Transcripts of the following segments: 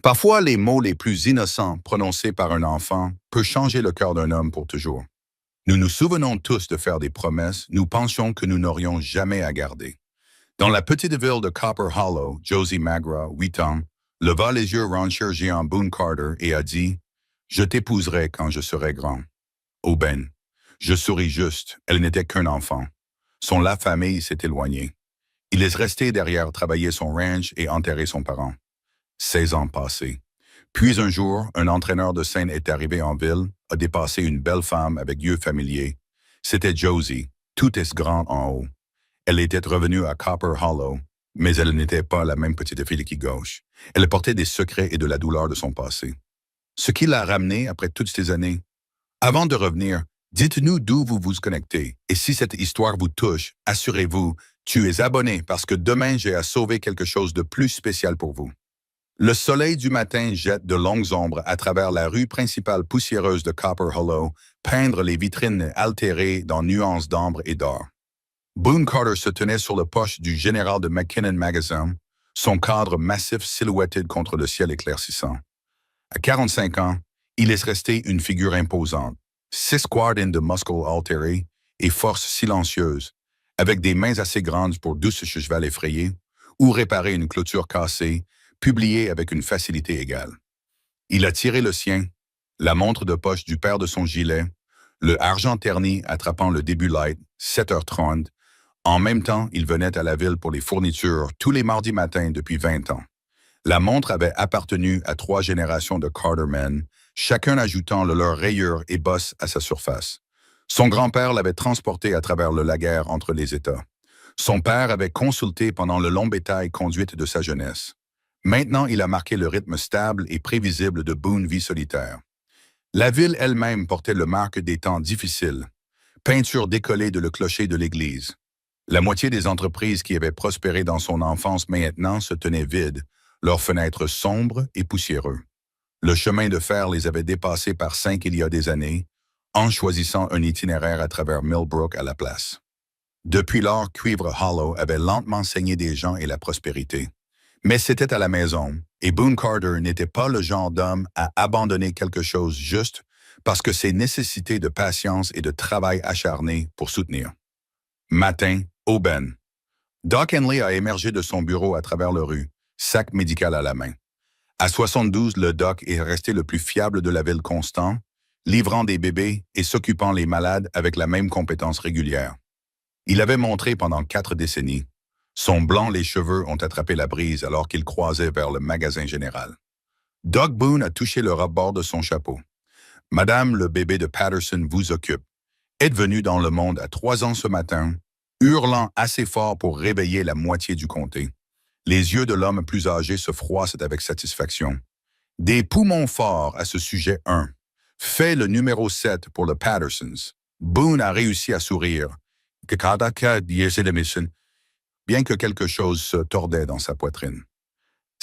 Parfois, les mots les plus innocents prononcés par un enfant peuvent changer le cœur d'un homme pour toujours. Nous nous souvenons tous de faire des promesses, nous pensions que nous n'aurions jamais à garder. Dans la petite ville de Copper Hollow, Josie Magra, 8 ans, leva les yeux rancher géant Boone Carter et a dit « Je t'épouserai quand je serai grand. » Aubaine. Je souris juste, elle n'était qu'un enfant. La famille s'est éloignée. Il est resté derrière travailler son ranch et enterrer son parent. 16 ans passés. Puis un jour, un entraîneur de scène est arrivé en ville, a dépassé une belle femme avec yeux familiers. C'était Josie, tout est grand en haut. Elle était revenue à Copper Hollow, mais elle n'était pas la même petite fille qui gauche. Elle portait des secrets et de la douleur de son passé. Ce qui l'a ramenée après toutes ces années. Avant de revenir, dites-nous d'où vous vous connectez. Et si cette histoire vous touche, assurez-vous, tu es abonné parce que demain j'ai à sauver quelque chose de plus spécial pour vous. Le soleil du matin jette de longues ombres à travers la rue principale poussiéreuse de Copper Hollow, peindre les vitrines altérées dans nuances d'ambre et d'or. Boone Carter se tenait sur le poche du général de McKinnon Magazine, son cadre massif silhouetté contre le ciel éclaircissant. À 45 ans, il est resté une figure imposante, 6 quarts de muscles altérés et force silencieuse, avec des mains assez grandes pour 12 cheval effrayés, ou réparer une clôture cassée, publiée avec une facilité égale. Il a tiré le sien, la montre de poche du père de son gilet, le argent terni attrapant le début light, 7h30. En même temps, il venait à la ville pour les fournitures tous les mardis matins depuis 20 ans. La montre avait appartenu à 3 générations de Cartermen, chacun ajoutant leur rayure et bosse à sa surface. Son grand-père l'avait transporté à travers le laguerre entre les États. Son père avait consulté pendant le long bétail conduite de sa jeunesse. Maintenant, il a marqué le rythme stable et prévisible de Boone vie solitaire. La ville elle-même portait le marque des temps difficiles. Peinture décollée de le clocher de l'église. La moitié des entreprises qui avaient prospéré dans son enfance maintenant se tenaient vides, leurs fenêtres sombres et poussiéreux. Le chemin de fer les avait dépassés par 5 il y a des années, en choisissant un itinéraire à travers Millbrook à la place. Depuis lors, Cuivre Hollow avait lentement saigné des gens et la prospérité. Mais c'était à la maison, et Boone Carter n'était pas le genre d'homme à abandonner quelque chose juste parce que ses nécessités de patience et de travail acharné pour soutenir. Matin, aubaine. Doc Henley a émergé de son bureau à travers la rue, sac médical à la main. À 72, le doc est resté le plus fiable de la ville constant, livrant des bébés et s'occupant les malades avec la même compétence régulière. Il avait montré pendant 4 décennies. Son blanc les cheveux ont attrapé la brise alors qu'il croisait vers le magasin général. Doc Boone a touché le rebord de son chapeau. « Madame, le bébé de Patterson vous occupe. Est venu dans le monde à 3 ans ce matin, hurlant assez fort pour réveiller la moitié du comté. Les yeux de l'homme plus âgé se froissent avec satisfaction. Des poumons forts à ce sujet 1. Fait le numéro 7 pour le Pattersons. Boone a réussi à sourire. Bien que quelque chose se tordait dans sa poitrine.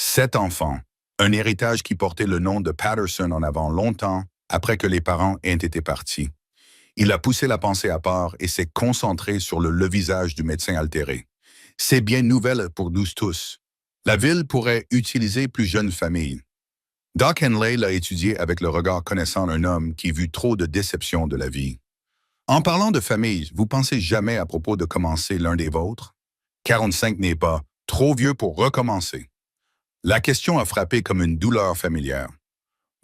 7 enfants, un héritage qui portait le nom de Patterson en avant longtemps après que les parents aient été partis. Il a poussé la pensée à part et s'est concentré sur le visage du médecin altéré. C'est bien nouvelle pour nous tous. La ville pourrait utiliser plus jeunes familles. Doc Henley l'a étudié avec le regard connaissant d'un homme qui vu trop de déceptions de la vie. En parlant de famille, vous pensez jamais à propos de commencer l'un des vôtres? 45 n'est pas trop vieux pour recommencer. La question a frappé comme une douleur familière.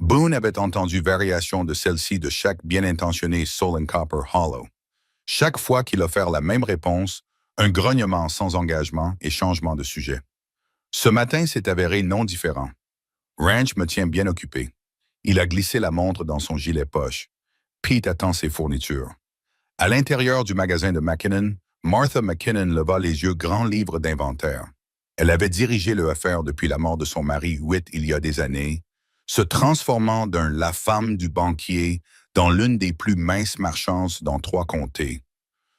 Boone avait entendu variations de celle-ci de chaque bien intentionné Soul and Copper Hollow. Chaque fois qu'il offert la même réponse, un grognement sans engagement et changement de sujet. Ce matin s'est avéré non différent. Ranch me tient bien occupé. Il a glissé la montre dans son gilet poche. Pete attend ses fournitures. À l'intérieur du magasin de McKinnon, Martha McKinnon leva les yeux grands livres d'inventaire. Elle avait dirigé le affaire depuis la mort de son mari 8 il y a des années, se transformant d'un la femme du banquier dans l'une des plus minces marchandes dans 3 comtés.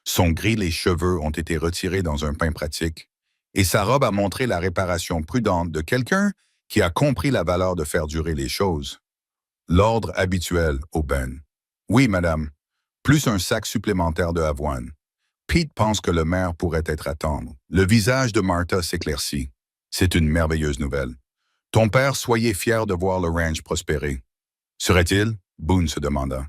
Son gris les cheveux ont été retirés dans un pain pratique, et sa robe a montré la réparation prudente de quelqu'un qui a compris la valeur de faire durer les choses. L'ordre habituel, aubaine. Oui, madame. Plus un sac supplémentaire de avoine. Pete pense que le maire pourrait être à tendre. Le visage de Martha s'éclaircit. C'est une merveilleuse nouvelle. Ton père soyait fier de voir le ranch prospérer. Serait-il? Boone se demanda.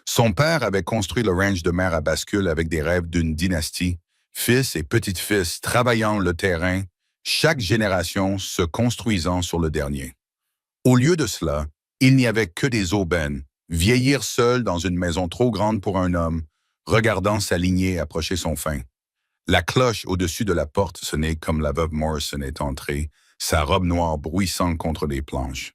Son père avait construit le ranch de mer à bascule avec des rêves d'une dynastie, fils et petits-fils travaillant le terrain, chaque génération se construisant sur le dernier. Au lieu de cela, il n'y avait que des aubaines, vieillir seul dans une maison trop grande pour un homme, regardant sa lignée approcher son fin. La cloche au-dessus de la porte sonnait comme la veuve Morrison est entrée, sa robe noire bruissant contre les planches.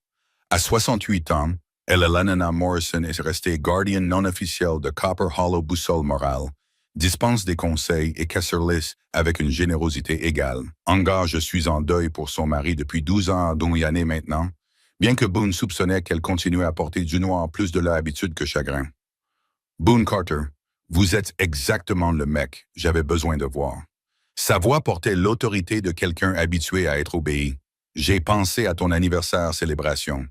À 68 ans, Eleanor Morrison est restée gardienne non officielle de Copper Hollow Boussole Morale, dispense des conseils et casserlisse avec une générosité égale. Engage Je suis en deuil pour son mari depuis 12 ans, dont il y en est maintenant, bien que Boone soupçonnait qu'elle continuait à porter du noir plus de l'habitude que chagrin. Boone Carter, vous êtes exactement le mec j'avais besoin de voir. Sa voix portait l'autorité de quelqu'un habitué à être obéi. J'ai pensé à ton anniversaire célébration.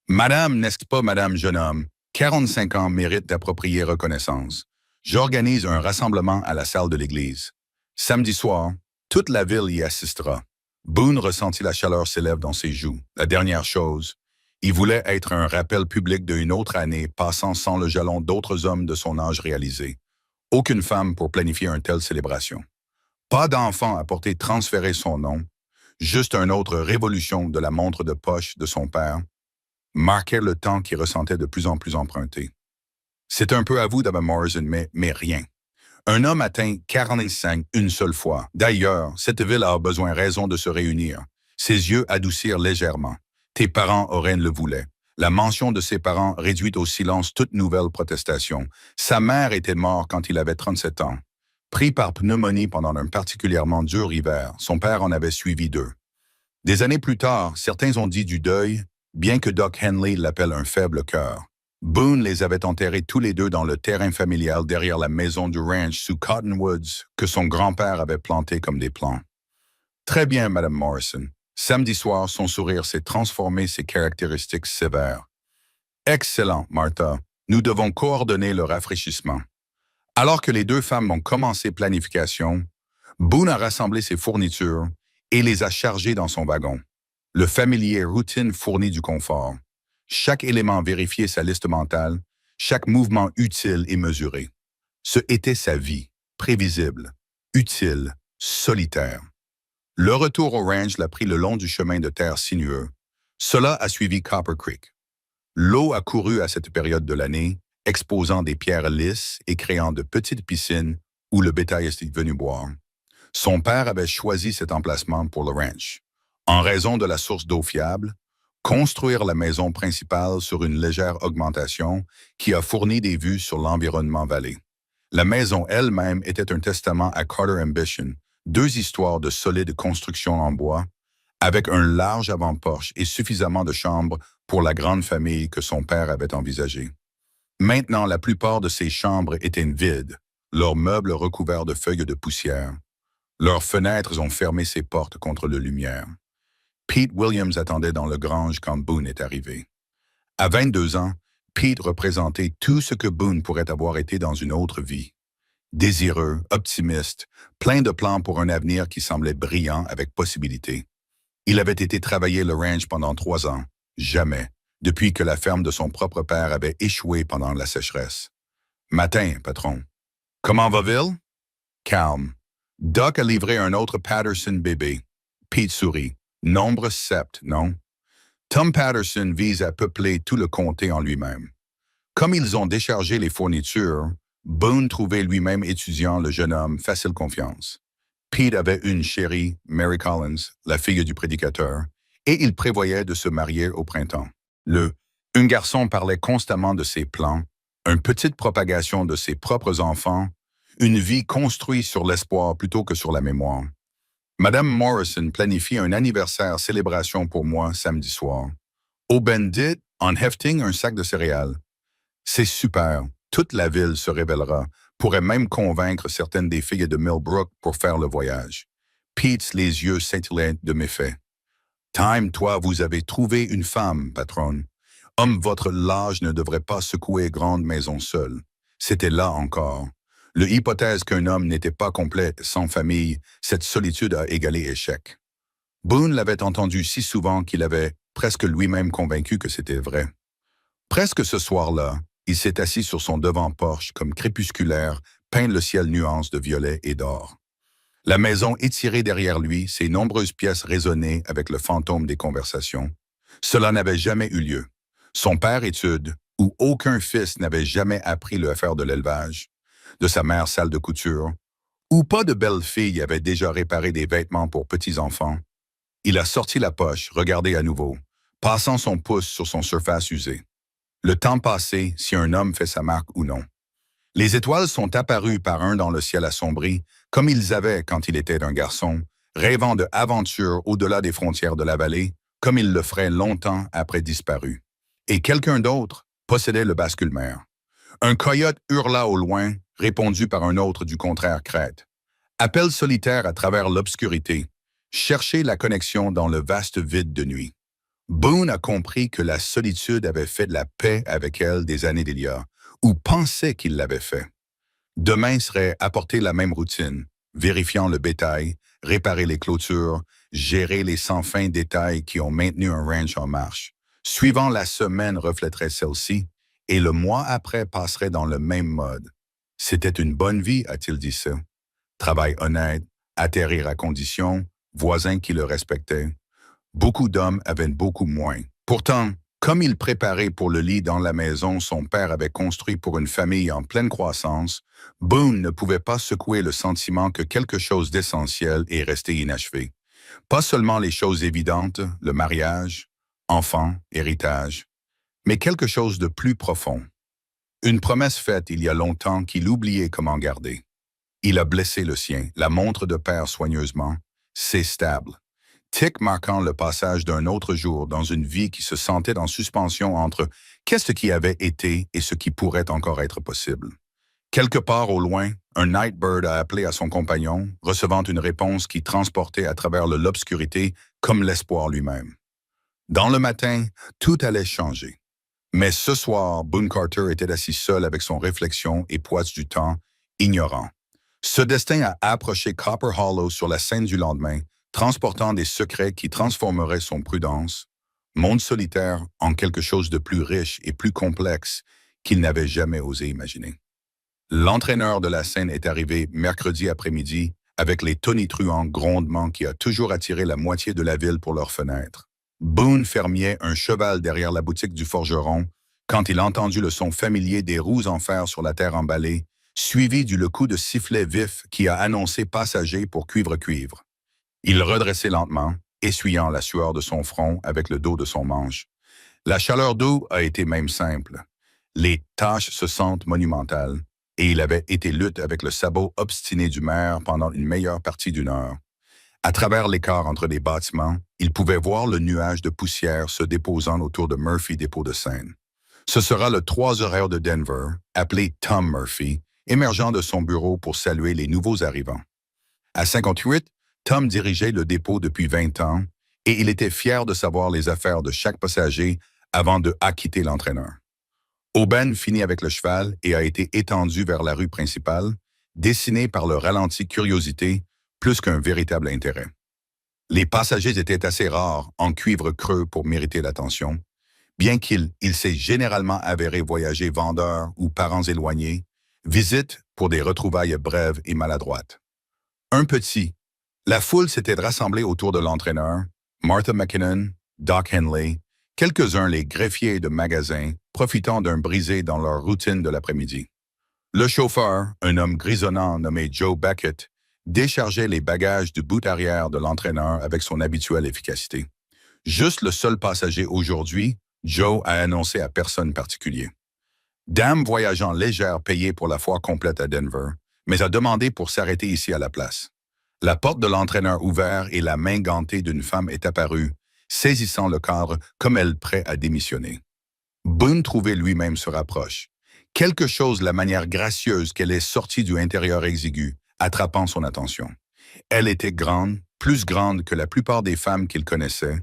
Madame, n'est-ce pas, madame jeune homme, 45 ans mérite d'approprier reconnaissance. J'organise un rassemblement à la salle de l'église. Samedi soir, toute la ville y assistera. Boone ressentit la chaleur s'élève dans ses joues. La dernière chose, il voulait être un rappel public d'une autre année passant sans le jalon d'autres hommes de son âge réalisé. Aucune femme pour planifier une telle célébration. Pas d'enfant à porter transférer son nom, juste une autre révolution de la montre de poche de son père, marquait le temps qu'il ressentait de plus en plus emprunté. C'est un peu à vous, Dame Morrison, mais rien. Un homme atteint 45 une seule fois. D'ailleurs, cette ville a besoin raison de se réunir. Ses yeux adoucirent légèrement. Tes parents auraient le voulaient. La mention de ses parents réduit au silence toute nouvelle protestation. Sa mère était morte quand il avait 37 ans. Pris par pneumonie pendant un particulièrement dur hiver, son père en avait suivi 2. Des années plus tard, certains ont dit du deuil, bien que Doc Henley l'appelle un faible cœur. Boone les avait enterrés tous les deux dans le terrain familial derrière la maison du ranch sous Cottonwoods que son grand-père avait planté comme des plants. Très bien, Madame Morrison. Samedi soir, son sourire s'est transformé ses caractéristiques sévères. Excellent, Martha. Nous devons coordonner le rafraîchissement. Alors que les deux femmes ont commencé planification, Boone a rassemblé ses fournitures et les a chargées dans son wagon. Le familier routine fournit du confort. Chaque élément vérifiait sa liste mentale, chaque mouvement utile et mesuré. Ce était sa vie, prévisible, utile, solitaire. Le retour au ranch l'a pris le long du chemin de terre sinueux. Cela a suivi Copper Creek. L'eau a couru à cette période de l'année, exposant des pierres lisses et créant de petites piscines où le bétail était venu boire. Son père avait choisi cet emplacement pour le ranch. En raison de la source d'eau fiable, construire la maison principale sur une légère augmentation qui a fourni des vues sur l'environnement vallée. La maison elle-même était un testament à Carter Ambition, 2 histoires de solide construction en bois, avec un large avant-porche et suffisamment de chambres pour la grande famille que son père avait envisagée. Maintenant, la plupart de ces chambres étaient vides, leurs meubles recouverts de feuilles de poussière. Leurs fenêtres ont fermé ses portes contre la lumière. Pete Williams attendait dans le grange quand Boone est arrivé. À 22 ans, Pete représentait tout ce que Boone pourrait avoir été dans une autre vie. Désireux, optimiste, plein de plans pour un avenir qui semblait brillant avec possibilité. Il avait été travailler le ranch pendant 3 ans, jamais, depuis que la ferme de son propre père avait échoué pendant la sécheresse. Matin, patron. Comment va-t-il? Calme. Doc a livré un autre Patterson bébé. Pete sourit. Nombre 7, non? Tom Patterson vise à peupler tout le comté en lui-même. Comme ils ont déchargé les fournitures, Boone trouvait lui-même étudiant le jeune homme facile confiance. Pete avait une chérie, Mary Collins, la fille du prédicateur, et il prévoyait de se marier au printemps. Un garçon parlait constamment de ses plans, une petite propagation de ses propres enfants, une vie construite sur l'espoir plutôt que sur la mémoire. Madame Morrison planifie un anniversaire célébration pour moi samedi soir. Au Bendit, en hefting un sac de céréales. C'est super, toute la ville se révélera, pourrait même convaincre certaines des filles de Millbrook pour faire le voyage. Pete, les yeux scintillants de méfait. Time, toi, vous avez trouvé une femme, patronne. Homme, votre l'âge ne devrait pas secouer grande maison seule. C'était là encore. L'hypothèse qu'un homme n'était pas complet sans famille, cette solitude a égalé échec. Boone l'avait entendu si souvent qu'il avait presque lui-même convaincu que c'était vrai. Presque ce soir-là, il s'est assis sur son devant-porche comme crépusculaire, peint le ciel nuances de violet et d'or. La maison étirée derrière lui, ses nombreuses pièces résonnaient avec le fantôme des conversations. Cela n'avait jamais eu lieu. Son père étude, où aucun fils n'avait jamais appris le faire de l'élevage, de sa mère salle de couture, où pas de belle fille avait déjà réparé des vêtements pour petits-enfants. Il a sorti la poche, regardé à nouveau, passant son pouce sur son surface usée. Le temps passé, si un homme fait sa marque ou non. Les étoiles sont apparues par un dans le ciel assombri, comme ils avaient quand il était un garçon, rêvant de aventures au-delà des frontières de la vallée, comme il le ferait longtemps après disparu. Et quelqu'un d'autre possédait le basculmère. Un coyote hurla au loin, répondu par un autre du contraire crête. Appel solitaire à travers l'obscurité. Chercher la connexion dans le vaste vide de nuit. Boone a compris que la solitude avait fait de la paix avec elle des années d'Elia, ou pensait qu'il l'avait fait. Demain serait apporter la même routine, vérifiant le bétail, réparer les clôtures, gérer les sans-fin détails qui ont maintenu un ranch en marche. Suivant la semaine reflèterait celle-ci, et le mois après passerait dans le même mode. C'était une bonne vie, a-t-il dit ça. Travail honnête, atterrir à condition, voisins qui le respectaient. Beaucoup d'hommes avaient beaucoup moins. Pourtant, comme il préparait pour le lit dans la maison son père avait construit pour une famille en pleine croissance, Boone ne pouvait pas secouer le sentiment que quelque chose d'essentiel est resté inachevé. Pas seulement les choses évidentes, le mariage, enfants, héritage, mais quelque chose de plus profond. Une promesse faite il y a longtemps qu'il oubliait comment garder. Il a blessé le sien, la montre de père soigneusement. C'est stable. Tic marquant le passage d'un autre jour dans une vie qui se sentait en suspension entre qu'est-ce qui avait été et ce qui pourrait encore être possible. Quelque part au loin, un Nightbird a appelé à son compagnon, recevant une réponse qui transportait à travers l'obscurité comme l'espoir lui-même. Dans le matin, tout allait changer. Mais ce soir, Boone Carter était assis seul avec son réflexion et poids du temps, ignorant. Ce destin a approché Copper Hollow sur la scène du lendemain, transportant des secrets qui transformeraient son prudence, monde solitaire, en quelque chose de plus riche et plus complexe qu'il n'avait jamais osé imaginer. L'entraîneur de la scène est arrivé mercredi après-midi avec les tonitruants grondements qui a toujours attiré la moitié de la ville pour leurs fenêtres. Boone fermiait un cheval derrière la boutique du forgeron quand il entendit le son familier des roues en fer sur la terre emballée, suivi du coup de sifflet vif qui a annoncé passager pour cuivre-cuivre. Il redressait lentement, essuyant la sueur de son front avec le dos de son manche. La chaleur d'eau a été même simple. Les tâches se sentent monumentales, et il avait été lutte avec le sabot obstiné du maire pendant une meilleure partie d'une heure. À travers l'écart entre les bâtiments, il pouvait voir le nuage de poussière se déposant autour de Murphy Dépôt de Seine. Ce sera le 3 horaire de Denver, appelé Tom Murphy, émergeant de son bureau pour saluer les nouveaux arrivants. À 58, Tom dirigeait le dépôt depuis 20 ans et il était fier de savoir les affaires de chaque passager avant de acquitter l'entraîneur. Aubaine finit avec le cheval et a été étendu vers la rue principale, dessiné par le ralenti curiosité plus qu'un véritable intérêt. Les passagers étaient assez rares en cuivre creux pour mériter l'attention, bien qu'il s'est généralement avéré voyager vendeur ou parents éloignés, visite pour des retrouvailles brèves et maladroites. Un petit. La foule s'était rassemblée autour de l'entraîneur, Martha McKinnon, Doc Henley, quelques-uns les greffiers de magasins, profitant d'un brisé dans leur routine de l'après-midi. Le chauffeur, un homme grisonnant nommé Joe Beckett, déchargeait les bagages du bout arrière de l'entraîneur avec son habituelle efficacité. Juste le seul passager aujourd'hui, Joe a annoncé à personne particulier. Dame voyageant légère payée pour la foire complète à Denver, mais a demandé pour s'arrêter ici à la place. La porte de l'entraîneur ouverte et la main gantée d'une femme est apparue, saisissant le cadre comme elle prêt à démissionner. Boone trouvait lui-même se rapproche. Quelque chose la manière gracieuse qu'elle est sortie du intérieur exigu, attrapant son attention. Elle était grande, plus grande que la plupart des femmes qu'il connaissait,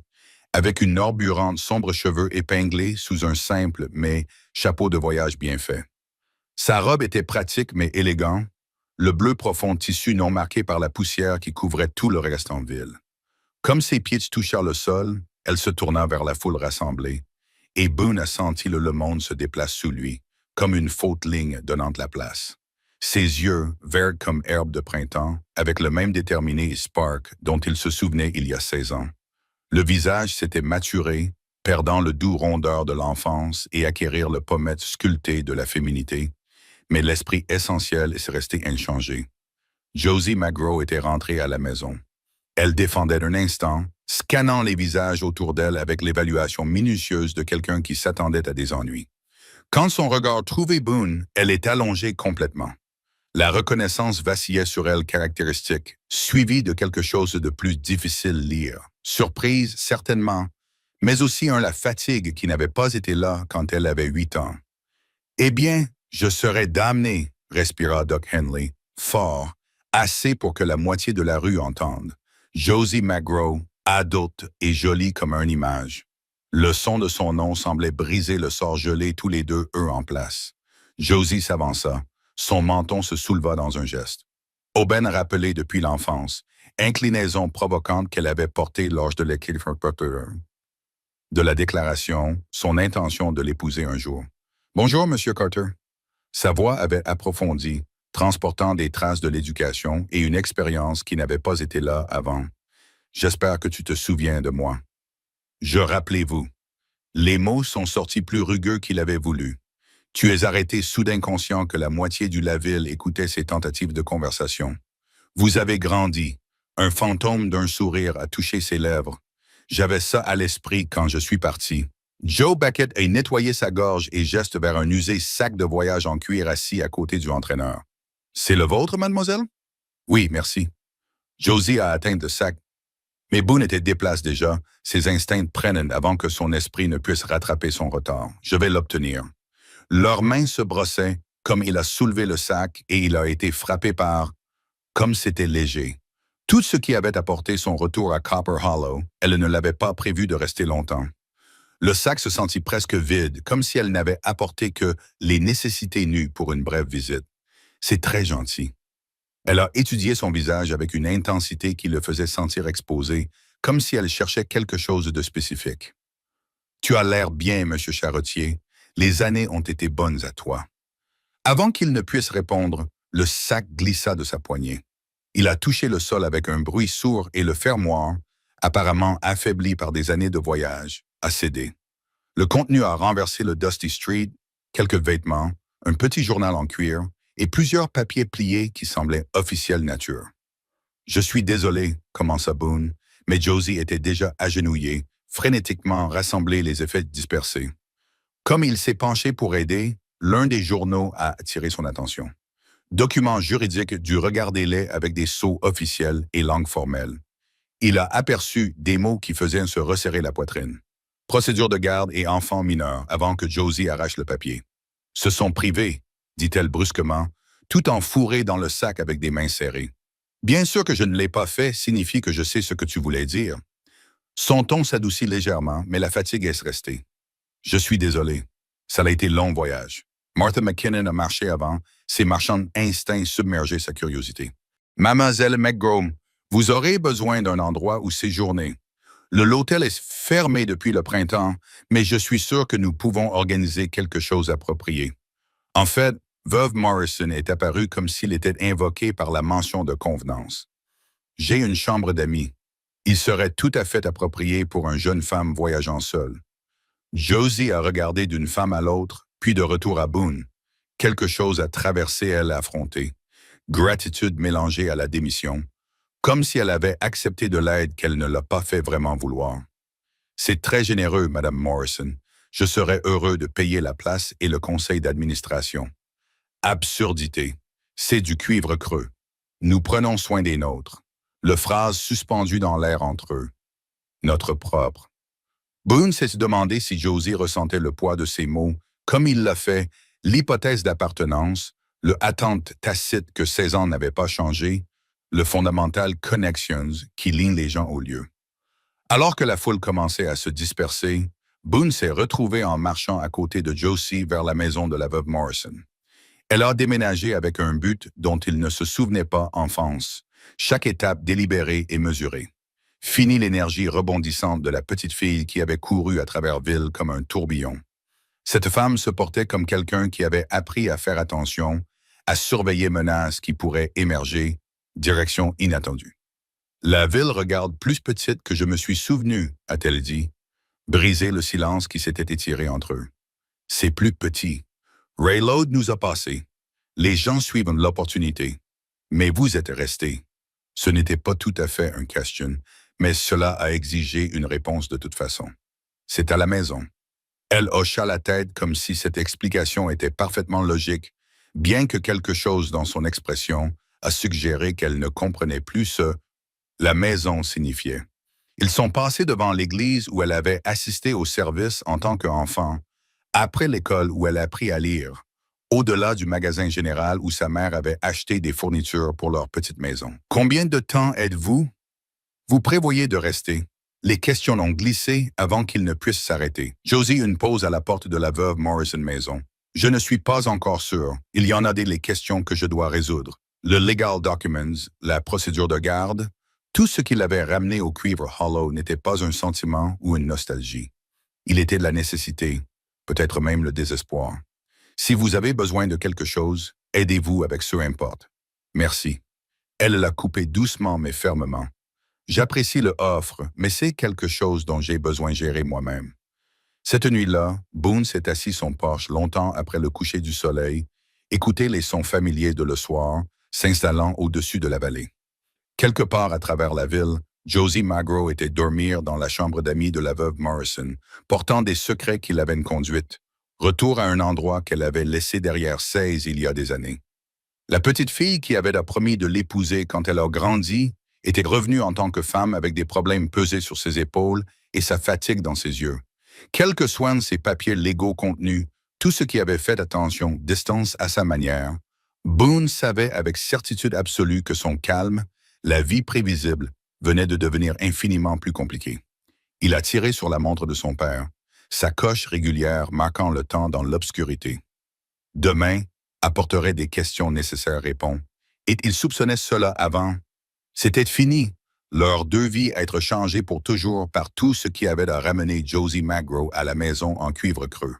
avec une orburante sombre cheveux épinglés sous un simple mais chapeau de voyage bien fait. Sa robe était pratique mais élégante, le bleu profond tissu non marqué par la poussière qui couvrait tout le reste en ville. Comme ses pieds touchèrent le sol, elle se tourna vers la foule rassemblée, et Boone a senti le monde se déplace sous lui, comme une faute ligne donnant de la place. Ses yeux, verts comme herbe de printemps, avec le même déterminé spark dont il se souvenait il y a 16 ans. Le visage s'était maturé, perdant le doux rondeur de l'enfance et acquérir le pommette sculpté de la féminité, mais l'esprit essentiel est resté inchangé. Josie McGraw était rentrée à la maison. Elle défendait d'un instant, scannant les visages autour d'elle avec l'évaluation minutieuse de quelqu'un qui s'attendait à des ennuis. Quand son regard trouvait Boone, elle est allongée complètement. La reconnaissance vacillait sur elle caractéristique, suivie de quelque chose de plus difficile à lire. Surprise, certainement, mais aussi la fatigue qui n'avait pas été là quand elle avait 8 ans. « Eh bien, je serais damné, » respira Doc Henley, fort, assez pour que la moitié de la rue entende. Josie McGraw, adulte et jolie comme une image. Le son de son nom semblait briser le sort gelé tous les deux, eux en place. Josie s'avança. Son menton se souleva dans un geste. Aubaine rappelée depuis l'enfance, inclinaison provocante qu'elle avait portée lors de l'écriture de la déclaration, son intention de l'épouser un jour. « Bonjour, Monsieur Carter. » Sa voix avait approfondi, transportant des traces de l'éducation et une expérience qui n'avait pas été là avant. « J'espère que tu te souviens de moi. » Je rappelez-vous. Les mots sont sortis plus rugueux qu'il avait voulu. Tu es arrêté soudain conscient que la moitié du Laville écoutait ses tentatives de conversation. Vous avez grandi. Un fantôme d'un sourire a touché ses lèvres. J'avais ça à l'esprit quand je suis parti. Joe Beckett a nettoyé sa gorge et geste vers un usé sac de voyage en cuir assis à côté du entraîneur. C'est le vôtre, mademoiselle? Oui, merci. Josie a atteint le sac. Mais Boone était déplacé déjà. Ses instincts prennent avant que son esprit ne puisse rattraper son retard. Je vais l'obtenir. Leurs mains se brossaient comme il a soulevé le sac et il a été frappé par... Comme c'était léger. Tout ce qui avait apporté son retour à Copper Hollow, elle ne l'avait pas prévu de rester longtemps. Le sac se sentit presque vide, comme si elle n'avait apporté que les nécessités nues pour une brève visite. C'est très gentil. Elle a étudié son visage avec une intensité qui le faisait sentir exposé, comme si elle cherchait quelque chose de spécifique. « Tu as l'air bien, Monsieur Charretier. Les années ont été bonnes à toi. » Avant qu'il ne puisse répondre, le sac glissa de sa poignée. Il a touché le sol avec un bruit sourd et le fermoir, apparemment affaibli par des années de voyage, a cédé. Le contenu a renversé le Dusty Street, quelques vêtements, un petit journal en cuir et plusieurs papiers pliés qui semblaient officiels nature. « Je suis désolé, » commença Boone, mais Josie était déjà agenouillée, frénétiquement rassemblé les effets dispersés. Comme il s'est penché pour aider, l'un des journaux a attiré son attention. Document juridique du regardez-les avec des sceaux officiels et langue formelle. Il a aperçu des mots qui faisaient se resserrer la poitrine. Procédure de garde et enfant mineur avant que Josie arrache le papier. « Ce sont privés, » dit-elle brusquement, tout enfourrée dans le sac avec des mains serrées. « Bien sûr que je ne l'ai pas fait signifie que je sais ce que tu voulais dire. » Son ton s'adoucit légèrement, mais la fatigue est restée. « Je suis désolé. Ça a été long voyage. » Martha McKinnon a marché avant, ses marchands instincts submergé sa curiosité. « Mademoiselle McGraw, vous aurez besoin d'un endroit où séjourner. L'hôtel est fermé depuis le printemps, mais je suis sûr que nous pouvons organiser quelque chose d'approprié. » En fait, veuve Morrison est apparue comme s'il était invoqué par la mention de convenance. « J'ai une chambre d'amis. Il serait tout à fait approprié pour une jeune femme voyageant seule. » Josie a regardé d'une femme à l'autre, puis de retour à Boone. Quelque chose a traversé elle à affronter. Gratitude mélangée à la démission, comme si elle avait accepté de l'aide qu'elle ne l'a pas fait vraiment vouloir. « C'est très généreux, Madame Morrison. Je serais heureux de payer la place et le conseil d'administration. » Absurdité. C'est du cuivre creux. Nous prenons soin des nôtres. Le phrase suspendue dans l'air entre eux. Notre propre. Boone s'est demandé si Josie ressentait le poids de ces mots, comme il l'a fait, l'hypothèse d'appartenance, le attente tacite que 16 ans n'avaient pas changé, le fondamental connections qui ligne les gens au lieu. Alors que la foule commençait à se disperser, Boone s'est retrouvé en marchant à côté de Josie vers la maison de la veuve Morrison. Elle a déménagé avec un but dont il ne se souvenait pas enfance, chaque étape délibérée et mesurée. Fini l'énergie rebondissante de la petite fille qui avait couru à travers ville comme un tourbillon. Cette femme se portait comme quelqu'un qui avait appris à faire attention, à surveiller menaces qui pourraient émerger, direction inattendue. La ville regarde plus petite que je me suis souvenu, a-t-elle dit, briser le silence qui s'était étiré entre eux. C'est plus petit. Rayload nous a passés. Les gens suivent l'opportunité. Mais vous êtes restés. Ce n'était pas tout à fait un question, mais cela a exigé une réponse de toute façon. C'est à la maison. Elle hocha la tête comme si cette explication était parfaitement logique, bien que quelque chose dans son expression a suggéré qu'elle ne comprenait plus ce « la maison » signifiait. Ils sont passés devant l'église où elle avait assisté au service en tant qu'enfant, après l'école où elle a appris à lire, au-delà du magasin général où sa mère avait acheté des fournitures pour leur petite maison. « Combien de temps êtes-vous? Vous prévoyez de rester. » Les questions ont glissé avant qu'ils ne puissent s'arrêter. Josie une pause à la porte de la veuve Morrison Maison. « Je ne suis pas encore sûr. Il y en a des questions que je dois résoudre. Le legal documents, la procédure de garde, tout ce qui l'avait ramené au Cuivre Hollow n'était pas un sentiment ou une nostalgie. Il était de la nécessité, peut-être même le désespoir. Si vous avez besoin de quelque chose, aidez-vous avec ce importe. Merci. » Elle l'a coupé doucement mais fermement. J'apprécie le offre, mais c'est quelque chose dont j'ai besoin de gérer moi-même. Cette nuit-là, Boone s'est assis son porche longtemps après le coucher du soleil, écoutait les sons familiers de le soir, s'installant au-dessus de la vallée. Quelque part à travers la ville, Josie Magro était dormir dans la chambre d'amis de la veuve Morrison, portant des secrets qui l'avaient conduite. Retour à un endroit qu'elle avait laissé derrière 16 il y a des années. La petite fille qui avait promis de l'épouser quand elle a grandi était revenue en tant que femme avec des problèmes pesés sur ses épaules et sa fatigue dans ses yeux. Quel que soient ses papiers légaux contenus, tout ce qui avait fait attention, distance à sa manière, Boone savait avec certitude absolue que son calme, la vie prévisible, venait de devenir infiniment plus compliquée. Il a tiré sur la montre de son père, sa coche régulière marquant le temps dans l'obscurité. Demain apporterait des questions nécessaires répondre, et il soupçonnait cela avant. C'était fini, leurs deux vies être changées pour toujours par tout ce qui avait ramené Josie Magro à la maison en cuivre creux.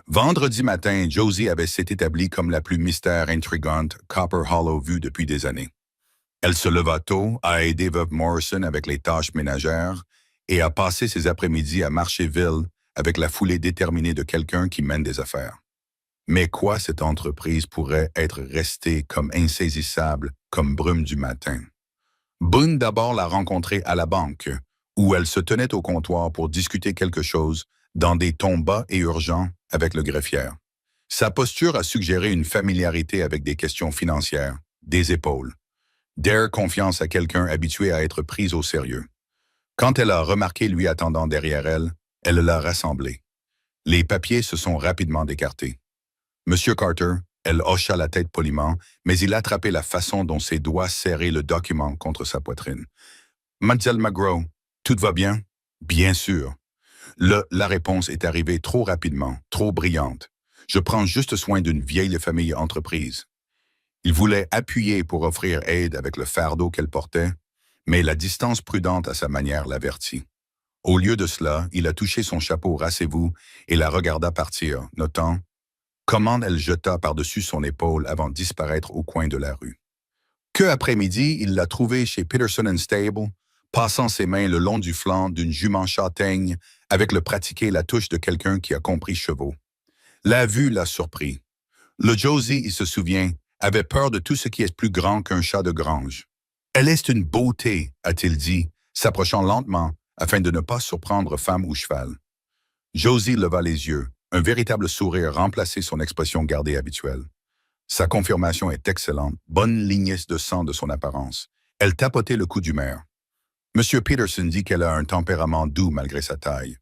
Vendredi matin, Josie avait s'est établie comme la plus mystère intrigante Copper Hollow vue depuis des années. Elle se leva tôt, a aidé veuve Morrison avec les tâches ménagères et a passé ses après-midi à Marchéville avec la foulée déterminée de quelqu'un qui mène des affaires. Mais quoi cette entreprise pourrait être restée comme insaisissable, comme brume du matin? Boone d'abord l'a rencontrée à la banque, où elle se tenait au comptoir pour discuter quelque chose, dans des tons bas et urgents, avec le greffière. Sa posture a suggéré une familiarité avec des questions financières, des épaules. Dare confiance à quelqu'un habitué à être prise au sérieux. Quand elle a remarqué lui attendant derrière elle, elle l'a rassemblé. Les papiers se sont rapidement écartés. « Monsieur Carter », elle hocha la tête poliment, mais il attrapait la façon dont ses doigts serraient le document contre sa poitrine. « Mademoiselle Magro, tout va bien? »« Bien sûr. » La réponse est arrivée trop rapidement, trop brillante. « Je prends juste soin d'une vieille famille entreprise. » Il voulait appuyer pour offrir aide avec le fardeau qu'elle portait, mais la distance prudente à sa manière l'avertit. Au lieu de cela, il a touché son chapeau rassez-vous et la regarda partir, notant comment elle jeta par-dessus son épaule avant de disparaître au coin de la rue. Que après-midi, il l'a trouvée chez Peterson & Stable, passant ses mains le long du flanc d'une jument châtaigne avec le pratiquer la touche de quelqu'un qui a compris chevaux. La vue l'a surpris. Le Josie, il se souvient, avait peur de tout ce qui est plus grand qu'un chat de grange. « Elle est une beauté », a-t-il dit, s'approchant lentement afin de ne pas surprendre femme ou cheval. Josie leva les yeux. Un véritable sourire remplaçait son expression gardée habituelle. Sa confirmation est excellente, bonne lignée de sang de son apparence. Elle tapotait le cou du maire. Monsieur Peterson dit qu'elle a un tempérament doux malgré sa taille.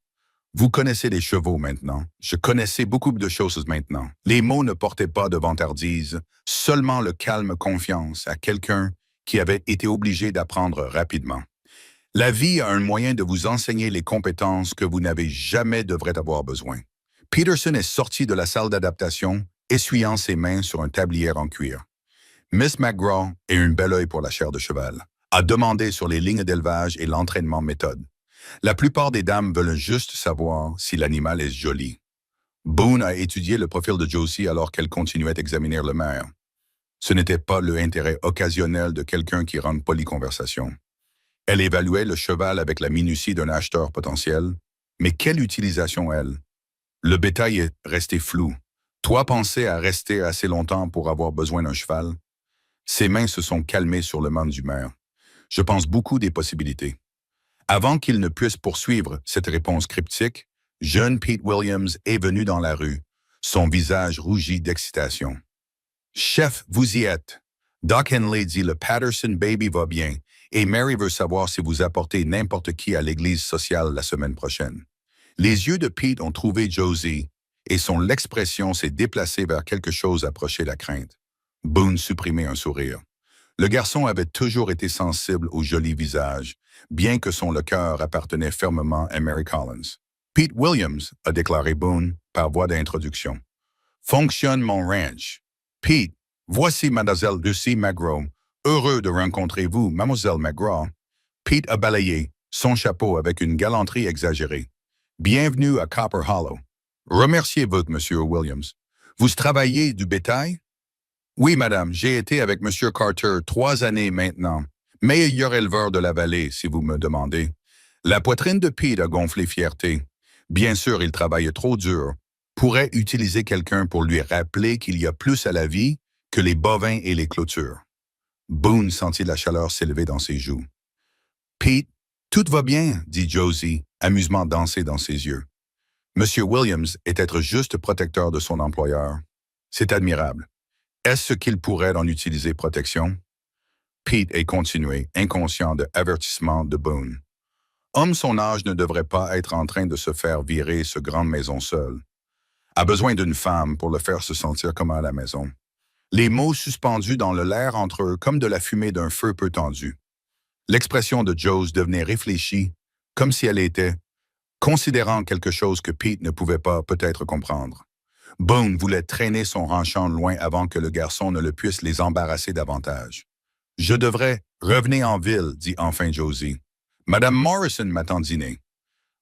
Vous connaissez les chevaux maintenant. Je connaissais beaucoup de choses maintenant. Les mots ne portaient pas de vantardise, seulement le calme confiance à quelqu'un qui avait été obligé d'apprendre rapidement. La vie a un moyen de vous enseigner les compétences que vous n'avez jamais devrait avoir besoin. Peterson est sorti de la salle d'adaptation, essuyant ses mains sur un tablier en cuir. Miss McGraw a un bel œil pour la chair de cheval. à demander sur les lignes d'élevage et l'entraînement méthode. La plupart des dames veulent juste savoir si l'animal est joli. Boone a étudié le profil de Josie alors qu'elle continuait d'examiner le maire. Ce n'était pas l'intérêt occasionnel de quelqu'un qui rend polyconversation. Elle évaluait le cheval avec la minutie d'un acheteur potentiel. Mais quelle utilisation, elle? Le bétail est resté flou. Toi pensais à rester assez longtemps pour avoir besoin d'un cheval? Ses mains se sont calmées sur le manche du maire. Je pense beaucoup des possibilités. Avant qu'il ne puisse poursuivre cette réponse cryptique, jeune Pete Williams est venu dans la rue, son visage rougi d'excitation. « Chef, vous y êtes. Doc Henley dit le Patterson Baby va bien et Mary veut savoir si vous apportez n'importe qui à l'église sociale la semaine prochaine. » Les yeux de Pete ont trouvé Josie et l'expression s'est déplacée vers quelque chose approché la crainte. Boone supprimait un sourire. Le garçon avait toujours été sensible au joli visage, bien que le cœur appartenait fermement à Mary Collins. Pete Williams, a déclaré Boone par voie d'introduction. Fonctionne mon ranch. Pete, voici Mademoiselle Lucy McGraw. Heureux de rencontrer vous, Mademoiselle McGraw. Pete a balayé son chapeau avec une galanterie exagérée. Bienvenue à Copper Hollow. Remerciez-vous, Monsieur Williams. Vous travaillez du bétail? Oui, madame, j'ai été avec Monsieur Carter 3 années maintenant, meilleur éleveur de la vallée, si vous me demandez. La poitrine de Pete a gonflé fierté. Bien sûr, il travaille trop dur. Pourrait utiliser quelqu'un pour lui rappeler qu'il y a plus à la vie que les bovins et les clôtures. Boone sentit la chaleur s'élever dans ses joues. Pete, tout va bien, dit Josie, amusement dansé dans ses yeux. Monsieur Williams est être juste protecteur de son employeur. C'est admirable. Est-ce qu'il pourrait en utiliser protection? Pete est continué, inconscient de avertissement de Boone. Homme son âge ne devrait pas être en train de se faire virer ce grande maison seul. A besoin d'une femme pour le faire se sentir comme à la maison. Les mots suspendus dans l'air entre eux comme de la fumée d'un feu peu tendu. L'expression de Josie devenait réfléchie, comme si elle était, considérant quelque chose que Pete ne pouvait pas peut-être comprendre. Boone voulait traîner son ranchant loin avant que le garçon ne le puisse les embarrasser davantage. « Je devrais revenir en ville, dit enfin Josie. Madame Morrison m'attend dîner. »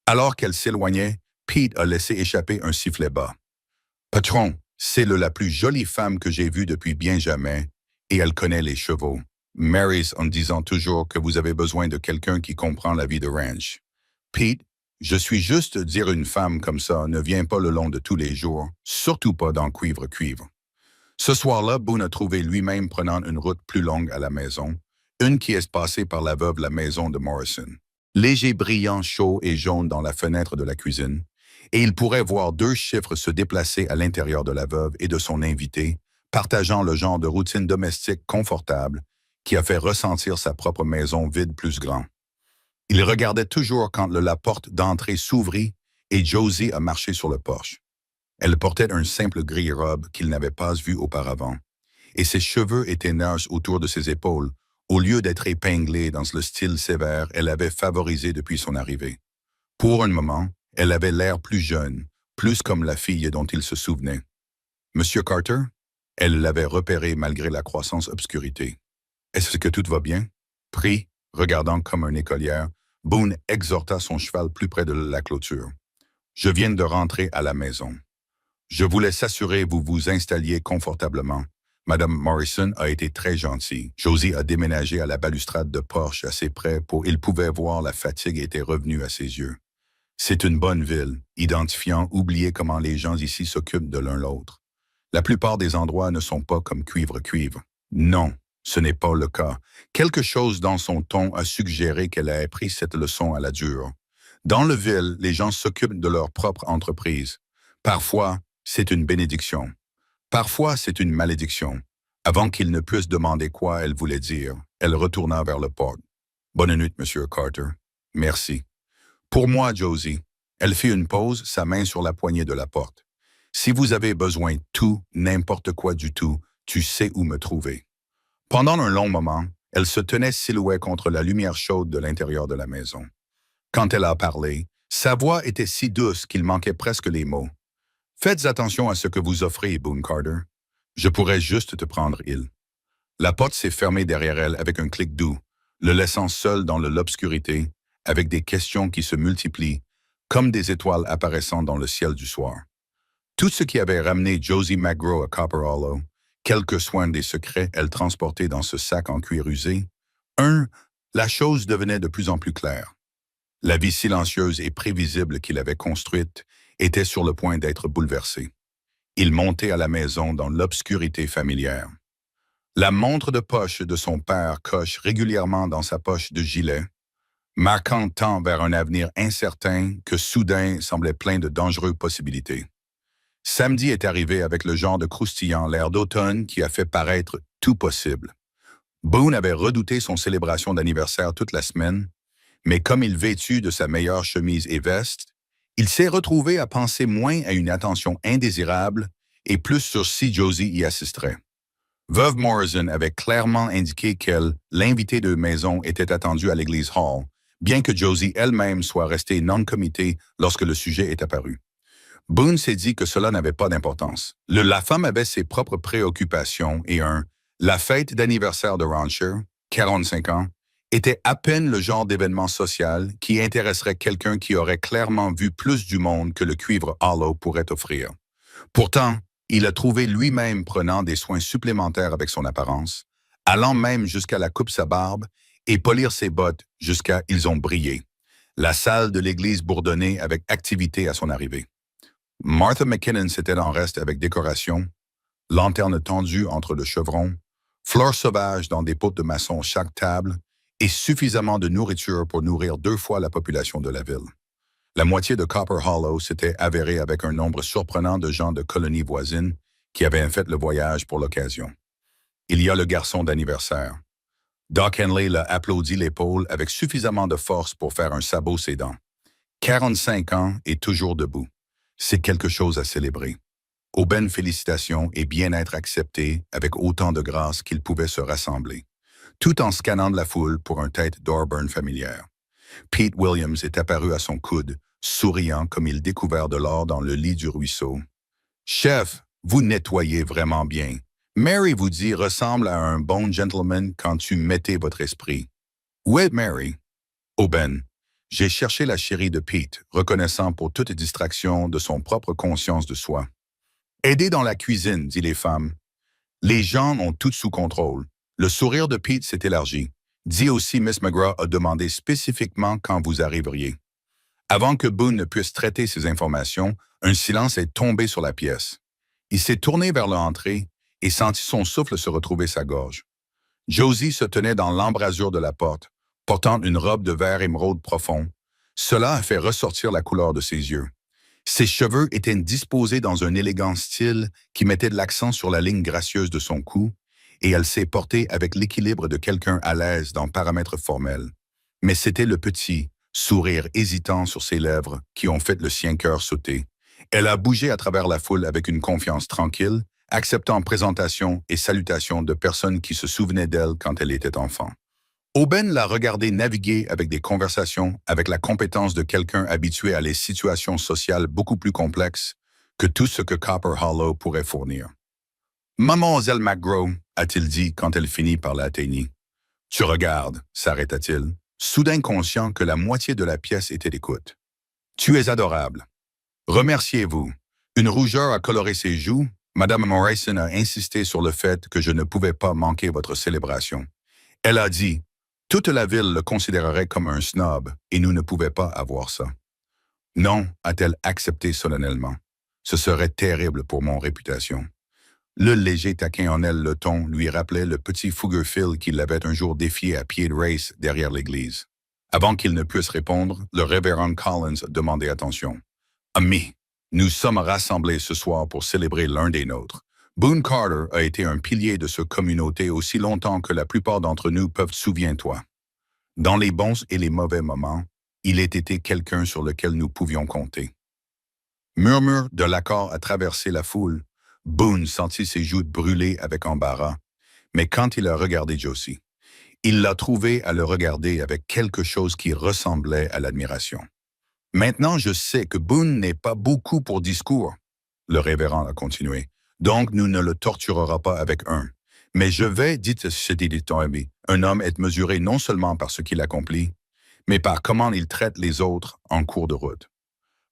Alors qu'elle s'éloignait, Pete a laissé échapper un sifflet bas. « Patron, c'est la plus jolie femme que j'ai vue depuis bien jamais, et elle connaît les chevaux. Mary's en disant toujours que vous avez besoin de quelqu'un qui comprend la vie de ranch. Pete, je suis juste dire une femme comme ça ne vient pas le long de tous les jours, surtout pas dans Cuivre-Cuivre. » Ce soir-là, Boone a trouvé lui-même prenant une route plus longue à la maison, une qui est passée par la veuve la maison de Morrison. Léger brillant chaud et jaune dans la fenêtre de la cuisine, et il pourrait voir 2 chiffres se déplacer à l'intérieur de la veuve et de son invité, partageant le genre de routine domestique confortable qui a fait ressentir sa propre maison vide plus grand. Il regardait toujours quand la porte d'entrée s'ouvrit et Josie a marché sur le porche. Elle portait un simple gris robe qu'il n'avait pas vu auparavant, et ses cheveux étaient nasses autour de ses épaules, au lieu d'être épinglés dans le style sévère elle avait favorisé depuis son arrivée. Pour un moment, elle avait l'air plus jeune, plus comme la fille dont il se souvenait. « Monsieur Carter ?» Elle l'avait repéré malgré la croissante obscurité. « Est-ce que tout va bien? » Pris, regardant comme une écolière, Boone exhorta son cheval plus près de la clôture. « Je viens de rentrer à la maison. Je voulais s'assurer vous vous installiez confortablement. Madame Morrison a été très gentille. Josie a déménagé à la balustrade de porche assez près pour il pouvait voir la fatigue était revenue à ses yeux. C'est une bonne ville, identifiant, oublier comment les gens ici s'occupent de l'un l'autre. La plupart des endroits ne sont pas comme Cuivre-Cuivre. Non, ce n'est pas le cas. Quelque chose dans son ton a suggéré qu'elle a appris cette leçon à la dure. Dans le ville, les gens s'occupent de leur propre entreprise. Parfois, c'est une bénédiction. Parfois, c'est une malédiction. Avant qu'il ne puisse demander quoi elle voulait dire, elle retourna vers le porte. « Bonne nuit, Monsieur Carter. »« Merci. »« Pour moi, Josie. » Elle fit une pause, sa main sur la poignée de la porte. « Si vous avez besoin de tout, n'importe quoi du tout, tu sais où me trouver. » Pendant un long moment, elle se tenait silhouette contre la lumière chaude de l'intérieur de la maison. Quand elle a parlé, sa voix était si douce qu'il manquait presque les mots. Faites attention à ce que vous offrez, Boone Carter. Je pourrais juste te prendre il. La porte s'est fermée derrière elle avec un clic doux. le laissant seul dans l'obscurité, avec des questions qui se multiplient, comme des étoiles apparaissant dans le ciel du soir. Tout ce qui avait ramené Josie McGraw à Copper Hollow, quelques soins des secrets elle transportait dans ce sac en cuir usé, la chose devenait de plus en plus claire. La vie silencieuse et prévisible qu'il avait construite était sur le point d'être bouleversée. Il montait à la maison dans l'obscurité familière. La montre de poche de son père coche régulièrement dans sa poche de gilet, marquant tant vers un avenir incertain que soudain semblait plein de dangereuses possibilités. Samedi est arrivé avec le genre de croustillant l'air d'automne qui a fait paraître tout possible. Boone avait redouté son célébration d'anniversaire toute la semaine, mais comme il vêtut de sa meilleure chemise et veste, il s'est retrouvé à penser moins à une attention indésirable et plus sur si Josie y assisterait. Veuve Morrison avait clairement indiqué l'invité de maison était attendu à l'église Hall, bien que Josie elle-même soit restée non-committée lorsque le sujet est apparu. Boone s'est dit que cela n'avait pas d'importance. La femme avait ses propres préoccupations et la fête d'anniversaire de Rancher, 45 ans, était à peine le genre d'événement social qui intéresserait quelqu'un qui aurait clairement vu plus du monde que le cuivre Hollow pourrait offrir. Pourtant, il a trouvé lui-même prenant des soins supplémentaires avec son apparence, allant même jusqu'à la coupe sa barbe et polir ses bottes jusqu'à ils ont brillé. La salle de l'église bourdonnait avec activité à son arrivée. Martha McKinnon s'était en reste avec décoration, lanterne tendue entre le chevron, fleurs sauvages dans des pots de maçon chaque table et suffisamment de nourriture pour nourrir 2 fois la population de la ville. La moitié de Copper Hollow s'était avérée avec un nombre surprenant de gens de colonies voisines qui avaient fait le voyage pour l'occasion. Il y a le garçon d'anniversaire. Doc Henley l'a applaudi l'épaule avec suffisamment de force pour faire un sabot ses dents. 45 ans et toujours debout. C'est quelque chose à célébrer. Aubaine félicitations et bien-être accepté avec autant de grâce qu'il pouvait se rassembler, tout en scannant de la foule pour un tête d'Orburn familière. Pete Williams est apparu à son coude, souriant comme il découvert de l'or dans le lit du ruisseau. « Chef, vous nettoyez vraiment bien. Mary vous dit ressemble à un bon gentleman quand tu mettez votre esprit. »« Où est Mary? » »« Aubaine. J'ai cherché la chérie de Pete, reconnaissant pour toute distraction de son propre conscience de soi. « Aidez dans la cuisine, dit les femmes. Les gens ont tout sous contrôle. » Le sourire de Pete s'est élargi. Dit aussi Miss McGraw a demandé spécifiquement quand vous arriveriez. Avant que Boone ne puisse traiter ces informations, un silence est tombé sur la pièce. Il s'est tourné vers l'entrée et sentit son souffle se retrouver sa gorge. Josie se tenait dans l'embrasure de la porte, portant une robe de vert émeraude profond. Cela a fait ressortir la couleur de ses yeux. Ses cheveux étaient disposés dans un élégant style qui mettait de l'accent sur la ligne gracieuse de son cou, et elle s'est portée avec l'équilibre de quelqu'un à l'aise dans paramètres formels. Mais c'était le petit, sourire hésitant sur ses lèvres qui ont fait le sien cœur sauter. Elle a bougé à travers la foule avec une confiance tranquille, acceptant présentation et salutations de personnes qui se souvenaient d'elle quand elle était enfant. Aubaine l'a regardé naviguer avec des conversations avec la compétence de quelqu'un habitué à les situations sociales beaucoup plus complexes que tout ce que Copper Hollow pourrait fournir. « Mademoiselle McGraw », a-t-il dit quand elle finit par l'atteindre. « Tu regardes », s'arrêta-t-il, soudain conscient que la moitié de la pièce était d'écoute. « Tu es adorable. Remerciez-vous. » Une rougeur a coloré ses joues. Madame Morrison a insisté sur le fait que je ne pouvais pas manquer votre célébration. Elle a dit « Toute la ville le considérerait comme un snob et nous ne pouvions pas avoir ça. »« Non », a-t-elle accepté solennellement. « Ce serait terrible pour mon réputation. » Le léger taquin en elle le ton lui rappelait le petit fougueux Phil qui l'avait un jour défié à pied de race derrière l'église. Avant qu'il ne puisse répondre, le révérend Collins a demandé attention. « Amis, nous sommes rassemblés ce soir pour célébrer l'un des nôtres. Boone Carter a été un pilier de cette communauté aussi longtemps que la plupart d'entre nous peuvent, souviens-toi. Dans les bons et les mauvais moments, il a été quelqu'un sur lequel nous pouvions compter. » Murmure de l'accord a traversé la foule. Boone sentit ses joues brûler avec embarras, mais quand il a regardé Josie, il l'a trouvé à le regarder avec quelque chose qui ressemblait à l'admiration. « Maintenant, je sais que Boone n'est pas beaucoup pour discours, » le révérend a continué, « donc nous ne le torturera pas avec un. Mais je vais, se dit ton ami, un homme est mesuré non seulement par ce qu'il accomplit, mais par comment il traite les autres en cours de route.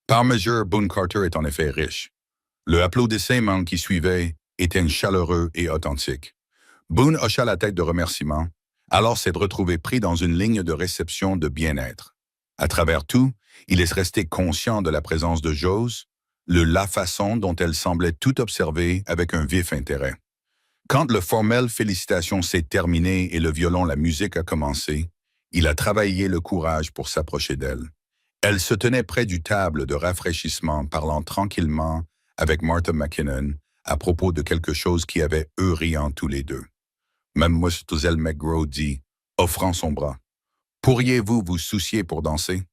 Par mesure, Boone Carter est en effet riche. Le applaudissement qui suivait était chaleureux et authentique. Boone hocha la tête de remerciement, alors s'est retrouvé pris dans une ligne de réception de bien-être. À travers tout, il est resté conscient de la présence de Jose, la façon dont elle semblait tout observer avec un vif intérêt. Quand le formel félicitation s'est terminé et le violon, la musique a commencé, il a travaillé le courage pour s'approcher d'elle. Elle se tenait près du table de rafraîchissement, parlant tranquillement avec Martha McKinnon à propos de quelque chose qui avait eux riant tous les deux. Mademoiselle McGraw dit, offrant son bras, « Pourriez-vous vous soucier pour danser? »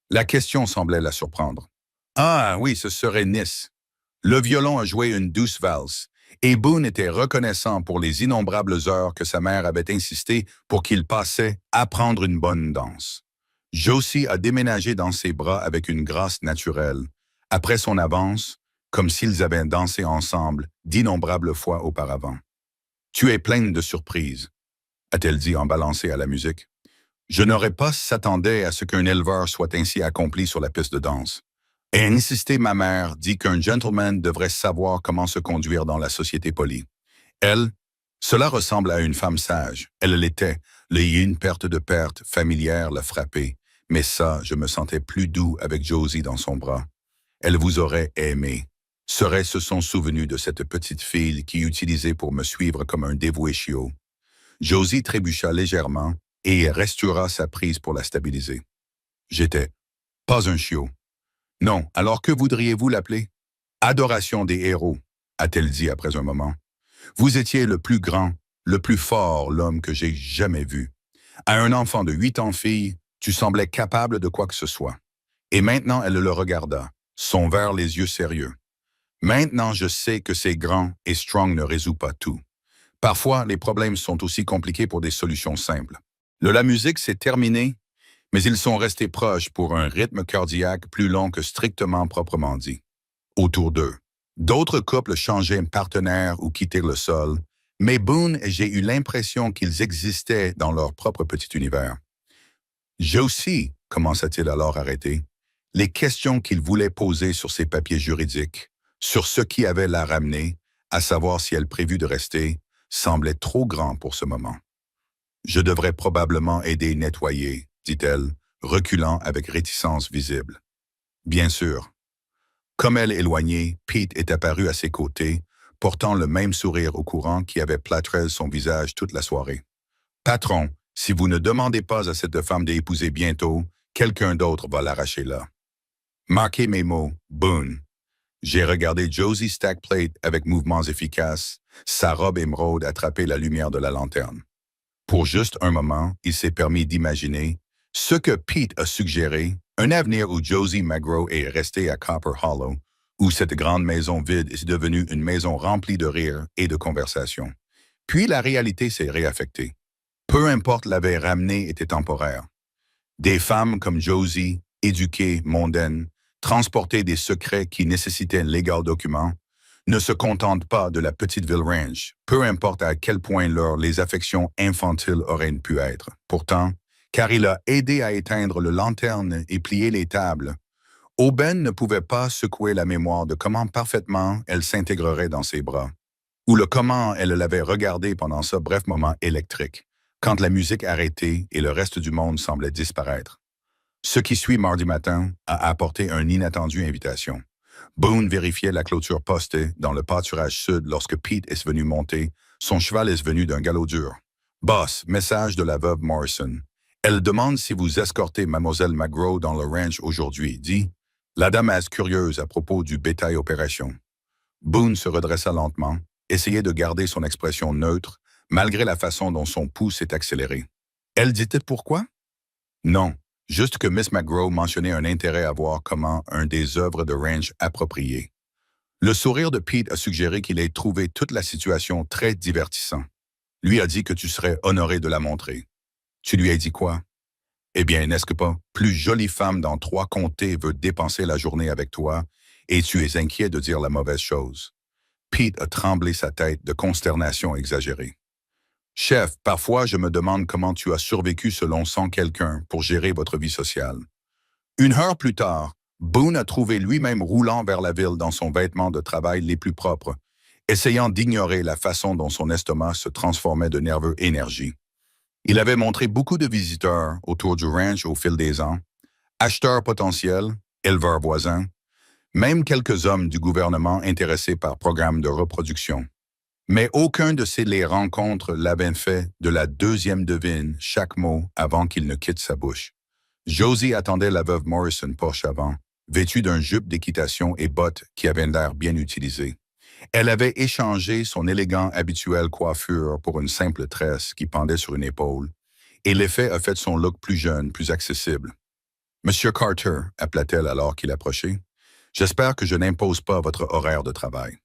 La question semblait la surprendre. « Ah oui, ce serait Nice. » Le violon a joué une douce valse, et Boone était reconnaissant pour les innombrables heures que sa mère avait insisté pour qu'il passait à apprendre une bonne danse. Josie a déménagé dans ses bras avec une grâce naturelle, après son avance, comme s'ils avaient dansé ensemble d'innombrables fois auparavant. « Tu es pleine de surprises, » a-t-elle dit en balançant à la musique. « Je n'aurais pas s'attendait à ce qu'un éleveur soit ainsi accompli sur la piste de danse. » Et insisté, ma mère dit qu'un gentleman devrait savoir comment se conduire dans la société polie. Elle, cela ressemble à une femme sage. Elle l'était. Une perte familière l'a frappée. Mais ça, je me sentais plus doux avec Josie dans son bras. Elle vous aurait aimé. Serait-ce son souvenu de cette petite fille qui utilisait pour me suivre comme un dévoué chiot? Josie trébucha légèrement et restaura sa prise pour la stabiliser. J'étais pas un chiot. Non, alors que voudriez-vous l'appeler? Adoration des héros, a-t-elle dit après un moment. Vous étiez le plus grand, le plus fort l'homme que j'ai jamais vu. À un enfant de 8 ans fille, tu semblais capable de quoi que ce soit. Et maintenant, elle le regarda, son verre les yeux sérieux. Maintenant, je sais que c'est grand et Strong ne résout pas tout. Parfois, les problèmes sont aussi compliqués pour des solutions simples. La musique s'est terminée, mais ils sont restés proches pour un rythme cardiaque plus long que strictement proprement dit. Autour d'eux, d'autres couples changeaient de partenaire ou quittaient le sol, mais Boone et j'ai eu l'impression qu'ils existaient dans leur propre petit univers. Josie, commença-t-il alors arrêté, les questions qu'il voulait poser sur ses papiers juridiques, sur ce qui avait la ramener, à savoir si elle prévut de rester, semblait trop grand pour ce moment. Je devrais probablement aider nettoyer, dit-elle, reculant avec réticence visible. Bien sûr. Comme elle éloignée, Pete est apparu à ses côtés, portant le même sourire au courant qui avait plâtré son visage toute la soirée. Patron, si vous ne demandez pas à cette femme d'épouser bientôt, quelqu'un d'autre va l'arracher là. Marquez mes mots, Boone. J'ai regardé Josie stack plate avec mouvements efficaces, sa robe émeraude attraper la lumière de la lanterne. Pour juste un moment, il s'est permis d'imaginer ce que Pete a suggéré, un avenir où Josie McGraw est restée à Copper Hollow, où cette grande maison vide est devenue une maison remplie de rires et de conversations. Puis la réalité s'est réaffectée. Peu importe l'avait ramené était temporaire. Des femmes comme Josie, éduquées, mondaines, transporter des secrets qui nécessitaient un légal document, ne se contentent pas de la petite ville ranch, peu importe à quel point les affections infantiles auraient pu être. Pourtant, car il a aidé à éteindre le lanterne et plier les tables, Aubaine ne pouvait pas secouer la mémoire de comment parfaitement elle s'intégrerait dans ses bras, ou le comment elle l'avait regardé pendant ce bref moment électrique, quand la musique arrêtait et le reste du monde semblait disparaître. Ce qui suit mardi matin a apporté une inattendue invitation. Boone vérifiait la clôture postée dans le pâturage sud lorsque Pete est venu monter. Son cheval est venu d'un galop dur. « Boss, message de la veuve Morrison. Elle demande si vous escortez Mademoiselle McGraw dans le ranch aujourd'hui, dit. La dame est curieuse à propos du bétail opération. » Boone se redressa lentement, essayait de garder son expression neutre, malgré la façon dont son pouls s'est accéléré. « Elle dit-elle pourquoi? » « Non. Juste que Miss McGraw mentionnait un intérêt à voir comment un des œuvres de ranch appropriées. Le sourire de Pete a suggéré qu'il ait trouvé toute la situation très divertissant. Lui a dit que tu serais honoré de la montrer. Tu lui as dit quoi? Eh bien, n'est-ce que pas, plus jolie femme dans 3 comtés veut dépenser la journée avec toi et tu es inquiet de dire la mauvaise chose. Pete a tremblé sa tête de consternation exagérée. Chef, parfois je me demande comment tu as survécu selon sans quelqu'un pour gérer votre vie sociale. Une heure plus tard, Boone a trouvé lui-même roulant vers la ville dans son vêtement de travail les plus propres, essayant d'ignorer la façon dont son estomac se transformait de nerveux énergie. Il avait montré beaucoup de visiteurs autour du ranch au fil des ans, acheteurs potentiels, éleveurs voisins, même quelques hommes du gouvernement intéressés par programmes de reproduction. Mais aucun de ces les rencontres l'avait fait de la deuxième devine chaque mot avant qu'il ne quitte sa bouche. Josie attendait la veuve Morrison porche avant, vêtue d'un jupe d'équitation et bottes qui avaient l'air bien utilisées. Elle avait échangé son élégant habituelle coiffure pour une simple tresse qui pendait sur une épaule, et l'effet a fait son look plus jeune, plus accessible. Monsieur Carter, appela-t-elle alors qu'il approchait, j'espère que je n'impose pas votre horaire de travail.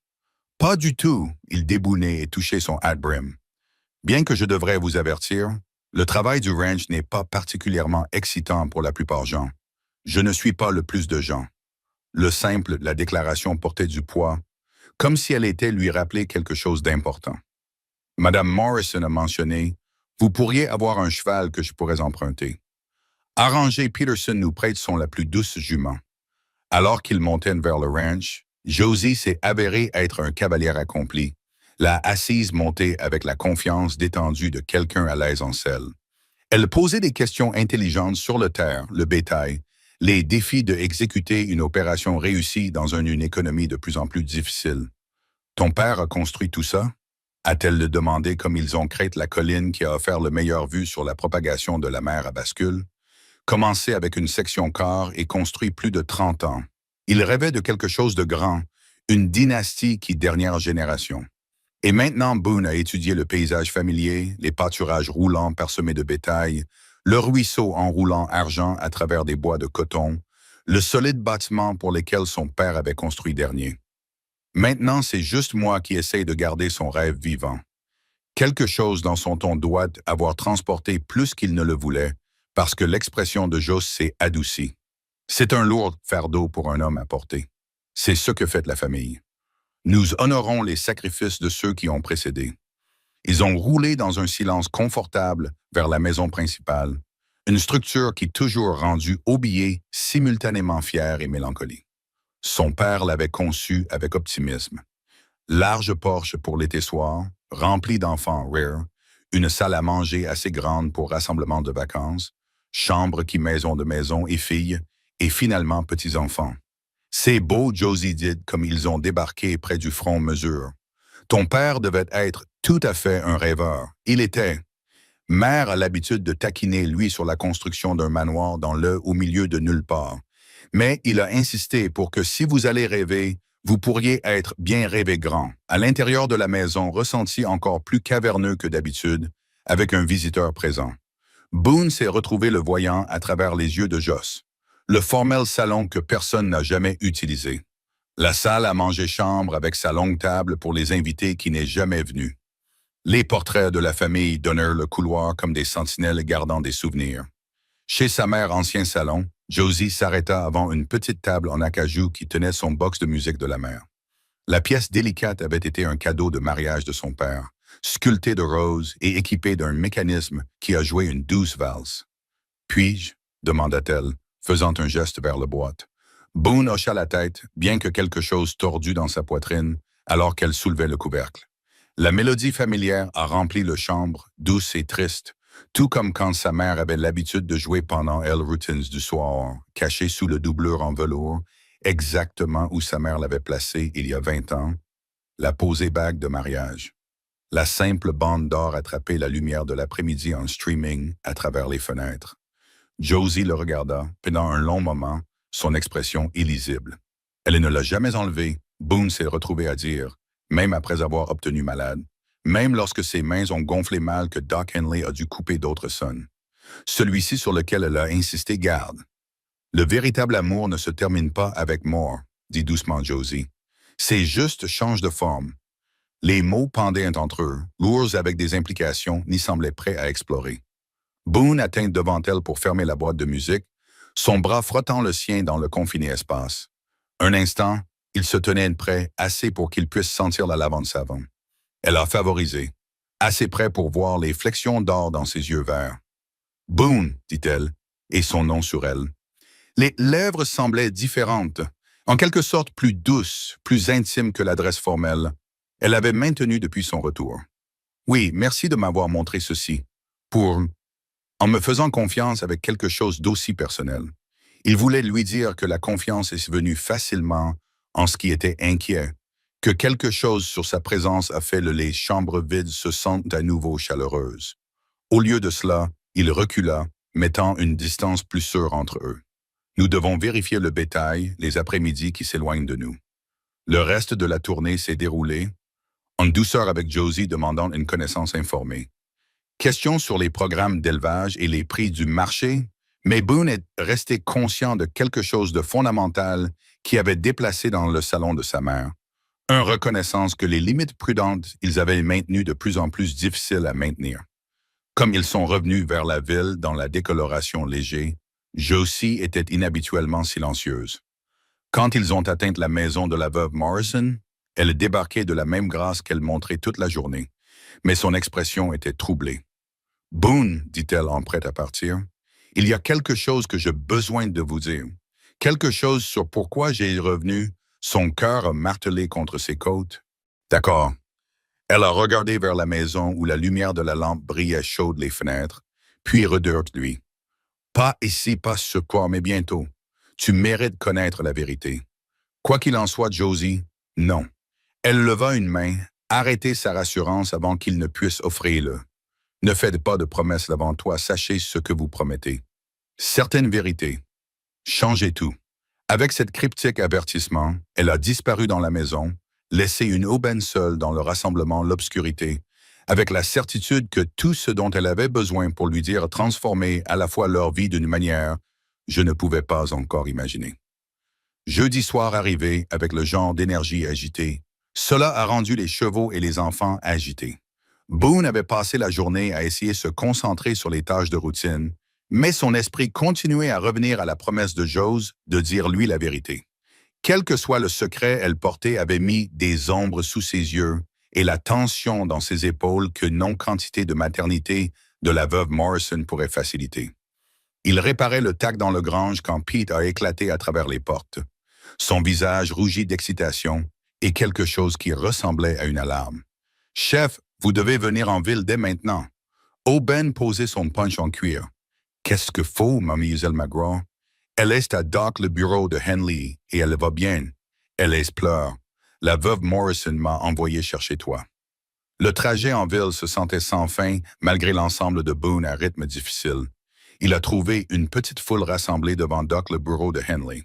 Pas du tout, il déboulonnait et touchait son hat-brim. Bien que je devrais vous avertir, le travail du ranch n'est pas particulièrement excitant pour la plupart gens. Je ne suis pas le plus de gens. Le simple, la déclaration portait du poids, comme si elle était lui rappeler quelque chose d'important. Madame Morrison a mentionné, vous pourriez avoir un cheval que je pourrais emprunter. Arrangé Peterson nous prête son la plus douce jument. Alors qu'ils montaient vers le ranch, Josie s'est avérée être un cavalier accompli, la assise montée avec la confiance détendue de quelqu'un à l'aise en selle. Elle posait des questions intelligentes sur le terre, le bétail, les défis de exécuter une opération réussie dans une économie de plus en plus difficile. Ton père a construit tout ça? A-t-elle le demandé comme ils ont créé la colline qui a offert le meilleur vue sur la propagation de la mer à bascule? Commencé avec une section quart et construit plus de 30 ans. Il rêvait de quelque chose de grand, une dynastie qui dernière génération. Et maintenant, Boone a étudié le paysage familier, les pâturages roulants parsemés de bétail, le ruisseau enroulant argent à travers des bois de coton, le solide bâtiment pour lequel son père avait construit dernier. Maintenant, c'est juste moi qui essaye de garder son rêve vivant. Quelque chose dans son ton doit avoir transporté plus qu'il ne le voulait, parce que l'expression de Joss s'est adoucie. C'est un lourd fardeau pour un homme à porter. C'est ce que fait la famille. Nous honorons les sacrifices de ceux qui ont précédé. Ils ont roulé dans un silence confortable vers la maison principale, une structure qui toujours rendu Aubier simultanément fier et mélancolique. Son père l'avait conçu avec optimisme. Large porche pour l'été soir, rempli d'enfants rare, une salle à manger assez grande pour rassemblement de vacances, chambre qui maison de maison et filles, et finalement petits-enfants. C'est beau, Josie dit, comme ils ont débarqué près du front mesure. Ton père devait être tout à fait un rêveur. Il était. Mère a l'habitude de taquiner, lui, sur la construction d'un manoir au milieu de nulle part. Mais il a insisté pour que si vous allez rêver, vous pourriez être bien rêvé grand, à l'intérieur de la maison ressenti encore plus caverneux que d'habitude, avec un visiteur présent. Boone s'est retrouvé le voyant à travers les yeux de Joss. Le formel salon que personne n'a jamais utilisé. La salle à manger-chambre avec sa longue table pour les invités qui n'est jamais venu. Les portraits de la famille donnèrent le couloir comme des sentinelles gardant des souvenirs. Chez sa mère ancien salon, Josie s'arrêta avant une petite table en acajou qui tenait son box de musique de la mère. La pièce délicate avait été un cadeau de mariage de son père, sculpté de roses et équipé d'un mécanisme qui a joué une douce valse. « Puis-je » demanda-t-elle, faisant un geste vers la boîte. Boone hocha la tête, bien que quelque chose tordu dans sa poitrine, alors qu'elle soulevait le couvercle. La mélodie familière a rempli la chambre, douce et triste, tout comme quand sa mère avait l'habitude de jouer pendant elle routines du soir, cachée sous le doublure en velours, exactement où sa mère l'avait placée il y a 20 ans, la posée bague de mariage. La simple bande d'or attrapait la lumière de l'après-midi en streaming à travers les fenêtres. Josie le regarda, pendant un long moment, son expression illisible. Elle ne l'a jamais enlevée, Boone s'est retrouvé à dire, même après avoir obtenu malade, même lorsque ses mains ont gonflé mal que Doc Henley a dû couper d'autres sons. Celui-ci sur lequel elle a insisté garde. Le véritable amour ne se termine pas avec mort, dit doucement Josie. C'est juste change de forme. Les mots pendaient entre eux, lourds avec des implications, n'y semblaient prêts à explorer. Boone atteint devant elle pour fermer la boîte de musique, son bras frottant le sien dans le confiné espace. Un instant, Il se tenait près, assez pour qu'il puisse sentir la lavande savon. Elle a favorisé, assez près pour voir les flexions d'or dans ses yeux verts. Boone, dit-elle, et son nom sur elle. Les lèvres semblaient différentes, en quelque sorte plus douces, plus intimes que l'adresse formelle. Elle avait maintenu depuis son retour. Oui, merci de m'avoir montré ceci. En me faisant confiance avec quelque chose d'aussi personnel. Il voulait lui dire que la confiance est venue facilement en ce qui était inquiet, que quelque chose sur sa présence a fait que les chambres vides se sentent à nouveau chaleureuses. Au lieu de cela, il recula, mettant une distance plus sûre entre eux. Nous devons vérifier le bétail, les après-midi qui s'éloignent de nous. Le reste de la tournée s'est déroulé, en douceur avec Josie demandant une connaissance informée. Question sur les programmes d'élevage et les prix du marché, mais Boone est resté conscient de quelque chose de fondamental qui avait déplacé dans le salon de sa mère. Une reconnaissance que les limites prudentes ils avaient maintenues de plus en plus difficiles à maintenir. Comme ils sont revenus vers la ville dans la décoloration légère, Josie était inhabituellement silencieuse. Quand ils ont atteint la maison de la veuve Morrison, elle débarquait de la même grâce qu'elle montrait toute la journée, mais son expression était troublée. « Boone, dit-elle en prête à partir, il y a quelque chose que j'ai besoin de vous dire. Quelque chose sur pourquoi j'ai revenu, son cœur a martelé contre ses côtes. D'accord. » Elle a regardé vers la maison où la lumière de la lampe brillait chaude les fenêtres, puis redurte lui. « Pas ici, pas ce soir, mais bientôt. Tu mérites de connaître la vérité. » Quoi qu'il en soit, Josie, non. Elle leva une main, arrêtez sa rassurance avant qu'il ne puisse offrir-le. Ne faites pas de promesses devant toi, sachez ce que vous promettez. Certaines vérités. Changez tout. Avec cet cryptique avertissement, elle a disparu dans la maison, laissé une aubaine seule dans le rassemblement l'obscurité, avec la certitude que tout ce dont elle avait besoin pour lui dire transformait à la fois leur vie d'une manière je ne pouvais pas encore imaginer. Jeudi soir arrivé avec le genre d'énergie agitée, cela a rendu les chevaux et les enfants agités. Boone avait passé la journée à essayer de se concentrer sur les tâches de routine, mais son esprit continuait à revenir à la promesse de Jose de dire lui la vérité. Quel que soit le secret elle portait avait mis des ombres sous ses yeux et la tension dans ses épaules que non-quantité de maternité de la veuve Morrison pourrait faciliter. Il réparait le tac dans le grange quand Pete a éclaté à travers les portes. Son visage rougit d'excitation et quelque chose qui ressemblait à une alarme. « Chef, vous devez venir en ville dès maintenant. » Aubaine posait son punch en cuir. « Qu'est-ce que faut, mademoiselle McGraw? » « Elle est à Doc le bureau de Henley et elle va bien. Elle pleure. La veuve Morrison m'a envoyé chercher toi. » Le trajet en ville se sentait sans fin malgré l'ensemble de Boone à rythme difficile. Il a trouvé une petite foule rassemblée devant Doc le bureau de Henley.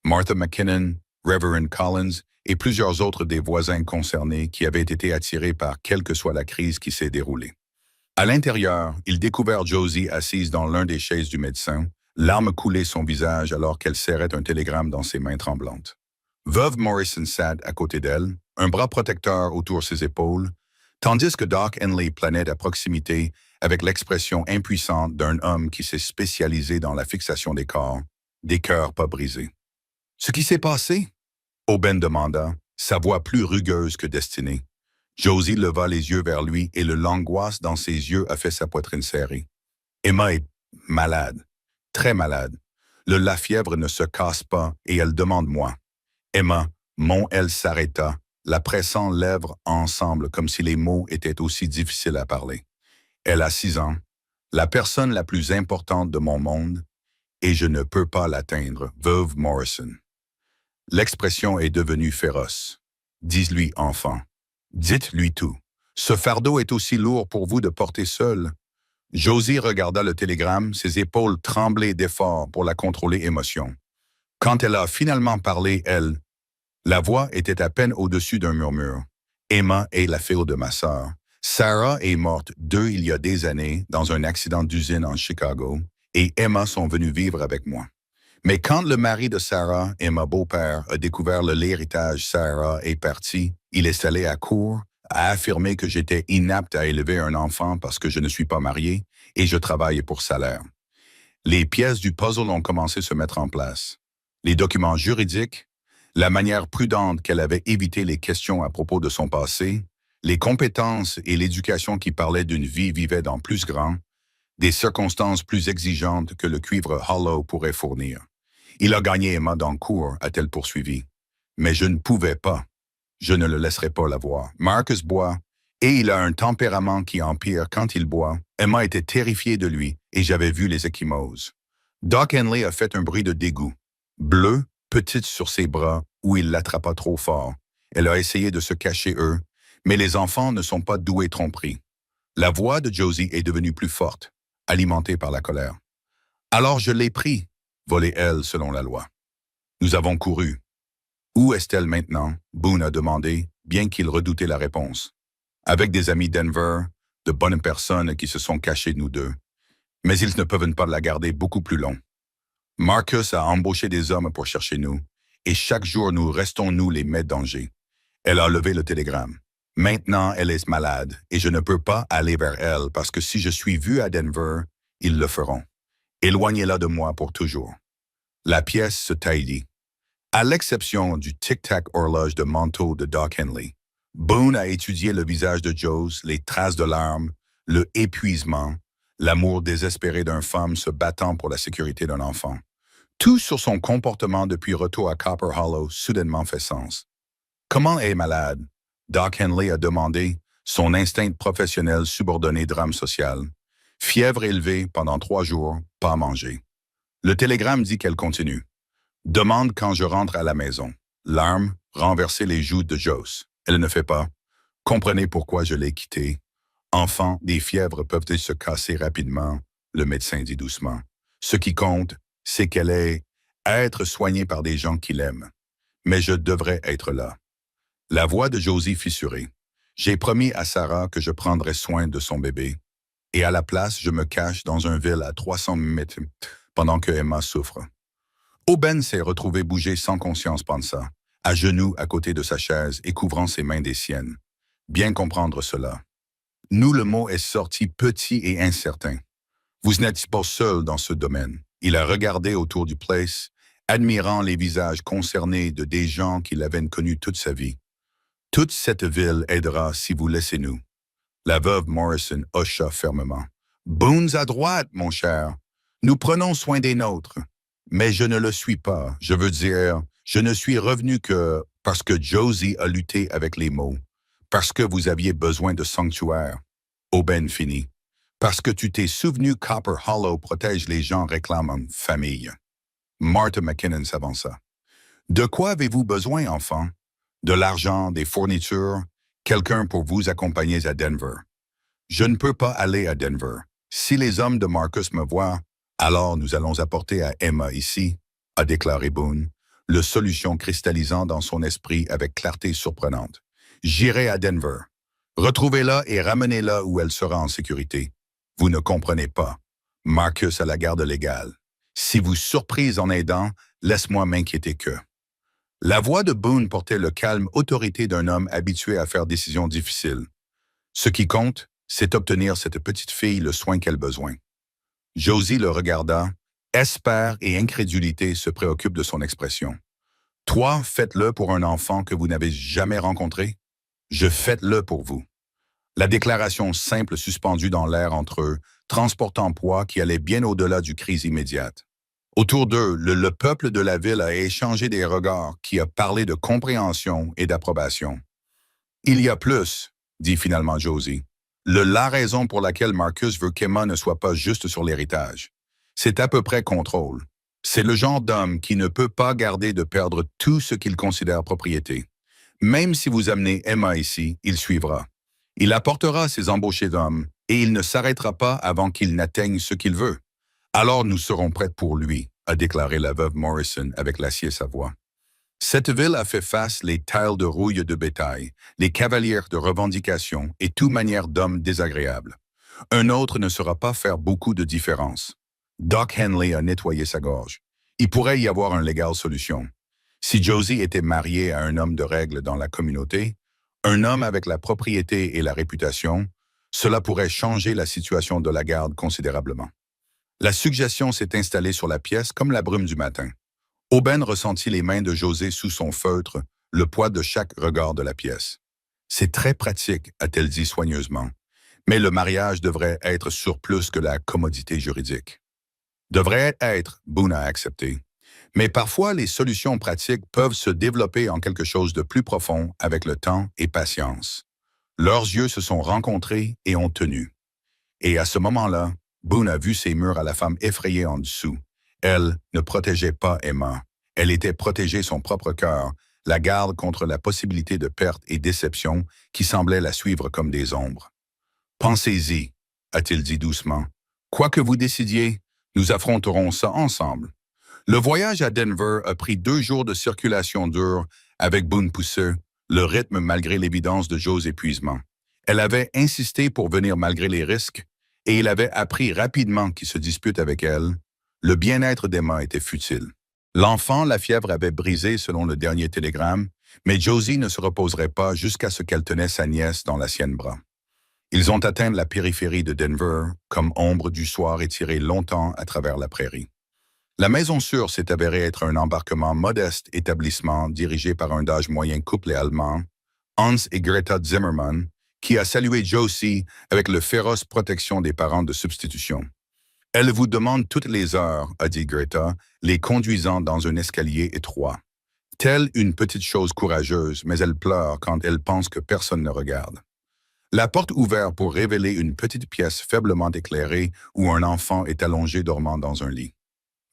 Martha McKinnon, Reverend Collins et plusieurs autres des voisins concernés qui avaient été attirés par quelle que soit la crise qui s'est déroulée. À l'intérieur, il découvert Josie assise dans l'un des chaises du médecin, larmes coulaient son visage alors qu'elle serrait un télégramme dans ses mains tremblantes. Veuve Morrison sat à côté d'elle, un bras protecteur autour ses épaules, tandis que Doc Henley planait à proximité avec l'expression impuissante d'un homme qui s'est spécialisé dans la fixation des corps, des cœurs pas brisés. « Ce qui s'est passé? » Aubaine demanda, sa voix plus rugueuse que destinée. Josie leva les yeux vers lui et l'angoisse dans ses yeux a fait sa poitrine serrée. « Emma est malade, très malade. La fièvre ne se casse pas et elle demande moi. » Emma, elle s'arrêta, la pressant lèvres ensemble comme si les mots étaient aussi difficiles à parler. Elle a 6 ans, la personne la plus importante de mon monde, et je ne peux pas l'atteindre, veuve Morrison. L'expression est devenue féroce. Dis-lui, enfant. Dites-lui tout. Ce fardeau est aussi lourd pour vous de porter seul. Josie regarda le télégramme, ses épaules tremblaient d'effort pour la contrôler émotion. Quand elle a finalement parlé, la voix était à peine au-dessus d'un murmure. Emma est la fille de ma sœur. Sarah est morte il y a des années dans un accident d'usine en Chicago et Emma sont venues vivre avec moi. Mais quand le mari de Sarah et mon beau-père a découvert l'héritage Sarah est parti, il est allé à court, a affirmé que j'étais inapte à élever un enfant parce que je ne suis pas marié et je travaille pour salaire. Les pièces du puzzle ont commencé à se mettre en place. Les documents juridiques, La manière prudente qu'elle avait évité les questions à propos de son passé, les compétences et l'éducation qui parlaient d'une vie vivée dans plus grand, des circonstances plus exigeantes que le cuivre Hollow pourrait fournir. Il a gagné Emma dans le cours, a-t-elle poursuivi. Mais je ne pouvais pas. Je ne le laisserai pas la voir. Marcus boit, et il a un tempérament qui empire quand il boit. Emma était terrifiée de lui, et j'avais vu les ecchymoses. Doc Henley a fait un bruit de dégoût. Bleue, petite sur ses bras, où il l'attrapa trop fort. Elle a essayé de se cacher eux, mais les enfants ne sont pas doués tromperie. La voix de Josie est devenue plus forte, alimentée par la colère. Alors je l'ai pris, volait elle selon la loi. Nous avons couru. Où est-elle maintenant? Boone a demandé, bien qu'il redoutait la réponse. Avec des amis Denver, de bonnes personnes qui se sont cachées nous deux. Mais ils ne peuvent pas la garder beaucoup plus long. Marcus a embauché des hommes pour chercher nous, et chaque jour nous restons nous les mettre en danger. Elle a levé le télégramme. Maintenant, elle est malade, et je ne peux pas aller vers elle parce que si je suis vu à Denver, ils le feront. Éloignez-la de moi pour toujours. La pièce se taillit. À l'exception du tic-tac horloge de manteau de Doc Henley, Boone a étudié le visage de Josie, les traces de larmes, le épuisement, l'amour désespéré d'une femme se battant pour la sécurité d'un enfant. Tout sur son comportement depuis retour à Copper Hollow soudainement fait sens. Comment est malade? Doc Henley a demandé, son instinct professionnel subordonné drame social. Fièvre élevée pendant 3 jours, pas manger. Le télégramme dit qu'elle continue. Demande quand je rentre à la maison. Larmes, renverser les joues de Josie. Elle ne fait pas. Comprenez pourquoi je l'ai quittée. Enfant, des fièvres peuvent se casser rapidement, le médecin dit doucement. Ce qui compte, c'est qu'elle est à être soignée par des gens qui l'aiment. Mais je devrais être là. La voix de Josie fissurée. J'ai promis à Sarah que je prendrais soin de son bébé. Et à la place, je me cache dans un ville à 300 mètres pendant que Emma souffre. Aubaine s'est retrouvé bouger sans conscience, pensa, à genoux à côté de sa chaise et couvrant ses mains des siennes. Bien comprendre cela. Nous, le mot est sorti petit et incertain. Vous n'êtes pas seul dans ce domaine. Il a regardé autour du place, admirant les visages concernés de des gens qu'il avait connus toute sa vie. Toute cette ville aidera si vous laissez nous. La veuve Morrison hocha fermement. Boone's à droite, mon cher. Nous prenons soin des nôtres. Mais je ne le suis pas. Je veux dire, je ne suis revenu que parce que Josie a lutté avec les mots. Parce que vous aviez besoin de sanctuaire. Aubaine finit. Parce que tu t'es souvenu Copper Hollow protège les gens réclamant famille. Martha McKinnon s'avança. De quoi avez-vous besoin, enfant? De l'argent, des fournitures, quelqu'un pour vous accompagner à Denver. Je ne peux pas aller à Denver. Si les hommes de Marcus me voient, alors nous allons apporter à Emma ici, a déclaré Boone, le solution cristallisant dans son esprit avec clarté surprenante. J'irai à Denver. Retrouvez-la et ramenez-la où elle sera en sécurité. Vous ne comprenez pas. Marcus a la garde légale. Si vous surprise en aidant, laisse-moi m'inquiéter que. La voix de Boone portait le calme autorité d'un homme habitué à faire des décisions difficiles. Ce qui compte, c'est obtenir cette petite fille le soin qu'elle a besoin. Josie le regarda. Espère et incrédulité se préoccupent de son expression. Toi, faites-le pour un enfant que vous n'avez jamais rencontré. Je faites-le pour vous. La déclaration simple suspendue dans l'air entre eux, transportant poids qui allait bien au-delà du crise immédiate. Autour d'eux, le peuple de la ville a échangé des regards qui a parlé de compréhension et d'approbation. Il y a plus, dit finalement Josie. La raison pour laquelle Marcus veut qu'Emma ne soit pas juste sur l'héritage. C'est à peu près contrôle. C'est le genre d'homme qui ne peut pas garder de perdre tout ce qu'il considère propriété. Même si vous amenez Emma ici, il suivra. Il apportera ses embauchés d'hommes et il ne s'arrêtera pas avant qu'il n'atteigne ce qu'il veut. Alors nous serons prêts pour lui, a déclaré la veuve Morrison avec l'acier sa voix. Cette ville a fait face les tailles de rouille de bétail, les cavaliers de revendication et toute manière d'hommes désagréables. Un autre ne saura pas faire beaucoup de différence. Doc Henley a nettoyé sa gorge. Il pourrait y avoir une légale solution. Si Josie était mariée à un homme de règle dans la communauté, un homme avec la propriété et la réputation, cela pourrait changer la situation de la garde considérablement. La suggestion s'est installée sur la pièce comme la brume du matin. Aubaine ressentit les mains de José sous son feutre, le poids de chaque regard de la pièce. C'est très pratique, a-t-elle dit soigneusement. Mais le mariage devrait être sur plus que la commodité juridique. Devrait être, Boone a accepté. Mais parfois, les solutions pratiques peuvent se développer en quelque chose de plus profond avec le temps et patience. Leurs yeux se sont rencontrés et ont tenu. Et à ce moment-là, Boone a vu ses murs à la femme effrayée en dessous. Elle ne protégeait pas Emma. Elle était protégée son propre cœur, la garde contre la possibilité de perte et déception qui semblaient la suivre comme des ombres. Pensez-y, a-t-il dit doucement. Quoi que vous décidiez, nous affronterons ça ensemble. Le voyage à Denver a pris 2 jours de circulation dure avec Boone pousseux, le rythme malgré l'évidence de Joe's épuisement. Elle avait insisté pour venir malgré les risques, et il avait appris rapidement qu'il se dispute avec elle. Le bien-être d'Emma était futile. L'enfant, la fièvre avait brisé selon le dernier télégramme, mais Josie ne se reposerait pas jusqu'à ce qu'elle tenait sa nièce dans la sienne bras. Ils ont atteint la périphérie de Denver, comme ombre du soir étirée longtemps à travers la prairie. La Maison Sûre s'est avérée être un embarquement modeste établissement dirigé par un d'âge moyen couple allemand, Hans et Greta Zimmermann, qui a salué Josie avec le féroce protection des parents de substitution. Elle vous demande toutes les heures, a dit Greta, les conduisant dans un escalier étroit. Telle une petite chose courageuse, mais elle pleure quand elle pense que personne ne regarde. La porte ouverte pour révéler une petite pièce faiblement éclairée où un enfant est allongé dormant dans un lit.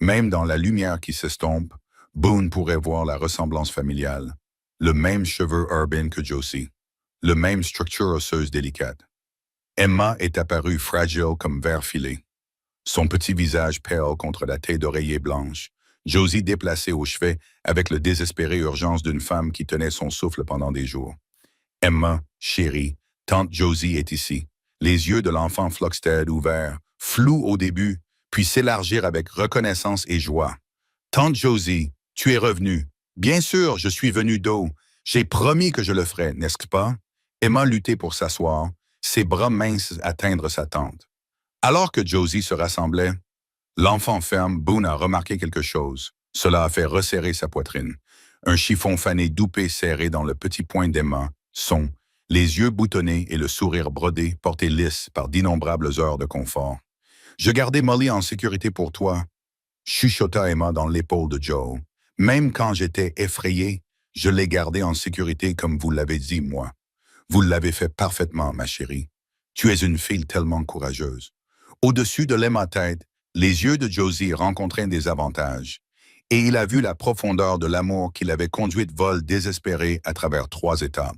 Même dans la lumière qui s'estompe, Boone pourrait voir la ressemblance familiale. Le même cheveu urbain que Josie. Le même structure osseuse délicate. Emma est apparue fragile comme verre filé. Son petit visage pâle contre la taille d'oreiller blanche. Josie déplacée au chevet avec le désespéré urgence d'une femme qui tenait son souffle pendant des jours. Emma, chérie, tante Josie est ici. Les yeux de l'enfant Flockstead ouverts, flous au début, puis s'élargir avec reconnaissance et joie. Tante Josie, tu es revenue. Bien sûr, je suis venue d'eau. J'ai promis que je le ferais, n'est-ce pas? Emma luttait pour s'asseoir, ses bras minces atteindre sa tante. Alors que Josie se rassemblait, l'enfant ferme, Boone a remarqué quelque chose. Cela a fait resserrer sa poitrine. Un chiffon fané doupé serré dans le petit poing d'Emma, les yeux boutonnés et le sourire brodé porté lisse par d'innombrables heures de confort. Je gardais Molly en sécurité pour toi, chuchota Emma dans l'épaule de Joe. Même quand j'étais effrayé, je l'ai gardée en sécurité comme vous l'avez dit, moi. Vous l'avez fait parfaitement, ma chérie. Tu es une fille tellement courageuse. Au-dessus de l'Emma tête, les yeux de Josie rencontraient des avantages, et il a vu la profondeur de l'amour qui l'avait conduite vol désespéré à travers 3 étapes.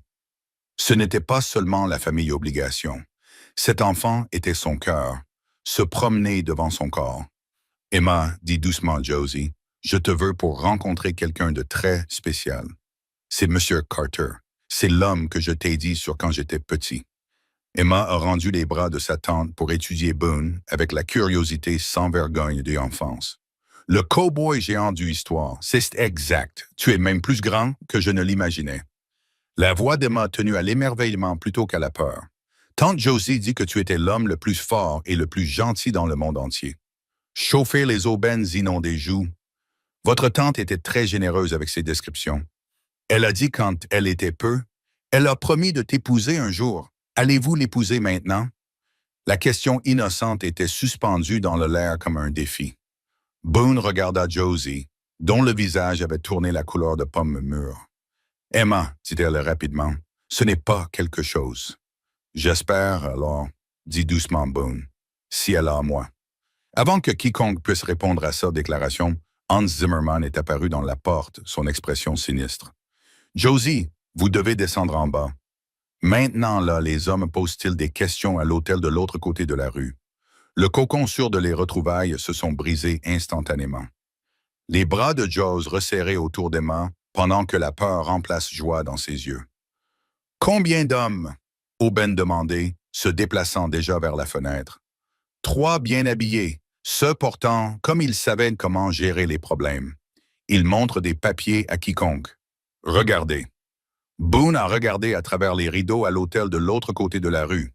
Ce n'était pas seulement la famille obligation. Cet enfant était son cœur, se promener devant son corps. Emma, dit doucement Josie, je te veux pour rencontrer quelqu'un de très spécial. C'est Monsieur Carter. C'est l'homme que je t'ai dit sur quand j'étais petit. Emma a rendu les bras de sa tante pour étudier Boone avec la curiosité sans vergogne de l'enfance. Le cow-boy géant du histoire, c'est exact. Tu es même plus grand que je ne l'imaginais. La voix d'Emma tenue à l'émerveillement plutôt qu'à la peur. Tante Josie dit que tu étais l'homme le plus fort et le plus gentil dans le monde entier. Chauffer les aubaines inondées joues. Votre tante était très généreuse avec ses descriptions. Elle a dit quand elle était peu, elle a promis de t'épouser un jour. Allez-vous l'épouser maintenant? La question innocente était suspendue dans le l'air comme un défi. Boone regarda Josie, dont le visage avait tourné la couleur de pomme mûre. Emma, dit-elle rapidement, ce n'est pas quelque chose. J'espère alors, dit doucement Boone, si elle a à moi. Avant que quiconque puisse répondre à sa déclaration, Hans Zimmermann est apparu dans la porte, son expression sinistre. Josie, vous devez descendre en bas. Maintenant, là, les hommes posent-ils des questions à l'hôtel de l'autre côté de la rue? Le cocon sûr de les retrouvailles se sont brisés instantanément. Les bras de Joe resserrés autour d'Emma pendant que la peur remplace joie dans ses yeux. « Combien d'hommes? » Aubaine demandait, se déplaçant déjà vers la fenêtre. « 3 bien habillés, ceux portant comme ils savaient comment gérer les problèmes. Ils montrent des papiers à quiconque. Regardez. » Boone a regardé à travers les rideaux à l'hôtel de l'autre côté de la rue.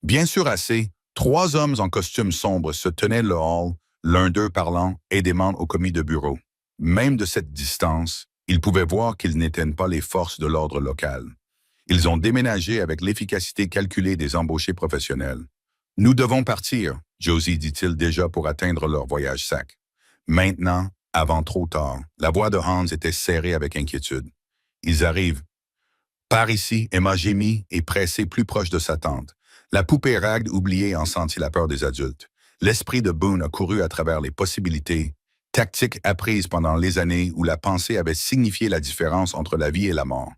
Bien sûr assez, 3 hommes en costume sombre se tenaient le hall, l'un d'eux parlant aisément au commis de bureau. Même de cette distance, ils pouvaient voir qu'ils n'étaient pas les forces de l'ordre local. Ils ont déménagé avec l'efficacité calculée des embauchés professionnels. Nous devons partir, Josie dit-il déjà pour atteindre leur voyage sac. Maintenant, avant trop tard, la voix de Hans était serrée avec inquiétude. Ils arrivent. Par ici, Emma gémit et pressée plus proche de sa tante. La poupée Ragd oubliée en sentit la peur des adultes. L'esprit de Boone a couru à travers les possibilités, tactiques apprises pendant les années où la pensée avait signifié la différence entre la vie et la mort.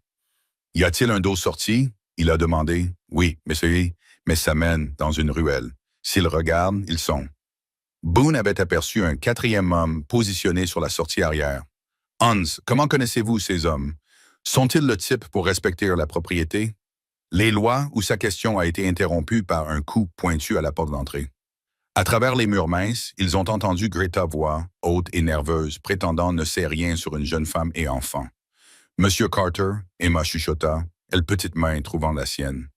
Y a-t-il un dos sorti? Il a demandé. Oui, mais ça mène dans une ruelle. S'ils regardent, ils sont. Boone avait aperçu un quatrième homme positionné sur la sortie arrière. Hans, comment connaissez-vous ces hommes? Sont-ils le type pour respecter la propriété? Les lois ou sa question a été interrompue par un coup pointu à la porte d'entrée. À travers les murs minces, ils ont entendu Greta voix, haute et nerveuse, prétendant ne sait rien sur une jeune femme et enfant. Monsieur Carter, Emma chuchota, elle petite main trouvant la sienne.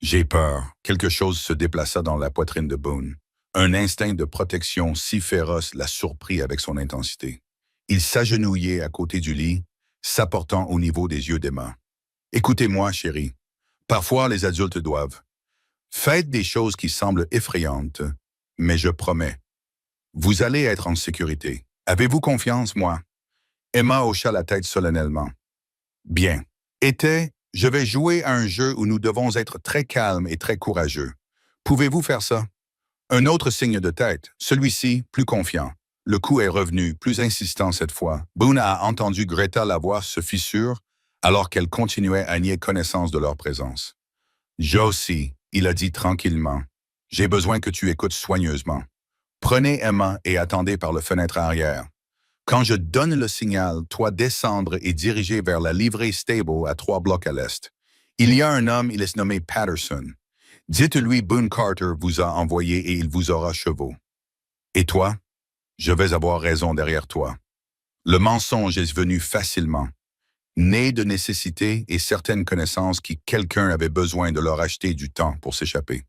J'ai peur. Quelque chose se déplaça dans la poitrine de Boone. Un instinct de protection si féroce la surprit avec son intensité. Il s'agenouillait à côté du lit, s'apportant au niveau des yeux d'Emma. Écoutez-moi, chérie. Parfois, les adultes doivent. Faites des choses qui semblent effrayantes, mais je promets. Vous allez être en sécurité. Avez-vous confiance, moi? Emma hocha la tête solennellement. Bien. Je vais jouer à un jeu où nous devons être très calmes et très courageux. Pouvez-vous faire ça? Un autre signe de tête, celui-ci plus confiant. Le coup est revenu, plus insistant cette fois. Boone a entendu Greta la voix se fissure alors qu'elle continuait à nier connaissance de leur présence. Josie, il a dit tranquillement, j'ai besoin que tu écoutes soigneusement. Prenez Emma et attendez par la fenêtre arrière. Quand je donne le signal, toi descendre et diriger vers la livrée stable à 3 blocs à l'est. Il y a un homme, il est nommé Patterson. Dites-lui Boone Carter vous a envoyé et il vous aura chevaux. Et toi? Je vais avoir raison derrière toi. Le mensonge est venu facilement, né de nécessité et certaines connaissances qui quelqu'un avait besoin de leur acheter du temps pour s'échapper.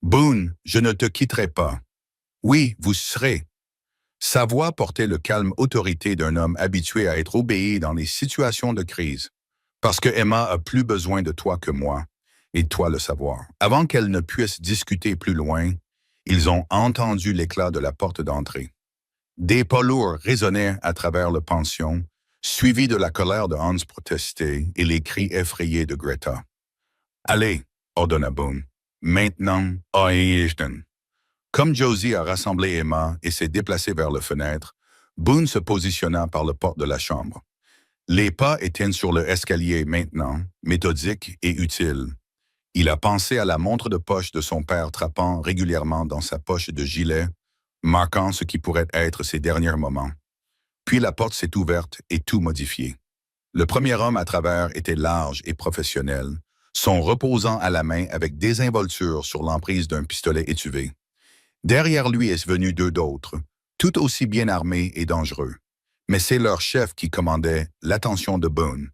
Boone, je ne te quitterai pas. Oui, vous serez. Sa voix portait le calme autorité d'un homme habitué à être obéi dans les situations de crise. Parce que Emma a plus besoin de toi que moi, et toi le savoir. Avant qu'elle ne puisse discuter plus loin, ils ont entendu l'éclat de la porte d'entrée. Des pas lourds résonnaient à travers le pension, suivis de la colère de Hans protesté et les cris effrayés de Greta. Allez, ordonna Boone. Maintenant, à Easton. Comme Josie a rassemblé Emma et s'est déplacé vers la fenêtre, Boone se positionna par la porte de la chambre. Les pas étaient sur le escalier maintenant, méthodiques et utiles. Il a pensé à la montre de poche de son père trappant régulièrement dans sa poche de gilet, marquant ce qui pourrait être ses derniers moments. Puis la porte s'est ouverte et tout modifié. Le premier homme à travers était large et professionnel, son reposant à la main avec désinvolture sur l'emprise d'un pistolet étuvé. Derrière lui est venu 2 d'autres, tout aussi bien armés et dangereux. Mais c'est leur chef qui commandait l'attention de Boone,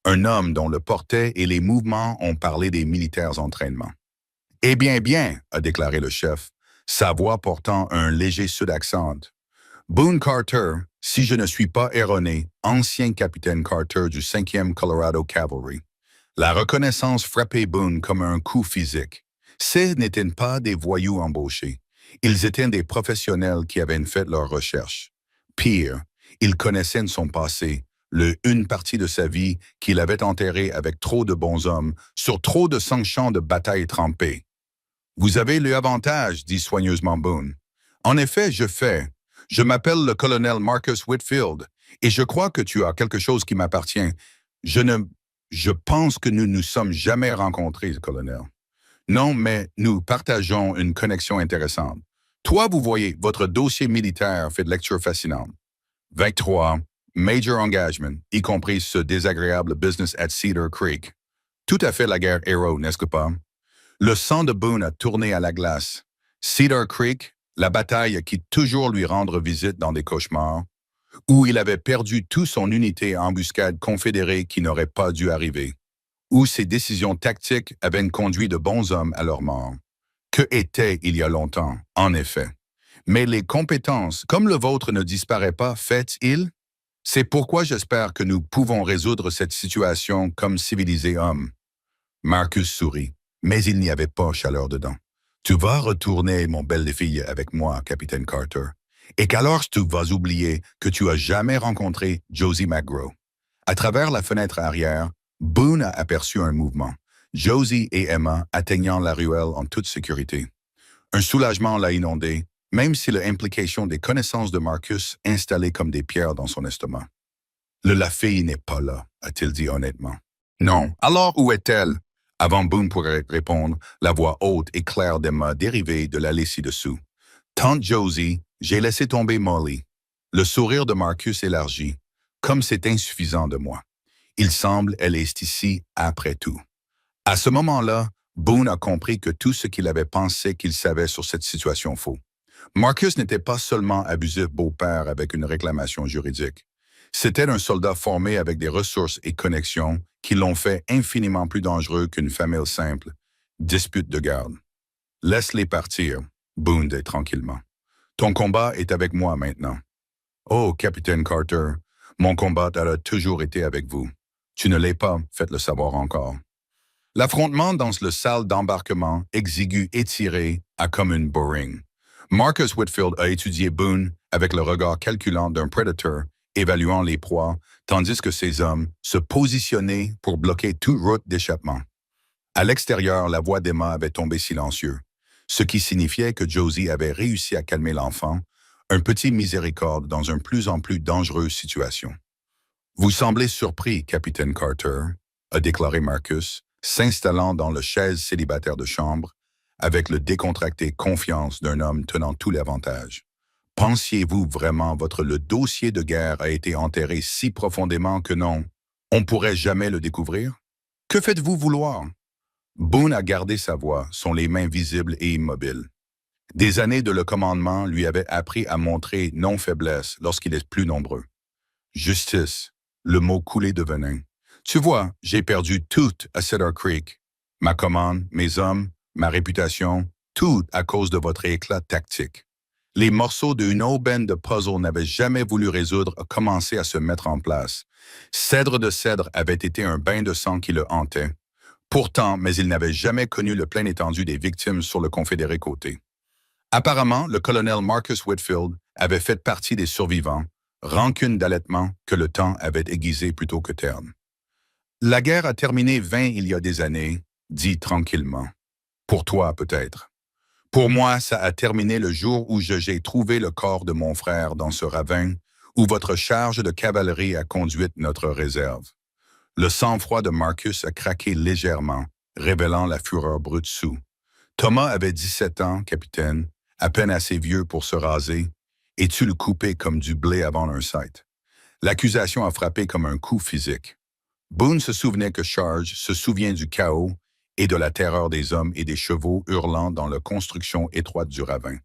un homme dont le portrait et les mouvements ont parlé des militaires entraînements. « Eh bien, bien, a déclaré le chef, sa voix portant un léger sud-accent. Boone Carter, si je ne suis pas erroné, ancien capitaine Carter du 5e Colorado Cavalry. La reconnaissance frappait Boone comme un coup physique. Ce n'étaient pas des voyous embauchés. Ils étaient des professionnels qui avaient fait leurs recherches. Pire, ils connaissaient son passé, une partie de sa vie qu'il avait enterrée avec trop de bons hommes, sur trop de champs de bataille trempés. « Vous avez l'avantage, dit soigneusement Boone. En effet, Je m'appelle le colonel Marcus Whitfield, et je crois que tu as quelque chose qui m'appartient. Je pense que nous nous sommes jamais rencontrés, colonel. Non, mais nous partageons une connexion intéressante. Toi, vous voyez, votre dossier militaire fait de lecture fascinante. 23, Major Engagement, y compris ce désagréable business at Cedar Creek. Tout à fait la guerre héros, n'est-ce pas? Le sang de Boone a tourné à la glace. Cedar Creek, la bataille qui toujours lui rendre visite dans des cauchemars, où il avait perdu toute son unité à embuscade confédérée qui n'aurait pas dû arriver, où ses décisions tactiques avaient conduit de bons hommes à leur mort. Que était il y a longtemps, en effet. Mais les compétences, comme le vôtre ne disparaît pas, faites-ils? C'est pourquoi j'espère que nous pouvons résoudre cette situation comme civilisés hommes. Marcus sourit, mais il n'y avait pas chaleur dedans. Tu vas retourner, mon belle fille, avec moi, capitaine Carter. Et qu'alors tu vas oublier que tu as jamais rencontré Josie McGraw. À travers la fenêtre arrière, Boone a aperçu un mouvement. Josie et Emma atteignant la ruelle en toute sécurité. Un soulagement l'a inondé, même si l'implication des connaissances de Marcus installées comme des pierres dans son estomac. La fille n'est pas là, a-t-il dit honnêtement. Non. Alors où est-elle? Avant Boone pourrait répondre, la voix haute et claire d'Emma dérivait de l'allée ci-dessous. Tante Josie, j'ai laissé tomber Molly. Le sourire de Marcus élargit. Comme c'est insuffisant de moi. Il semble elle est ici après tout. À ce moment-là, Boone a compris que tout ce qu'il avait pensé qu'il savait sur cette situation faux. Marcus n'était pas seulement abusif beau-père avec une réclamation juridique. C'était un soldat formé avec des ressources et connexions qui l'ont fait infiniment plus dangereux qu'une famille simple. Dispute de garde. Laisse-les partir, Boone dit tranquillement. Ton combat est avec moi maintenant. Oh, capitaine Carter, mon combat a toujours été avec vous. Tu ne l'es pas, faites-le savoir encore. L'affrontement dans le salle d'embarquement, exigu étiré, a comme une boring. Marcus Whitfield a étudié Boone avec le regard calculant d'un predator, évaluant les proies, tandis que ses hommes se positionnaient pour bloquer toute route d'échappement. À l'extérieur, la voix d'Emma avait tombé silencieuse, ce qui signifiait que Josie avait réussi à calmer l'enfant, un petit miséricorde dans une plus en plus dangereuse situation. Vous semblez surpris, capitaine Carter, a déclaré Marcus, s'installant dans le chaise célibataire de chambre, avec le décontracté confiance d'un homme tenant tout l'avantage. Pensiez-vous vraiment le dossier de guerre a été enterré si profondément que non, on pourrait jamais le découvrir? Que faites-vous vouloir? Boone a gardé sa voix, les mains visibles et immobiles. Des années de le commandement lui avaient appris à montrer non-faiblesse lorsqu'il est plus nombreux. Justice, le mot coulé de venin. Tu vois, j'ai perdu tout à Cedar Creek. Ma commande, mes hommes, ma réputation, tout à cause de votre éclat tactique. Les morceaux d'une aubaine de puzzle n'avaient jamais voulu résoudre commençaient à se mettre en place. Cèdre de cèdre avait été un bain de sang qui le hantait. Pourtant, mais il n'avait jamais connu le plein étendue des victimes sur le confédéré côté. Apparemment, le colonel Marcus Whitfield avait fait partie des survivants, rancune d'allaitement que le temps avait aiguisé plutôt que terne. La guerre a terminé il y a des années, dit tranquillement. Pour toi, peut-être. Pour moi, ça a terminé le jour où j'ai trouvé le corps de mon frère dans ce ravin, où votre charge de cavalerie a conduit notre réserve. Le sang-froid de Marcus a craqué légèrement, révélant la fureur brute sous. Thomas avait 17 ans, capitaine, à peine assez vieux pour se raser, et tu le coupais comme du blé avant un site. L'accusation a frappé comme un coup physique. Boone se souvenait que Charge se souvient du chaos et de la terreur des hommes et des chevaux hurlant dans la construction étroite du ravin.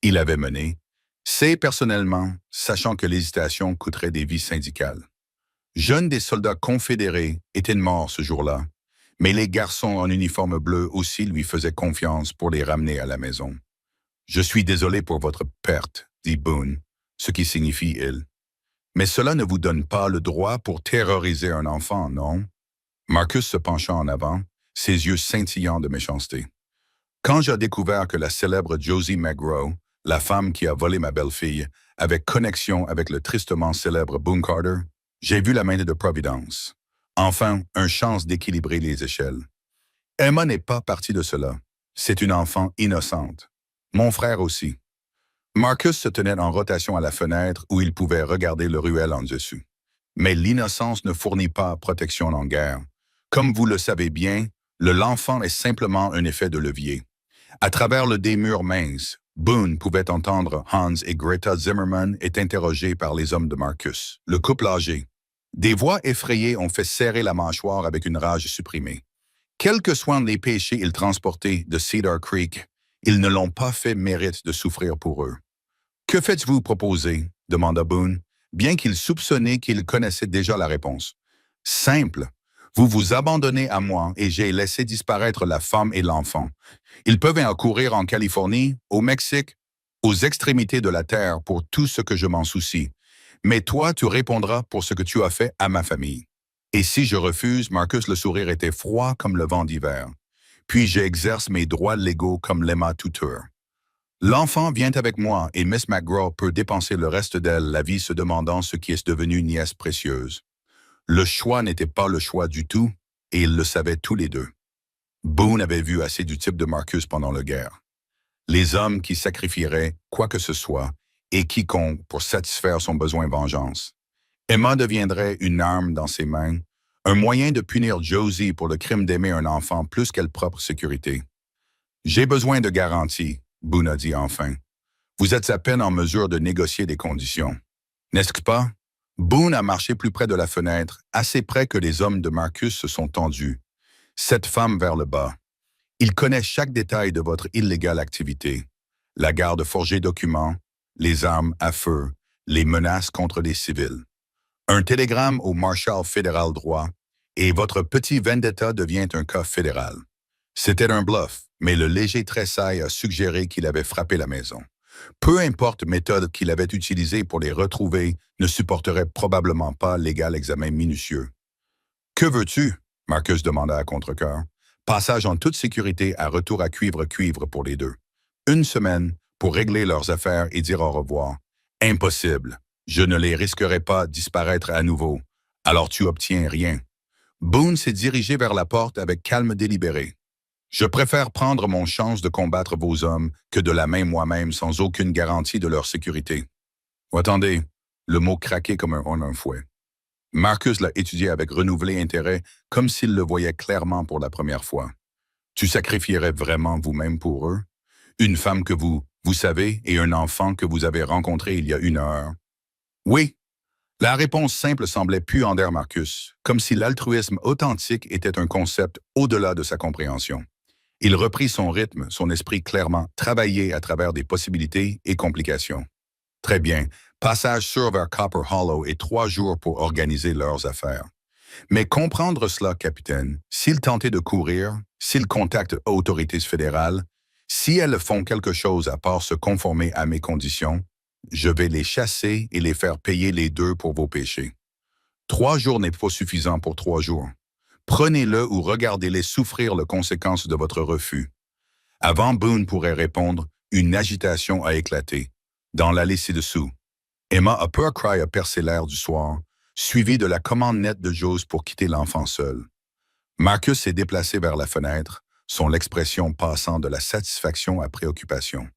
Il avait mené, c'est personnellement, sachant que l'hésitation coûterait des vies syndicales. Jeunes des soldats confédérés étaient morts ce jour-là, mais les garçons en uniforme bleu aussi lui faisaient confiance pour les ramener à la maison. « Je suis désolé pour votre perte, » dit Boone, ce qui signifie il. « Mais cela ne vous donne pas le droit pour terroriser un enfant, non? » Marcus se pencha en avant, ses yeux scintillants de méchanceté. « Quand j'ai découvert que la célèbre Josie McGraw, la femme qui a volé ma belle-fille, avait connexion avec le tristement célèbre Boone Carter, j'ai vu la main de Providence. Enfin, une chance d'équilibrer les échelles. Emma n'est pas partie de cela. C'est une enfant innocente. Mon frère aussi. » Marcus se tenait en rotation à la fenêtre où il pouvait regarder le ruelle en dessous. Mais l'innocence ne fournit pas protection en guerre. Comme vous le savez bien, l'enfant est simplement un effet de levier. À travers des murs minces, Boone pouvait entendre Hans et Greta Zimmermann être interrogés par les hommes de Marcus, le couple âgé. Des voix effrayées ont fait serrer la mâchoire avec une rage supprimée. Quels que soient les péchés ils transportaient de Cedar Creek, ils ne l'ont pas fait mérite de souffrir pour eux. « Que faites-vous proposer » demanda Boone, bien qu'il soupçonnait qu'il connaissait déjà la réponse. « Simple. Vous vous abandonnez à moi et j'ai laissé disparaître la femme et l'enfant. Ils peuvent accourir en Californie, au Mexique, aux extrémités de la terre pour tout ce que je m'en soucie. Mais toi, tu répondras pour ce que tu as fait à ma famille. Et si je refuse, Marcus, le sourire était froid comme le vent d'hiver. Puis j'exerce mes droits légaux comme l'Emma tuteur. L'enfant vient avec moi et Miss McGraw peut dépenser le reste d'elle la vie se demandant ce qui est devenu nièce précieuse. Le choix n'était pas le choix du tout, et ils le savaient tous les deux. Boone avait vu assez du type de Marcus pendant la guerre. Les hommes qui sacrifieraient quoi que ce soit et quiconque pour satisfaire son besoin de vengeance. Emma deviendrait une arme dans ses mains, un moyen de punir Josie pour le crime d'aimer un enfant plus qu'elle propre sécurité. J'ai besoin de garanties, Boone a dit enfin. Vous êtes à peine en mesure de négocier des conditions. N'est-ce pas? Boone a marché plus près de la fenêtre, assez près que les hommes de Marcus se sont tendus. Cette femme vers le bas. Il connaît chaque détail de votre illégale activité. La garde forgée documents, les armes à feu, les menaces contre les civils. Un télégramme au marshal fédéral droit, et votre petit vendetta devient un cas fédéral. C'était un bluff, mais le léger tressail a suggéré qu'il avait frappé la maison. Peu importe méthode qu'il avait utilisée pour les retrouver, ne supporterait probablement pas l'égal examen minutieux. « Que veux-tu? » Marcus demanda à contre-cœur. Passage en toute sécurité à retour à cuivre pour les deux. Une semaine pour régler leurs affaires et dire au revoir. Impossible. Je ne les risquerai pas disparaître à nouveau. Alors tu obtiens rien. Boone s'est dirigé vers la porte avec calme délibéré. Je préfère prendre mon chance de combattre vos hommes que de la main moi-même sans aucune garantie de leur sécurité. Attendez, le mot craquait comme un fouet. Marcus l'a étudié avec renouvelé intérêt, comme s'il le voyait clairement pour la première fois. Tu sacrifierais vraiment vous-même pour eux? Une femme que vous savez, et un enfant que vous avez rencontré il y a 1 heure? Oui. La réponse simple semblait puander Marcus, comme si l'altruisme authentique était un concept au-delà de sa compréhension. Il reprit son rythme, son esprit clairement travaillé à travers des possibilités et complications. Très bien. Passage sûr vers Copper Hollow et 3 jours pour organiser leurs affaires. Mais comprendre cela, capitaine, s'ils tentaient de courir, s'ils contactent autorités fédérales, si elles font quelque chose à part se conformer à mes conditions, je vais les chasser et les faire payer les 2 pour vos péchés. 3 jours n'est pas suffisant pour 3 jours. Prenez-le ou regardez-les souffrir les conséquences de votre refus. Avant Boone pourrait répondre, une agitation a éclaté. Dans l'allée ci-dessous, Emma Upper Cry a percé l'air du soir, suivi de la commande nette de Jose pour quitter l'enfant seul. Marcus s'est déplacé vers la fenêtre, son expression passant de la satisfaction à préoccupation.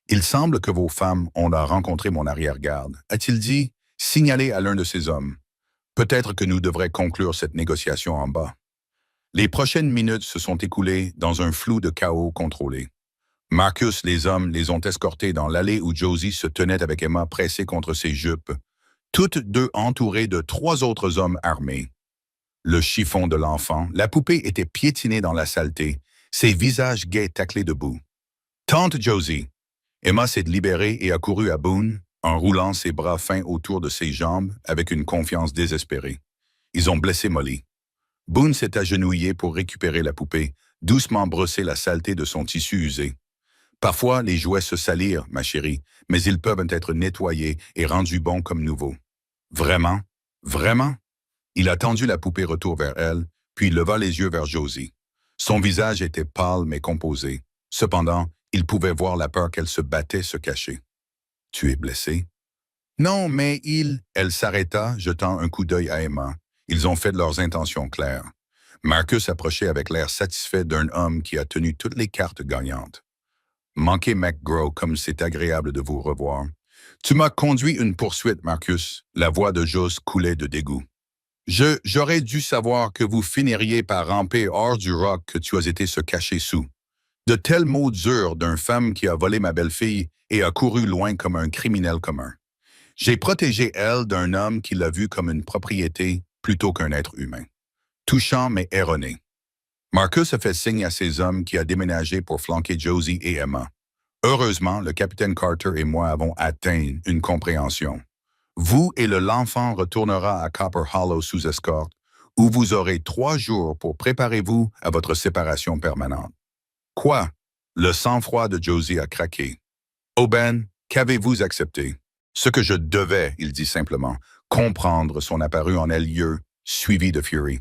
Il semble que vos femmes ont rencontré mon arrière-garde, a-t-il dit, signalé à l'un de ses hommes. Peut-être que nous devrions conclure cette négociation en bas. Les prochaines minutes se sont écoulées dans un flou de chaos contrôlé. Marcus, les hommes, les ont escortés dans l'allée où Josie se tenait avec Emma pressée contre ses jupes, toutes deux entourées de 3 autres hommes armés. Le chiffon de l'enfant, la poupée était piétinée dans la saleté, ses visages gais taclés debout. « Tante Josie !» Emma s'est libérée et a couru à Boone, en roulant ses bras fins autour de ses jambes avec une confiance désespérée. Ils ont blessé Molly. Boone s'est agenouillé pour récupérer la poupée, doucement brosser la saleté de son tissu usé. Parfois, les jouets se salirent, ma chérie, mais ils peuvent être nettoyés et rendus bons comme nouveaux. Vraiment? Vraiment? Il a tendu la poupée retour vers elle, puis leva les yeux vers Josie. Son visage était pâle mais composé. Cependant, il pouvait voir la peur qu'elle se battait se cacher. « Tu es blessé? »« Non, mais Elle s'arrêta, jetant un coup d'œil à Emma. Ils ont fait de leurs intentions claires. Marcus approchait avec l'air satisfait d'un homme qui a tenu toutes les cartes gagnantes. « Manquez McGraw comme c'est agréable de vous revoir. Tu m'as conduit une poursuite, Marcus. » La voix de Jose coulait de dégoût. J'aurais dû savoir que vous finiriez par ramper hors du roc que tu as été se cacher sous. De tels mots durs d'une femme qui a volé ma belle-fille et a couru loin comme un criminel commun. J'ai protégé elle d'un homme qui l'a vue comme une propriété plutôt qu'un être humain. Touchant mais erroné. Marcus a fait signe à ses hommes qui a déménagé pour flanquer Josie et Emma. Heureusement, le capitaine Carter et moi avons atteint une compréhension. Vous et l'enfant retournera à Copper Hollow sous escorte, où vous aurez 3 jours pour préparer-vous à votre séparation permanente. Quoi? Le sang-froid de Josie a craqué. « Oh Ben, qu'avez-vous accepté? » Ce que je devais, il dit simplement, comprendre son apparu en elle lieu, suivi de Fury.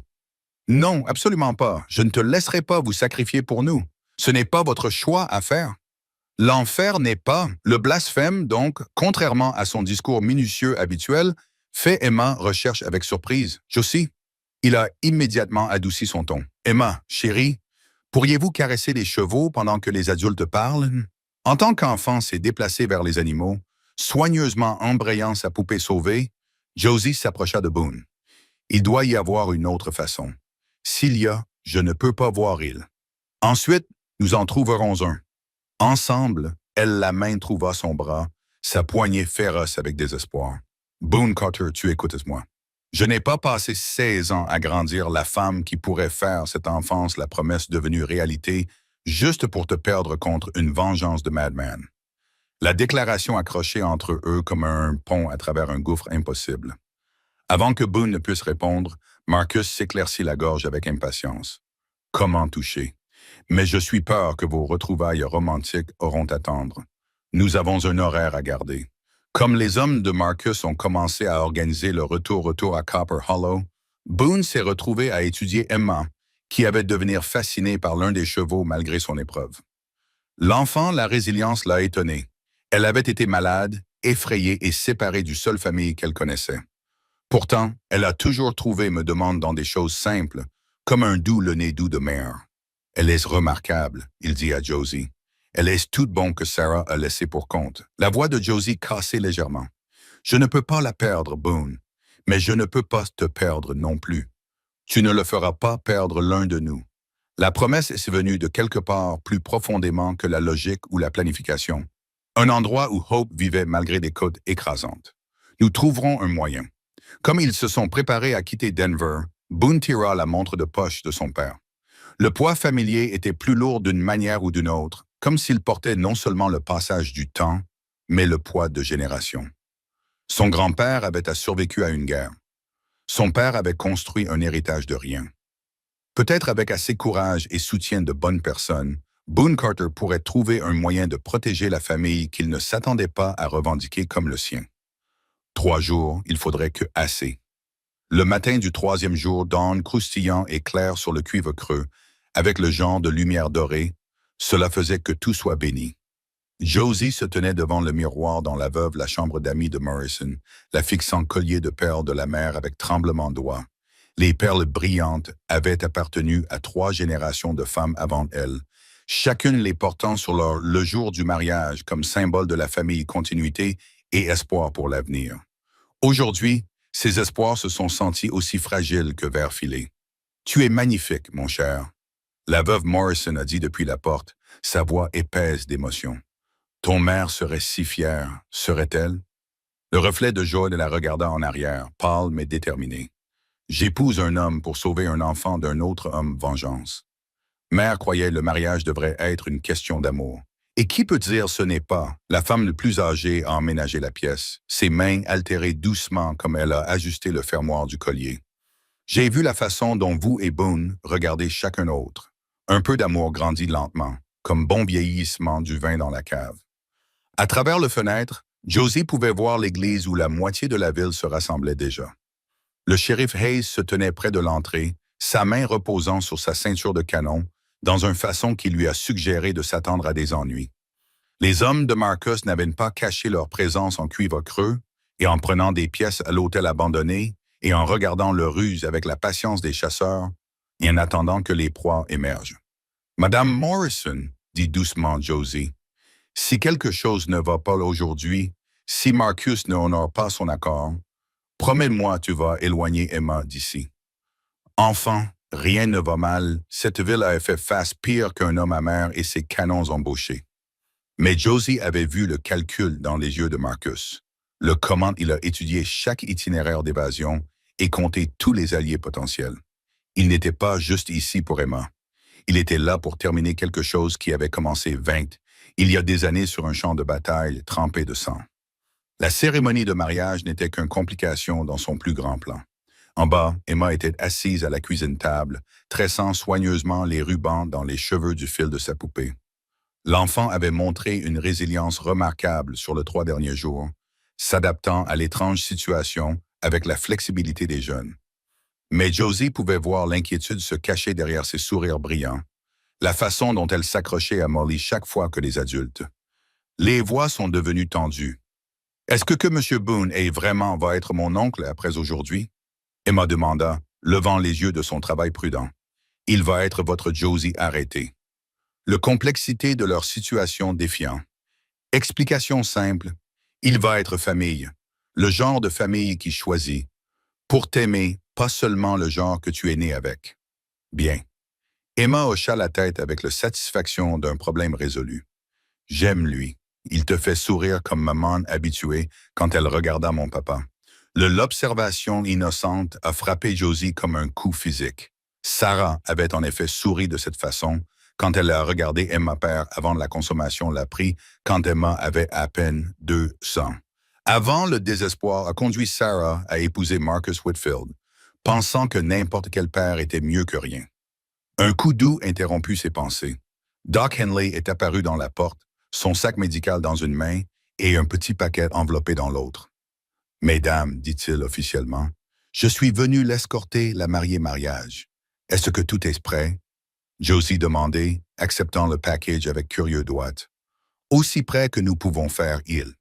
Non, absolument pas. Je ne te laisserai pas vous sacrifier pour nous. Ce n'est pas votre choix à faire. L'enfer n'est pas. Le blasphème, donc, contrairement à son discours minutieux habituel, fait Emma recherche avec surprise. Josie. Il a immédiatement adouci son ton. Emma, chérie, pourriez-vous caresser les chevaux pendant que les adultes parlent? En tant qu'enfant s'est déplacé vers les animaux, soigneusement embrayant sa poupée sauvée, Josie s'approcha de Boone. Il doit y avoir une autre façon. S'il y a, je ne peux pas voir il. Ensuite, nous en trouverons un. Ensemble, elle la main trouva son bras, sa poignée féroce avec désespoir. Boone Carter, tu écoutes-moi. Je n'ai pas passé 16 ans à grandir la femme qui pourrait faire cette enfance la promesse devenue réalité juste pour te perdre contre une vengeance de Madman. La déclaration accrochée entre eux comme un pont à travers un gouffre impossible. Avant que Boone ne puisse répondre, Marcus s'éclaircit la gorge avec impatience. Comment toucher? Mais je suis peur que vos retrouvailles romantiques auront à attendre. Nous avons un horaire à garder. Comme les hommes de Marcus ont commencé à organiser le retour à Copper Hollow, Boone s'est retrouvé à étudier Emma, qui avait devenir fascinée par l'un des chevaux malgré son épreuve. L'enfant, la résilience l'a étonnée. Elle avait été malade, effrayée et séparée du seule famille qu'elle connaissait. Pourtant, elle a toujours trouvé me demande dans des choses simples, comme un doux le nez doux de mère. Elle est remarquable, il dit à Josie. Elle est toute bonne que Sarah a laissé pour compte. La voix de Josie cassait légèrement. Je ne peux pas la perdre, Boone, mais je ne peux pas te perdre non plus. Tu ne le feras pas perdre l'un de nous. La promesse est venue de quelque part plus profondément que la logique ou la planification. Un endroit où Hope vivait malgré des côtes écrasantes. Nous trouverons un moyen. Comme ils se sont préparés à quitter Denver, Boone tira la montre de poche de son père. Le poids familier était plus lourd d'une manière ou d'une autre, comme s'il portait non seulement le passage du temps, mais le poids de générations. Son grand-père avait survécu à une guerre. Son père avait construit un héritage de rien. Peut-être avec assez courage et soutien de bonnes personnes, Boone Carter pourrait trouver un moyen de protéger la famille qu'il ne s'attendait pas à revendiquer comme le sien. 3 jours, il faudrait que assez. Le matin du 3e jour dawn croustillant et clair sur le cuivre creux, avec le genre de lumière dorée, cela faisait que tout soit béni. Josie se tenait devant le miroir dans la veuve la chambre d'amis de Morrison, la fixant collier de perles de la mère avec tremblement de doigts. Les perles brillantes avaient appartenu à 3 générations de femmes avant elle, chacune les portant sur le jour du mariage comme symbole de la famille continuité et espoir pour l'avenir. Aujourd'hui, ces espoirs se sont sentis aussi fragiles que verre filé. « Tu es magnifique, mon cher. » La veuve Morrison a dit depuis la porte, sa voix épaisse d'émotion. « Ton mère serait si fière, serait-elle? » Le reflet de Joy la regarda en arrière, pâle mais déterminé. « J'épouse un homme pour sauver un enfant d'un autre homme vengeance. » Mère croyait le mariage devrait être une question d'amour. Et qui peut dire ce n'est pas? La femme le plus âgée a emménagé la pièce, ses mains altérées doucement comme elle a ajusté le fermoir du collier. J'ai vu la façon dont vous et Boone regardez chacun autre. Un peu d'amour grandit lentement, comme bon vieillissement du vin dans la cave. À travers le fenêtre, Josie pouvait voir l'église où la moitié de la ville se rassemblait déjà. Le shérif Hayes se tenait près de l'entrée, sa main reposant sur sa ceinture de canon, dans une façon qui lui a suggéré de s'attendre à des ennuis. Les hommes de Marcus n'avaient pas caché leur présence en cuivre creux, et en prenant des pièces à l'hôtel abandonné, et en regardant leur ruse avec la patience des chasseurs, et en attendant que les proies émergent. « Madame Morrison, » dit doucement Josie, « si quelque chose ne va pas aujourd'hui, si Marcus ne honore pas son accord, promets-moi tu vas éloigner Emma d'ici. » Enfant, rien ne va mal, cette ville a fait face pire qu'un homme amer et ses canons embauchés. Mais Josie avait vu le calcul dans les yeux de Marcus, le comment il a étudié chaque itinéraire d'évasion et compté tous les alliés potentiels. Il n'était pas juste ici pour Emma. Il était là pour terminer quelque chose qui avait commencé il y a des années sur un champ de bataille trempé de sang. La cérémonie de mariage n'était qu'une complication dans son plus grand plan. En bas, Emma était assise à la cuisine-table, tressant soigneusement les rubans dans les cheveux du fil de sa poupée. L'enfant avait montré une résilience remarquable sur les 3 derniers jours, s'adaptant à l'étrange situation avec la flexibilité des jeunes. Mais Josie pouvait voir l'inquiétude se cacher derrière ses sourires brillants, la façon dont elle s'accrochait à Molly chaque fois que les adultes. Les voix sont devenues tendues. Est-ce que M. Boone est vraiment va être mon oncle après aujourd'hui? Emma demanda, levant les yeux de son travail prudent. Il va être votre Josie arrêté. La complexité de leur situation défiant. Explication simple. Il va être famille. Le genre de famille qui choisit. Pour t'aimer, pas seulement le genre que tu es né avec. Bien. Emma hocha la tête avec la satisfaction d'un problème résolu. J'aime lui. Il te fait sourire comme maman habituée quand elle regarda mon papa. L'observation innocente a frappé Josie comme un coup physique. Sarah avait en effet souri de cette façon quand elle a regardé Emma père avant la consommation l'a pris quand Emma avait à peine 2 ans. Avant, le désespoir a conduit Sarah à épouser Marcus Whitfield, pensant que n'importe quel père était mieux que rien. Un coup doux interromput ses pensées. Doc Henley est apparu dans la porte, son sac médical dans une main et un petit paquet enveloppé dans l'autre. « Mesdames, dit-il officiellement, je suis venu l'escorter la mariée-mariage. Est-ce que tout est prêt? » Josie demandait, acceptant le package avec curieux doigt. « Aussi près que nous pouvons faire, il.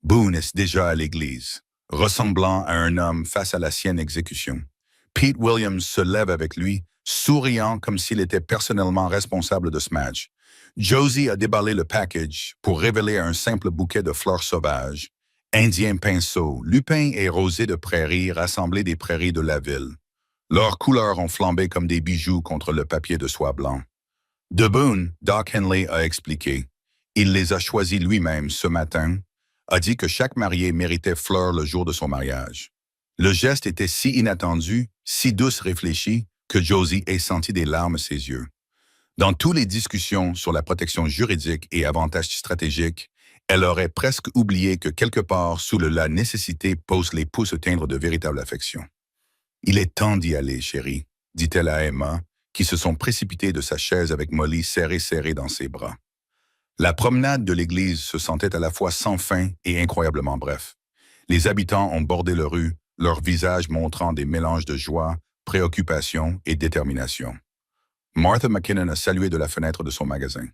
Boone est déjà à l'église, ressemblant à un homme face à la sienne exécution. Pete Williams se lève avec lui, souriant comme s'il était personnellement responsable de ce match. Josie a déballé le package pour révéler un simple bouquet de fleurs sauvages, indiens pinceaux, lupins et rosés de prairies rassemblés des prairies de la ville. Leurs couleurs ont flambé comme des bijoux contre le papier de soie blanc. De Boone, Doc Henley a expliqué. Il les a choisis lui-même ce matin, a dit que chaque marié méritait fleurs le jour de son mariage. Le geste était si inattendu, si douce réfléchi, que Josie ait senti des larmes à ses yeux. Dans toutes les discussions sur la protection juridique et avantages stratégiques, elle aurait presque oublié que quelque part sous la nécessité pose les pouces teindre de véritable affection. « Il est temps d'y aller, chérie, dit-elle à Emma, qui se sont précipités de sa chaise avec Molly serrée dans ses bras. La promenade de l'église se sentait à la fois sans fin et incroyablement bref. Les habitants ont bordé la rue, leurs visages montrant des mélanges de joie, préoccupation et détermination. Martha McKinnon a salué de la fenêtre de son magasin.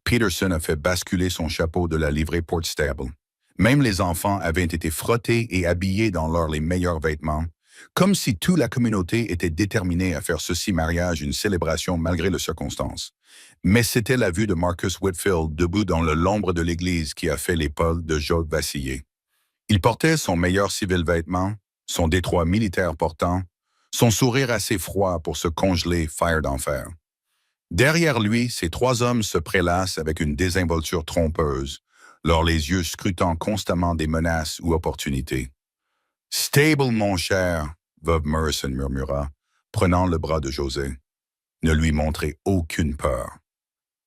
Peterson a fait basculer son chapeau de la livrée Port Stable. Même les enfants avaient été frottés et habillés dans leurs les meilleurs vêtements, comme si toute la communauté était déterminée à faire ceci mariage une célébration malgré les circonstances. Mais c'était la vue de Marcus Whitfield debout dans l'ombre de l'église qui a fait l'épaule de Joe vaciller. Il portait son meilleur civil vêtement, son détroit militaire portant, son sourire assez froid pour se congeler fer d'enfer. Derrière lui, ces 3 hommes se prélassent avec une désinvolture trompeuse, leurs les yeux scrutant constamment des menaces ou opportunités. « Stable, mon cher, » veuve Morrison murmura, prenant le bras de José. Ne lui montrez aucune peur.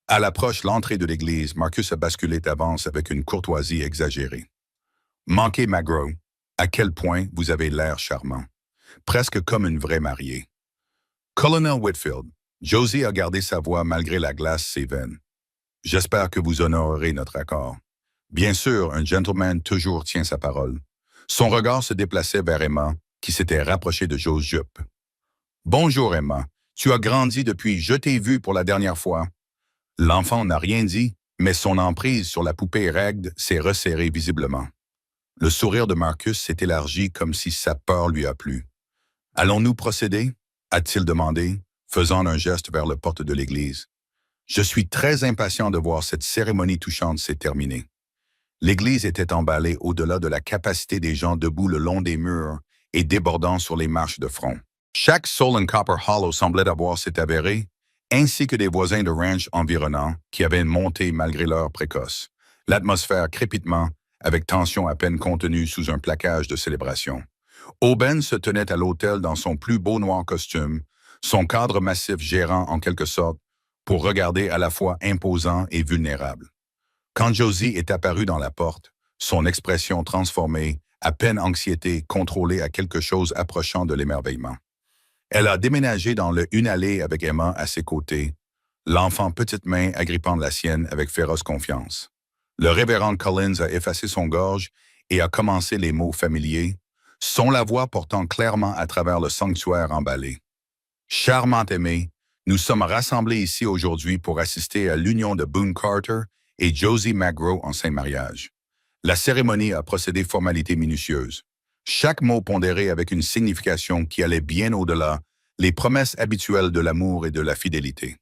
À l'approche l'entrée de l'église, Marcus a basculé d'avance avec une courtoisie exagérée. « Manquez Magro, à quel point vous avez l'air charmant. Presque comme une vraie mariée. » Colonel Whitfield, Josie a gardé sa voix malgré la glace ses veines. « J'espère que vous honorerez notre accord. Bien sûr, un gentleman toujours tient sa parole. » Son regard se déplaçait vers Emma, qui s'était rapprochée de Joe Jupp. « Bonjour Emma, tu as grandi depuis je t'ai vu pour la dernière fois. » L'enfant n'a rien dit, mais son emprise sur la poupée Ragd s'est resserrée visiblement. Le sourire de Marcus s'est élargi comme si sa peur lui a plu. « Allons-nous procéder ?» a-t-il demandé, faisant un geste vers la porte de l'église. « Je suis très impatient de voir cette cérémonie touchante s'est terminée. » L'église était emballée au-delà de la capacité des gens debout le long des murs et débordant sur les marches de front. Chaque Soul and Copper Hollow semblait avoir s'est avéré, ainsi que des voisins de ranch environnants qui avaient monté malgré l'heure précoce. L'atmosphère crépitement, avec tension à peine contenue sous un plaquage de célébration. Aubaine se tenait à l'autel dans son plus beau noir costume, son cadre massif gérant en quelque sorte, pour regarder à la fois imposant et vulnérable. Quand Josie est apparue dans la porte, son expression transformée, à peine anxiété, contrôlée à quelque chose approchant de l'émerveillement. Elle a déménagé dans une allée avec Emma à ses côtés, l'enfant petite main agrippant la sienne avec féroce confiance. Le révérend Collins a effacé son gorge et a commencé les mots familiers, son la voix portant clairement à travers le sanctuaire emballé. Charmante aimée, nous sommes rassemblés ici aujourd'hui pour assister à l'union de Boone Carter et Josie McGraw en saint mariage. La cérémonie a procédé formalités minutieuses. Chaque mot pondéré avec une signification qui allait bien au-delà les promesses habituelles de l'amour et de la fidélité.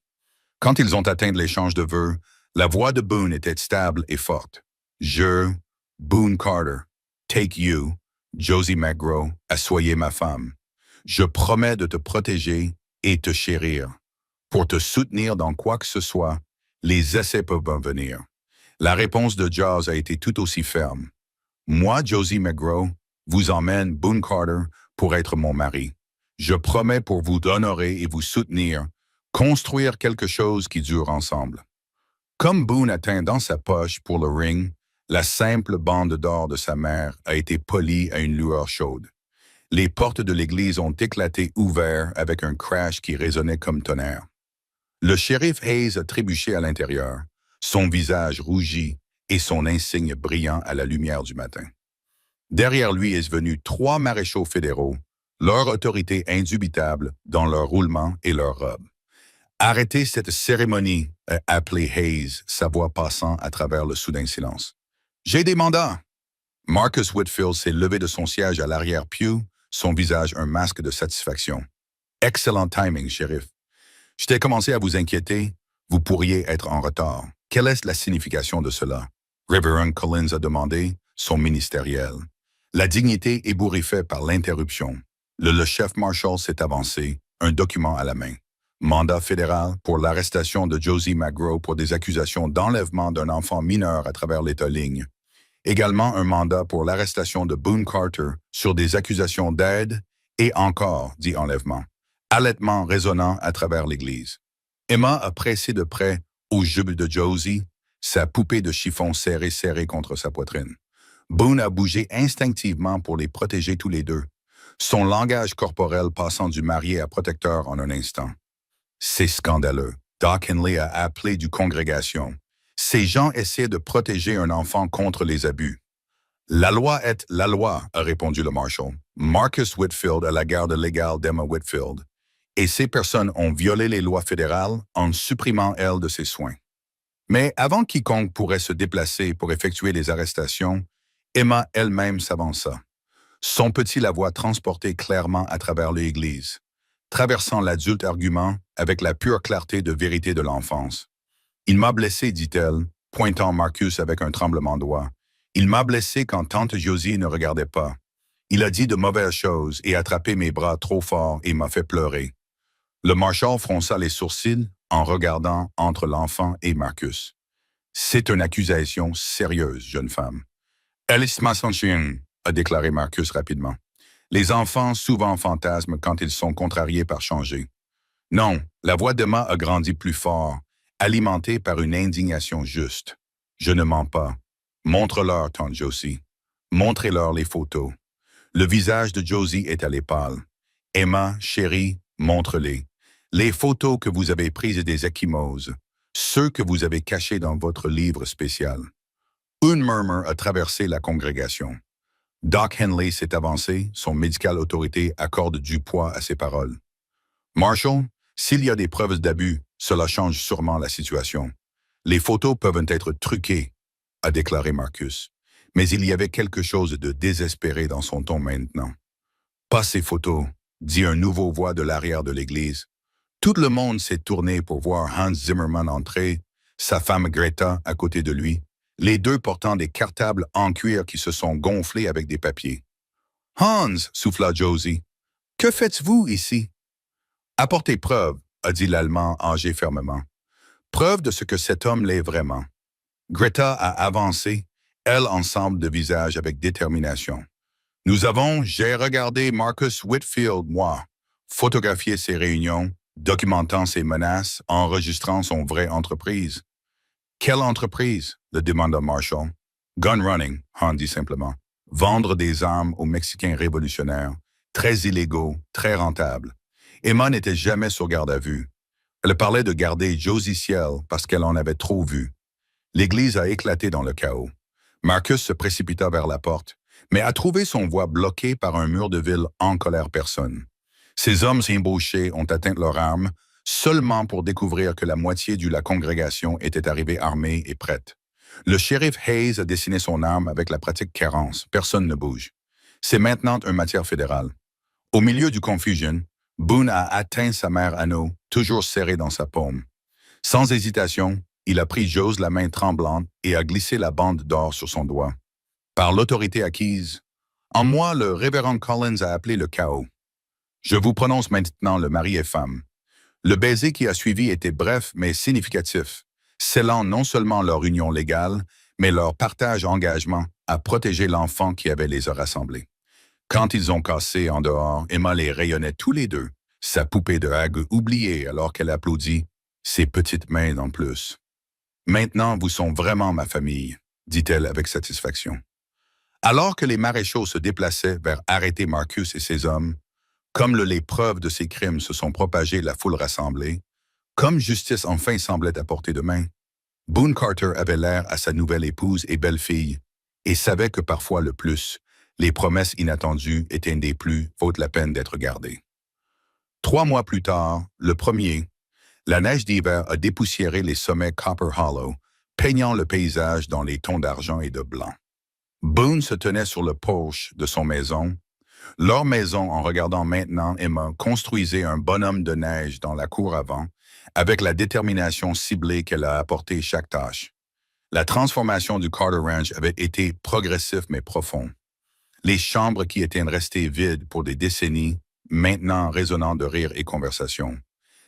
Quand ils ont atteint l'échange de vœux, la voix de Boone était stable et forte. Je, Boone Carter, take you, Josie McGraw, soyez ma femme. Je promets de te protéger et te chérir. Pour te soutenir dans quoi que ce soit, les essais peuvent venir. La réponse de Jaws a été tout aussi ferme. Moi, Josie McGraw, vous emmène Boone Carter pour être mon mari. Je promets pour vous honorer et vous soutenir, construire quelque chose qui dure ensemble. Comme Boone atteint dans sa poche pour le ring, la simple bande d'or de sa mère a été polie à une lueur chaude. Les portes de l'église ont éclaté ouvertes avec un crash qui résonnait comme tonnerre. Le shérif Hayes a trébuché à l'intérieur, son visage rougi et son insigne brillant à la lumière du matin. Derrière lui est venu 3 maréchaux fédéraux, leur autorité indubitable dans leur roulement et leur robe. Arrêtez cette cérémonie, a appelé Hayes, sa voix passant à travers le soudain silence. J'ai des mandats. Marcus Whitfield s'est levé de son siège à l'arrière-pew, son visage un masque de satisfaction. Excellent timing, shérif. J'étais commencé à vous inquiéter. Vous pourriez être en retard. Quelle est la signification de cela? Reverend Collins a demandé, son ministériel. La dignité ébouriffée par l'interruption. Le chef Marshall s'est avancé, un document à la main. Mandat fédéral pour l'arrestation de Josie McGraw pour des accusations d'enlèvement d'un enfant mineur à travers l'État-ligne. Également un mandat pour l'arrestation de Boone Carter sur des accusations d'aide et encore, dit enlèvement. Allaitement résonnant à travers l'Église. Emma a pressé de près au jubes de Josie, sa poupée de chiffon serrée contre sa poitrine. Boone a bougé instinctivement pour les protéger tous les deux, son langage corporel passant du marié à protecteur en un instant. C'est scandaleux. Doc Henley a appelé du congrégation. Ces gens essaient de protéger un enfant contre les abus. La loi est la loi, a répondu le marshal. Marcus Whitfield a la garde légale d'Emma Whitfield. Et ces personnes ont violé les lois fédérales en supprimant elle de ses soins. Mais avant quiconque pourrait se déplacer pour effectuer les arrestations, Emma elle-même s'avança. Son petit la voix transportée clairement à travers l'église, traversant l'adulte argument avec la pure clarté de vérité de l'enfance. Il m'a blessé, dit-elle, pointant Marcus avec un tremblement de doigt. Il m'a blessé quand tante Josie ne regardait pas. Il a dit de mauvaises choses et attrapé mes bras trop fort et m'a fait pleurer. Le marshal fronça les sourcils en regardant entre l'enfant et Marcus. C'est une accusation sérieuse, jeune femme. Alice Massanchien, a déclaré Marcus rapidement. Les enfants souvent fantasment quand ils sont contrariés par changer. Non, la voix d'Emma a grandi plus fort, alimentée par une indignation juste. Je ne mens pas. Montre-leur, tante Josie. Montrez-leur les photos. Le visage de Josie est à l'épale. Emma, chérie, montre-les. Les photos que vous avez prises des ecchymoses, ceux que vous avez cachés dans votre livre spécial. Un murmure a traversé la congrégation. Doc Henley s'est avancé, son médical autorité accorde du poids à ses paroles. Marshall, s'il y a des preuves d'abus, cela change sûrement la situation. Les photos peuvent être truquées, a déclaré Marcus. Mais il y avait quelque chose de désespéré dans son ton maintenant. Pas ces photos, dit un nouveau voix de l'arrière de l'église. Tout le monde s'est tourné pour voir Hans Zimmermann entrer, sa femme Greta à côté de lui, les deux portant des cartables en cuir qui se sont gonflés avec des papiers. « Hans » souffla Josie, « que faites-vous ici ?»« Apportez preuve » a dit l'Allemand âgé fermement. « Preuve de ce que cet homme l'est vraiment. » Greta a avancé, elle ensemble de visage avec détermination. « Nous avons, j'ai regardé Marcus Whitfield, moi, photographié ses réunions, documentant ses menaces, enregistrant son vraie entreprise. »« Quelle entreprise ?» le demanda Marshall. « Gun running », Han dit simplement. « Vendre des armes aux Mexicains révolutionnaires, très illégaux, très rentables. » Emma n'était jamais sur garde à vue. Elle parlait de garder Josie Ciel parce qu'elle en avait trop vu. L'église a éclaté dans le chaos. Marcus se précipita vers la porte, mais a trouvé son voie bloquée par un mur de ville en colère personne. Ces hommes embauchés ont atteint leurs armes seulement pour découvrir que la moitié de la congrégation était arrivée armée et prête. Le shérif Hayes a dessiné son arme avec la pratique Carence. Personne ne bouge. C'est maintenant une matière fédérale. Au milieu du confusion, Boone a atteint sa mère Anno, toujours serrée dans sa paume. Sans hésitation, il a pris Jose la main tremblante et a glissé la bande d'or sur son doigt. Par l'autorité acquise, en moi, le révérend Collins a appelé le chaos. Je vous prononce maintenant le mari et femme. Le baiser qui a suivi était bref mais significatif, scellant non seulement leur union légale, mais leur partage engagement à protéger l'enfant qui avait les a rassemblés. Quand ils ont cassé en dehors, Emma les rayonnait tous les deux, sa poupée de Hague oubliée alors qu'elle applaudit, ses petites mains en plus. Maintenant, vous sont vraiment ma famille, dit-elle avec satisfaction. Alors que les maréchaux se déplaçaient vers arrêter Marcus et ses hommes, comme les preuves de ses crimes se sont propagées la foule rassemblée, comme justice enfin semblait à portée de main, Boone Carter avait l'air à sa nouvelle épouse et belle-fille, et savait que parfois le plus, les promesses inattendues étaient des plus, vaut la peine d'être gardées. 3 mois plus tard, le 1er, la neige d'hiver a dépoussiéré les sommets Copper Hollow, peignant le paysage dans les tons d'argent et de blanc. Boone se tenait sur le porche de son maison. Leur maison, en regardant maintenant Emma, construisait un bonhomme de neige dans la cour avant, avec la détermination ciblée qu'elle a apportée chaque tâche. La transformation du Carter Ranch avait été progressive mais profond. Les chambres qui étaient restées vides pour des décennies, maintenant résonnant de rire et conversation.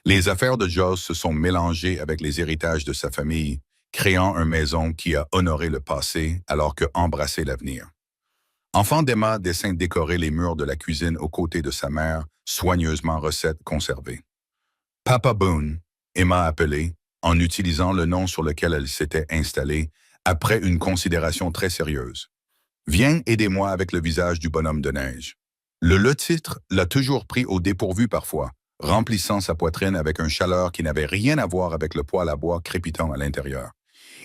Les affaires de Joss se sont mélangées avec les héritages de sa famille, créant une maison qui a honoré le passé alors que embrassé l'avenir. Enfant d'Emma descend décorer les murs de la cuisine aux côtés de sa mère, soigneusement recette conservée. Papa Boone, Emma appelée, en utilisant le nom sur lequel elle s'était installée, après une considération très sérieuse. Viens, aidez-moi avec le visage du bonhomme de neige. Le titre l'a toujours pris au dépourvu parfois, remplissant sa poitrine avec une chaleur qui n'avait rien à voir avec le poêle à bois crépitant à l'intérieur.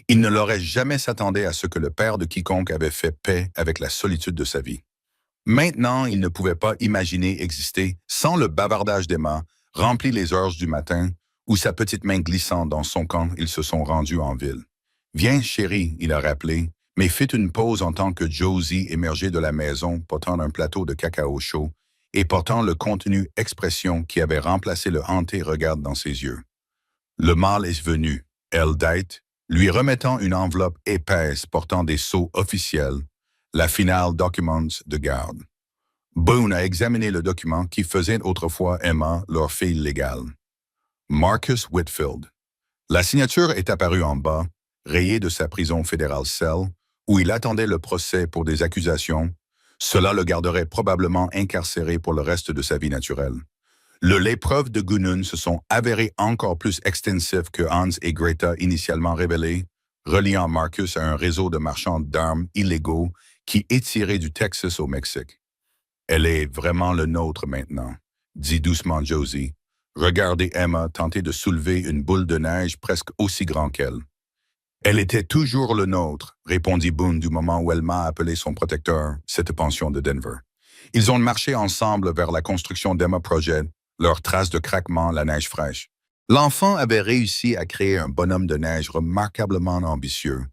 Il ne l'aurait jamais s'attendait à ce que le père de quiconque avait fait paix avec la solitude de sa vie. Maintenant, il ne pouvait pas imaginer exister sans le bavardage d'Emma, rempli les heures du matin, où sa petite main glissant dans son camp, ils se sont rendus en ville. « Viens, chérie », il a rappelé, mais fit une pause en tant que Josie émergeait de la maison portant un plateau de cacao chaud et portant le contenu expression qui avait remplacé le hanté regard dans ses yeux. Le mâle est venu, elle date, lui remettant une enveloppe épaisse portant des sceaux officiels, la finale Documents de garde. Boone a examiné le document qui faisait autrefois Emma leur fille légale. Marcus Whitfield. La signature est apparue en bas, rayée de sa prison fédérale cell, où il attendait le procès pour des accusations. Cela le garderait probablement incarcéré pour le reste de sa vie naturelle. Les preuves de Gunun se sont avérées encore plus extensives que Hans et Greta initialement révélées, reliant Marcus à un réseau de marchands d'armes illégaux qui étirait du Texas au Mexique. Elle est vraiment le nôtre maintenant, dit doucement Josie. Regardez Emma tenter de soulever une boule de neige presque aussi grande qu'elle. Elle était toujours le nôtre, répondit Boone du moment où elle m'a appelé son protecteur, cette pension de Denver. Ils ont marché ensemble vers la construction d'Emma Project, leurs traces de craquement, la neige fraîche. L'enfant avait réussi à créer un bonhomme de neige remarquablement ambitieux,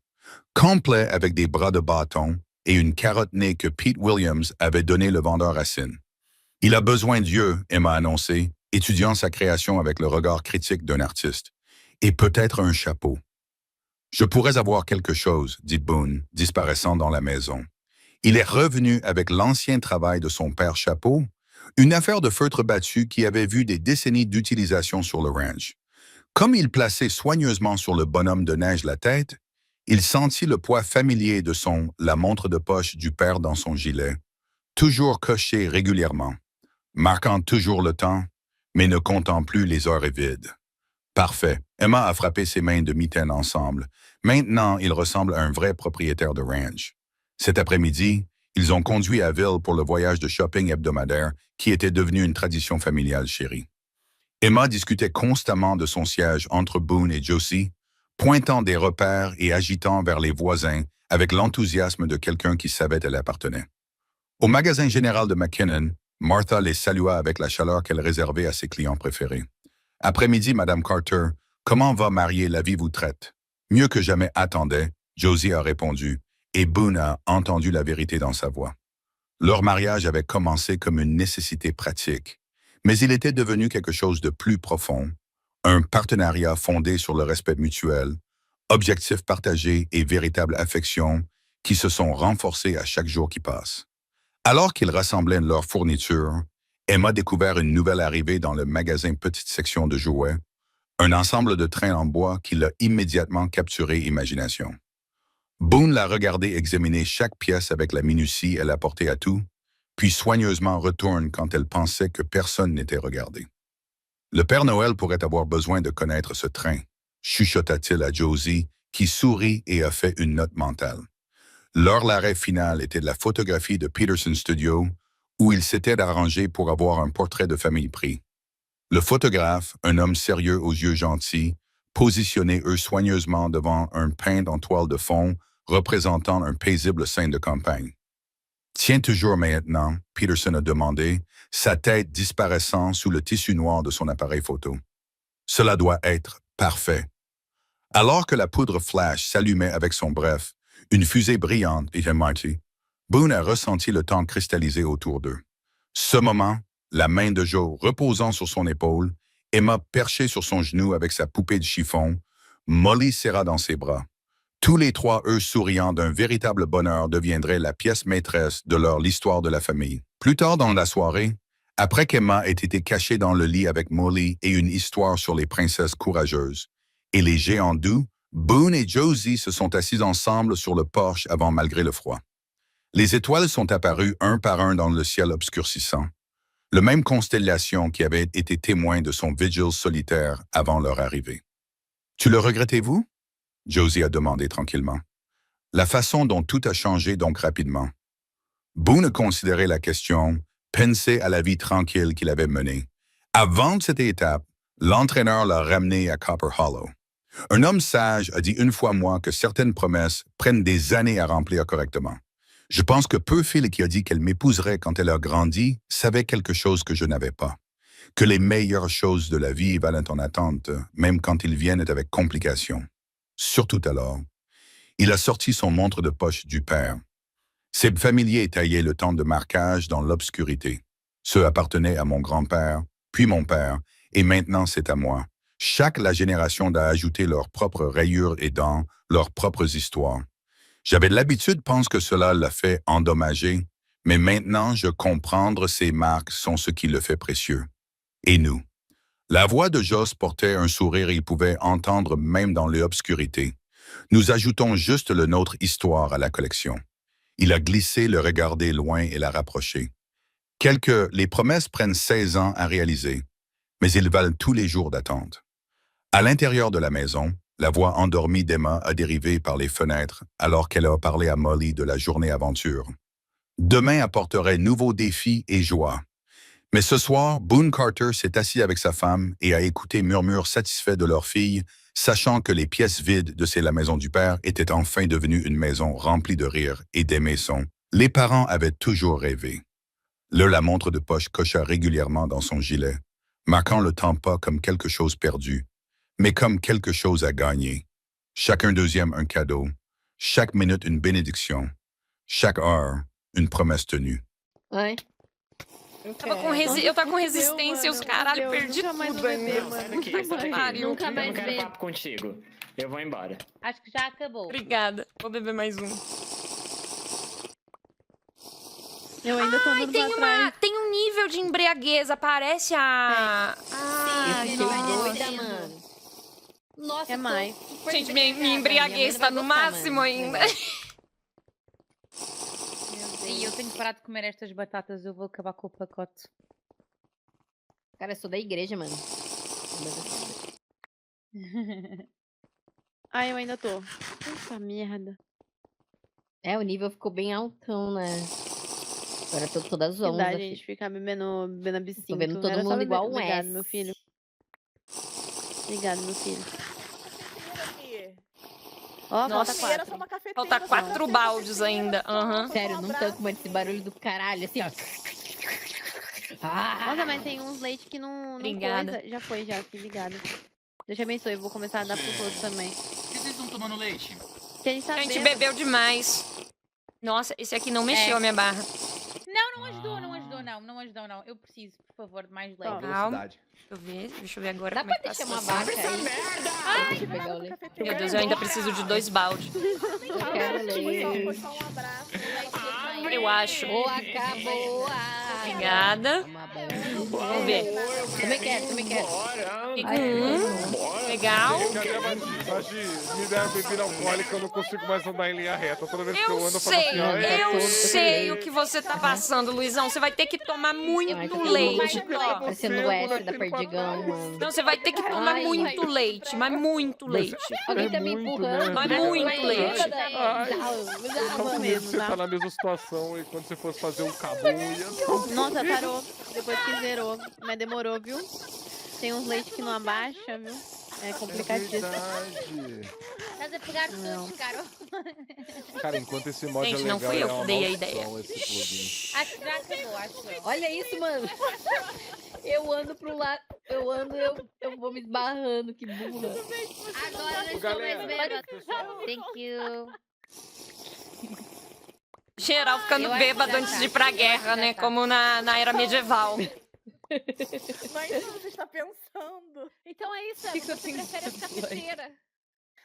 complet avec des bras de bâton et une carotte nez que Pete Williams avait donné le vendeur à Sin. Il a besoin de Dieu, Emma a annoncé, étudiant sa création avec le regard critique d'un artiste. Et peut-être un chapeau. Je pourrais avoir quelque chose, dit Boone, disparaissant dans la maison. Il est revenu avec l'ancien travail de son père Chapeau, une affaire de feutre battu qui avait vu des décennies d'utilisation sur le ranch. Comme il plaçait soigneusement sur le bonhomme de neige la tête, il sentit le poids familier de la montre de poche du père dans son gilet, toujours coché régulièrement, marquant toujours le temps, mais ne comptant plus les heures vides. Parfait. Emma a frappé ses mains de mitaine ensemble. Maintenant, il ressemble à un vrai propriétaire de ranch. Cet après-midi, ils ont conduit à Ville pour le voyage de shopping hebdomadaire qui était devenu une tradition familiale chérie. Emma discutait constamment de son siège entre Boone et Josie, pointant des repères et agitant vers les voisins avec l'enthousiasme de quelqu'un qui savait elle appartenait. Au magasin général de McKinnon, Martha les salua avec la chaleur qu'elle réservait à ses clients préférés. Après-midi, Madame Carter, comment va marier la vie vous traite? Mieux que jamais attendait, Josie a répondu, et Boone a entendu la vérité dans sa voix. Leur mariage avait commencé comme une nécessité pratique, mais il était devenu quelque chose de plus profond, un partenariat fondé sur le respect mutuel, objectifs partagés et véritable affection qui se sont renforcés à chaque jour qui passe. Alors qu'ils rassemblaient leurs fournitures, Emma découvert une nouvelle arrivée dans le magasin Petite Section de jouets, un ensemble de trains en bois qui l'a immédiatement capturé imagination. Boone l'a regardé examiner chaque pièce avec la minutie elle apportait à tout, puis soigneusement retourne quand elle pensait que personne n'était regardé. Le Père Noël pourrait avoir besoin de connaître ce train, chuchota-t-il à Josie, qui sourit et a fait une note mentale. L'arrêt final était de la photographie de Peterson Studio, où il s'était arrangé pour avoir un portrait de famille pris. Le photographe, un homme sérieux aux yeux gentils, positionnait eux soigneusement devant un peintre en toile de fond représentant un paisible scène de campagne. Tiens toujours maintenant, Peterson a demandé, sa tête disparaissant sous le tissu noir de son appareil photo. Cela doit être parfait. Alors que la poudre flash s'allumait avec son bref, une fusée brillante et Marty, Boone a ressenti le temps cristallisé autour d'eux. Ce moment, la main de Joe reposant sur son épaule, Emma perchée sur son genou avec sa poupée de chiffon, Molly serra dans ses bras. Tous les trois, eux souriant d'un véritable bonheur, deviendraient la pièce maîtresse de l'histoire de la famille. Plus tard dans la soirée, après qu'Emma ait été cachée dans le lit avec Molly et une histoire sur les princesses courageuses, et les géants doux, Boone et Josie se sont assis ensemble sur le porche avant malgré le froid. Les étoiles sont apparues un par un dans le ciel obscurcissant, le même constellation qui avait été témoin de son vigile solitaire avant leur arrivée. « Tu le regrettez-vous » Josie a demandé tranquillement. La façon dont tout a changé donc rapidement. Boone considérait la question, pensait à la vie tranquille qu'il avait menée. Avant cette étape, l'entraîneur l'a ramené à Copper Hollow. Un homme sage a dit une fois moi que certaines promesses prennent des années à remplir correctement. Je pense que Phil qui a dit qu'elle m'épouserait quand elle a grandi savait quelque chose que je n'avais pas. Que les meilleures choses de la vie valent en attente, même quand ils viennent avec complications. Surtout alors, il a sorti son montre de poche du père. Ses familiers taillaient le temps de marquage dans l'obscurité. Ceux appartenaient à mon grand-père, puis mon père, et maintenant c'est à moi. Chaque la génération a ajouté leurs propres rayures et dents, leurs propres histoires. J'avais l'habitude, pense que cela l'a fait endommager, mais maintenant je comprendre ces marques sont ce qui le fait précieux. Et nous? La voix de Joss portait un sourire et il pouvait entendre même dans l'obscurité. Nous ajoutons juste le nôtre histoire à la collection. Il a glissé, le regardé loin et l'a rapproché. Les promesses prennent 16 ans à réaliser, mais ils valent tous les jours d'attente. À l'intérieur de la maison, la voix endormie d'Emma a dérivé par les fenêtres alors qu'elle a parlé à Molly de la journée aventure. Demain apporterait nouveaux défis et joie. Mais ce soir, Boone Carter s'est assis avec sa femme et a écouté murmures satisfaits de leur fille, sachant que les pièces vides de la maison du père étaient enfin devenues une maison remplie de rire et d'émotions. Les parents avaient toujours rêvé. La montre de poche cocha régulièrement dans son gilet, marquant le temps pas comme quelque chose perdu, mais comme quelque chose à gagner. Chacun deuxième un cadeau, chaque minute une bénédiction, chaque heure une promesse tenue. Ouais. Eu tava com resistência e os caralho, Deus, perdi nunca mais tudo, vou ver, velho. mano. Sai daqui, sai daqui. Pariu. Nunca Eu não mais quero ver. papo contigo. Eu vou embora. Acho que já acabou. Obrigada. Vou beber mais um. Eu ainda tô andando pra trás. Tem um nível de embriaguez, aparece a... Ah, Ai, fiquei nossa. doida, mano. Nossa, Quer mais? Gente, minha embriaguez tá no máximo ainda. E eu tenho que parar de comer estas batatas, eu vou acabar com o pacote. Cara, eu sou da igreja, mano. Ai, eu ainda tô. Puta merda. É, o nível ficou bem altão, né? Agora eu tô toda Que zonza. dá, fi. gente, ficar bebendo absinto. Tô vendo todo Era só mundo beber. igual um Obrigado, S. meu filho. Obrigado, meu filho. Ó, Nossa. falta Era só 4. uma cafeteira. Falta só. 4 baldes ainda. Aham. Sério, não tanco mais esse barulho do caralho, assim, ó. Ah, Nossa, mas tem uns leite que não Obrigada. coisa. Já foi, já, que ligado. Deus te abençoe, eu vou começar a dar pros outros também. Por que vocês estão tomando leite? Que a gente tá A gente bêbado. bebeu demais. Nossa, esse aqui não mexeu a minha barra. Não ajudou, não ajudou, não. Não ajudou, não. Eu preciso, por favor, de mais leite. Calma. Deixa eu ver agora dá como é pra que tá a deixar uma situação. vaca aí? Merda! Deixa eu pegar o leite. Meu Deus, eu ainda preciso de 2 baldes. Eu quero leite. Foi só um abraço. Eu acho. Ou acabou. Obrigada. Vamos ver. Também quero. Bora! Fica Ai, um. Bora! Legal. Me deram bebida alcoólica, eu não consigo mais andar em linha reta. Toda vez que eu Eu ando, eu falo assim, ó, sei, eu tô sei bem. o que você tá passando, Luizão. Você vai ter que tomar Eu muito acho que leite. eu Ó. Parecendo o Ash da Perdigão, mano. Não, você vai ter que tomar Ai, muito leite, mas muito leite. Alguém tá me muito, empurrando. né? Mas muito leite. Então comigo você tá na mesma situação e quando você fosse fazer um cabum ia... Nossa, parou. Depois que zerou. Mas demorou, viu? Tem uns leite que não abaixa, viu? É complicadíssimo. Verdade. Estás a pegar Não. todos, Carol. Cara, enquanto esse mod Gente, é não legal, fui eu é uma que dei a maldição esse plugin. Acho que já acabou, acho eu. Olha isso, mano. Eu ando pro lado, eu vou me esbarrando, que burra. Agora não estou Galera, mais bêbada. pessoal, Thank you. Geral ficando Eu acho bêbado que já antes tá. de ir pra guerra, né? Como na era medieval. Mas isso você está pensando. Então é isso, Que que você eu tenho prefere as que cafeteiras.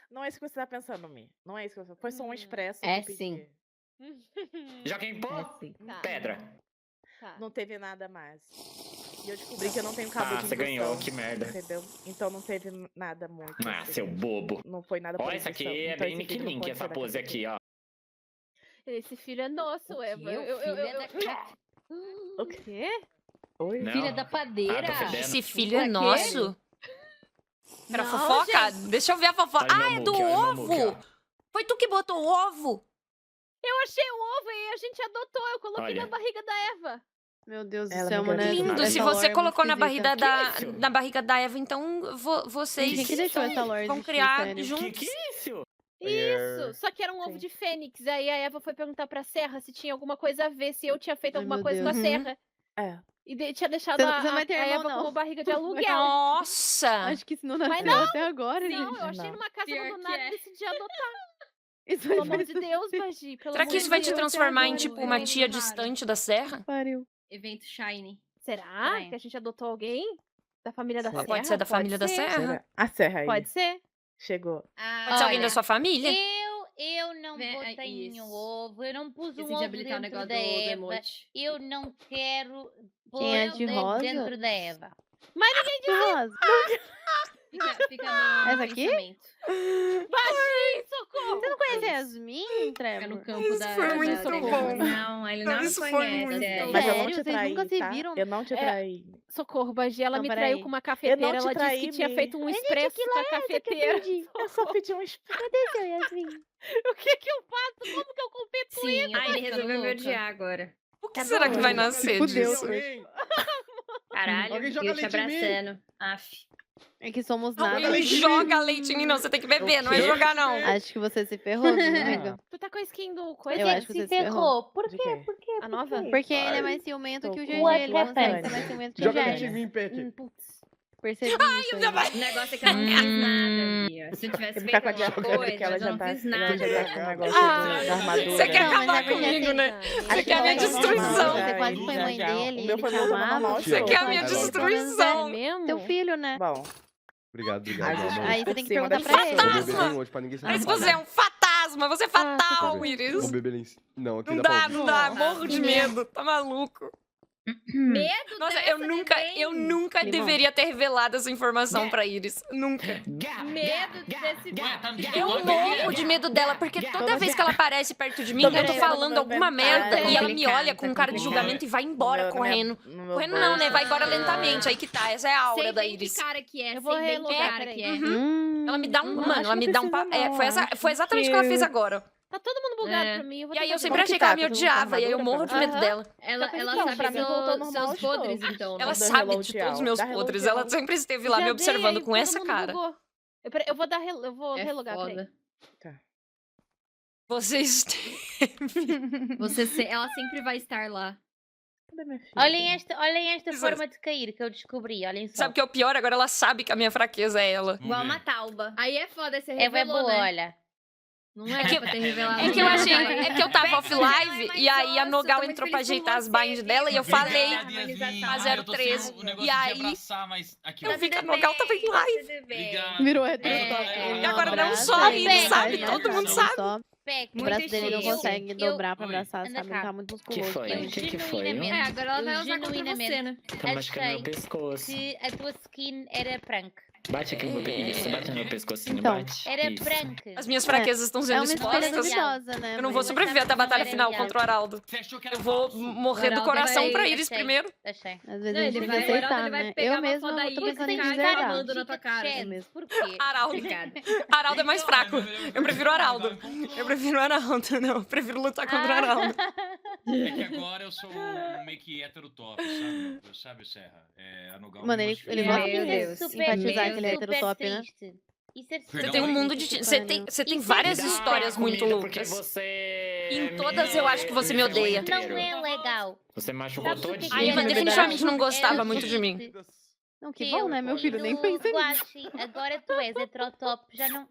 Não é isso que você está pensando, Mi. Não é isso que você... Foi só um expresso. É que eu sim. pedi. Já queimou? Assim. Pedra. Tá. Não teve nada mais. E eu descobri que eu não tenho cabo de você ganhou, indução, que merda. Entendeu? Então não teve nada muito. Ah, assim. seu bobo. Não foi nada por Olha, isso aqui indução. é Então bem esse Nick vídeo não Link, pode essa ser da pose cafeteira. aqui, ó. Esse filho é nosso, O Eva. quê? O quê? Oi? Não. Filha da padeira. Ah, tô fedendo. Esse filho é Pra quê? nosso? Era Não, fofoca? Deixa eu ver a fofoca. Olha Ah, meu é do muque, olha meu ovo! muque, ó. Foi tu que botou o ovo? Eu achei o ovo e a gente adotou. Eu coloquei Olha. na barriga da Eva. Meu Deus do Ela céu, me mano. engravidou. Lindo, Essa se lore você é muito colocou na esquisita. barriga da Eva, então vocês Quem que deixou essa lore vão existir, criar sério? juntos. Que isso? Isso, só que era um ovo Sim. de fênix. Aí a Eva foi perguntar pra Serra se tinha alguma coisa a ver, se eu tinha feito Ai, alguma meu coisa com a Deus. Serra. É. E tinha deixado Você a não vai ter a irmão, Eva não. como barriga de aluguel. Nossa! Acho que isso não Mas nasceu não, até agora, Não, gente. eu achei Não. numa casa Pior que abandonada é. e decidi adotar. Isso Pelo aí amor faz de Deus, Bagi. Pelo Será amor que isso de vai te Deus. transformar em agora, tipo né? uma tia Claro. distante da Serra? pariu. Evento Shiny. Será Vai. que a gente adotou alguém? Da família da Será? Serra? Pode ser da família da ser. Serra? Será? A serra aí. Pode ser. Chegou. Pode ser alguém Olha, da sua família? Eu não Vem, botei isso. um ovo, eu não pus um Esqueci de ovo habilitar o dentro negócio da do Eva. emote. Eu não quero pôr Quem é de o rosa? dentro da Eva. Que rosa. Fica no Essa aqui? pensamento. Bagi, socorro! Você não conhece Yasmin, Fica Trevor? no campo Isso da... foi da- muito da- bom. Não, ele não Isso foi conhece. muito é. bom. Mas eu não Sério? te Vocês traí, nunca se tá? viram? Eu não te É, traí. Socorro, Bagi. Ela Não, me peraí. traiu com uma cafeteira. te Ela disse traí, que tinha Mi. feito um Gente, expresso que com a lá é essa que eu cafeteira. perdi? Eu só pedi um expresso. Cadê seu Yasmin? O que que eu faço? Como que eu compito com Sim, eu isso? tô ficando louca. agora. O que Tá será bom, que vai Ana. nascer Fudeu. disso? Caralho, Alguém joga eu te leite em mim? abraçando. Aff. É que somos Não, nada. ele joga leite em mim, não. Você tem que beber, não é quê? jogar, não. Acho que você se ferrou, viu, amiga? Tu tá com a skin do coisa? Eu acho que você se ferrou. Por De quê? A nova? Porque ele é mais ciumento que o GG. What Ele consegue happened? ser mais ciumento que o Joga leite em GG. mim, Pet. Putz. Percebi isso aí. O negócio é que eu não fiz nada, Bia. Se eu tivesse Eu feito ficar com a alguma Diana, porque coisa, ela eu já não tá. fiz Ela nada. já tá com o negócio Ah, da armadura. Você quer Não, mas acabar é porque comigo, assim, né? Você quer a minha Acho que destruição. Você quase foi mãe dele, O ele meu te foi muito amava. normal. Você quer a Só minha que ele, pelo menos, destruição. é Mesmo? Teu filho, né? Bom, Obrigado, a obrigado, gente amor. Aí você por tem que cima perguntar das pra ele. Vou pessoas. beber bem hoje pra ninguém se Mas atrapalhar. você é um fantasma, você é fatal, Vou Iris. beber em... Não, aqui Não dá pra dá, ouvir. não dá. Morro de medo. Tá maluco. Medo Nossa, dessa eu nunca Limão. deveria ter revelado essa informação pra Iris. Nunca. Medo desse... Tá me Eu chamando morro aqui? de medo dela, porque toda vez que ela aparece perto de mim, eu tô Peraí, falando eu vou alguma inventar. merda e ela me complicado, olha com tá cara de complicado. julgamento e vai embora No meu- correndo. no meu Correndo não, né? bolso. Vai embora lentamente. Aí que tá. Essa é a aura Sei da bem Iris. que cara que é, Eu vou sei bem que relogar, cara peraí. que é. Ela me dá um. Não, Mano, acho ela que me não dá um. precisa não, Foi exatamente o que ela fez agora. Tá todo mundo bugado É. pra mim. E aí eu sempre sempre Como achei que que ela tá? me Todo mundo com odiava. E aí eu armadura morro de pra medo você? dela. Ela Não, sabe pra mim voltou normal seus de novo. podres, então. Ela Dá sabe de reload todos os meus alto, dá podres. reload Ela alto. sempre esteve lá me Já observando dei, com todo essa mundo cara. bugou. Eu vou dar eu vou É relogar, peraí. foda. Você Ela sempre vai estar lá. Cadê minha filha? Olhem esta Isso. forma de cair que eu descobri, olhem só. Sabe o que é o pior? Agora ela sabe que a minha fraqueza é ela. Vamos Igual ver. uma tauba. Aí é foda, você É bem revelou, boa, né? olha. Não é que- pra ter revelado. É que eu não. achei. É que eu tava off live Mas, e aí a nossa, Nogal tô muito entrou pra feliz por ajeitar as você, binds dela e eu Obrigada, falei. Yasmin. Mas Eu tô sem 013. o negócio E de aí, abraçar, mas aqui, eu ó. vi que a Nogal tava em live. Obrigado. Virou É, heterotop. é, E agora não abraça, só ele ele sabe, faz, todo né? mundo Não sabe. só- Peck, O braço dele não chique. consegue dobrar pra Oi. abraçar, Anda sabe? cá. Não tá muito musculoso. foi? pra Eu isso. Que foi? genuinamente- É, agora ela vai Eu usar contra você, genuinamente né? Tá machucando meu achei pescoço. que a tua skin era prank. Bate aqui no meu pescoço. Isso, bate no meu pescocinho, Então, bate. Era Isso. prank. As minhas fraquezas estão É sendo uma escolha expostas. duvidosa, né? Eu não vou Mas- sobreviver até a batalha Não, final não, contra o Araldo. Você achou que era Eu vou falso? morrer do Araldo coração vai- pra Iris Achei. primeiro. Achei. Às vezes Não, a gente ele tem que vai- agora aceitar, ele vai né? pegar Eu uma mesma foda não aí tô e pensando em ficar dizer nada. gravando na tua cara. Chance, mesmo. por quê? Araldo. Obrigada. Araldo é mais fraco. Eu prefiro o Araldo. Eu prefiro o Araldo, não. Eu prefiro lutar contra o Araldo. É que agora eu sou um meio que hétero top, sabe? Sabe, Serra? É, a Nogal Mano, me ele modificou. gosta Meu de Deus. enfatizar que ele é super heterotop, né? triste. Isso é Você Perdão, tem um oi? mundo de. Você tem várias Cuidado, histórias muito Comida, porque loucas. você Em todas eu acho que você me ferrou odeia. inteiro. Não é legal. Você machucou Sabe por que todinho. que A Iva é definitivamente não legal? gostava É muito de mim. triste. Não, que bom, né, meu filho? Nem No pensei nisso. Guachi, agora tu és heterotop, já não...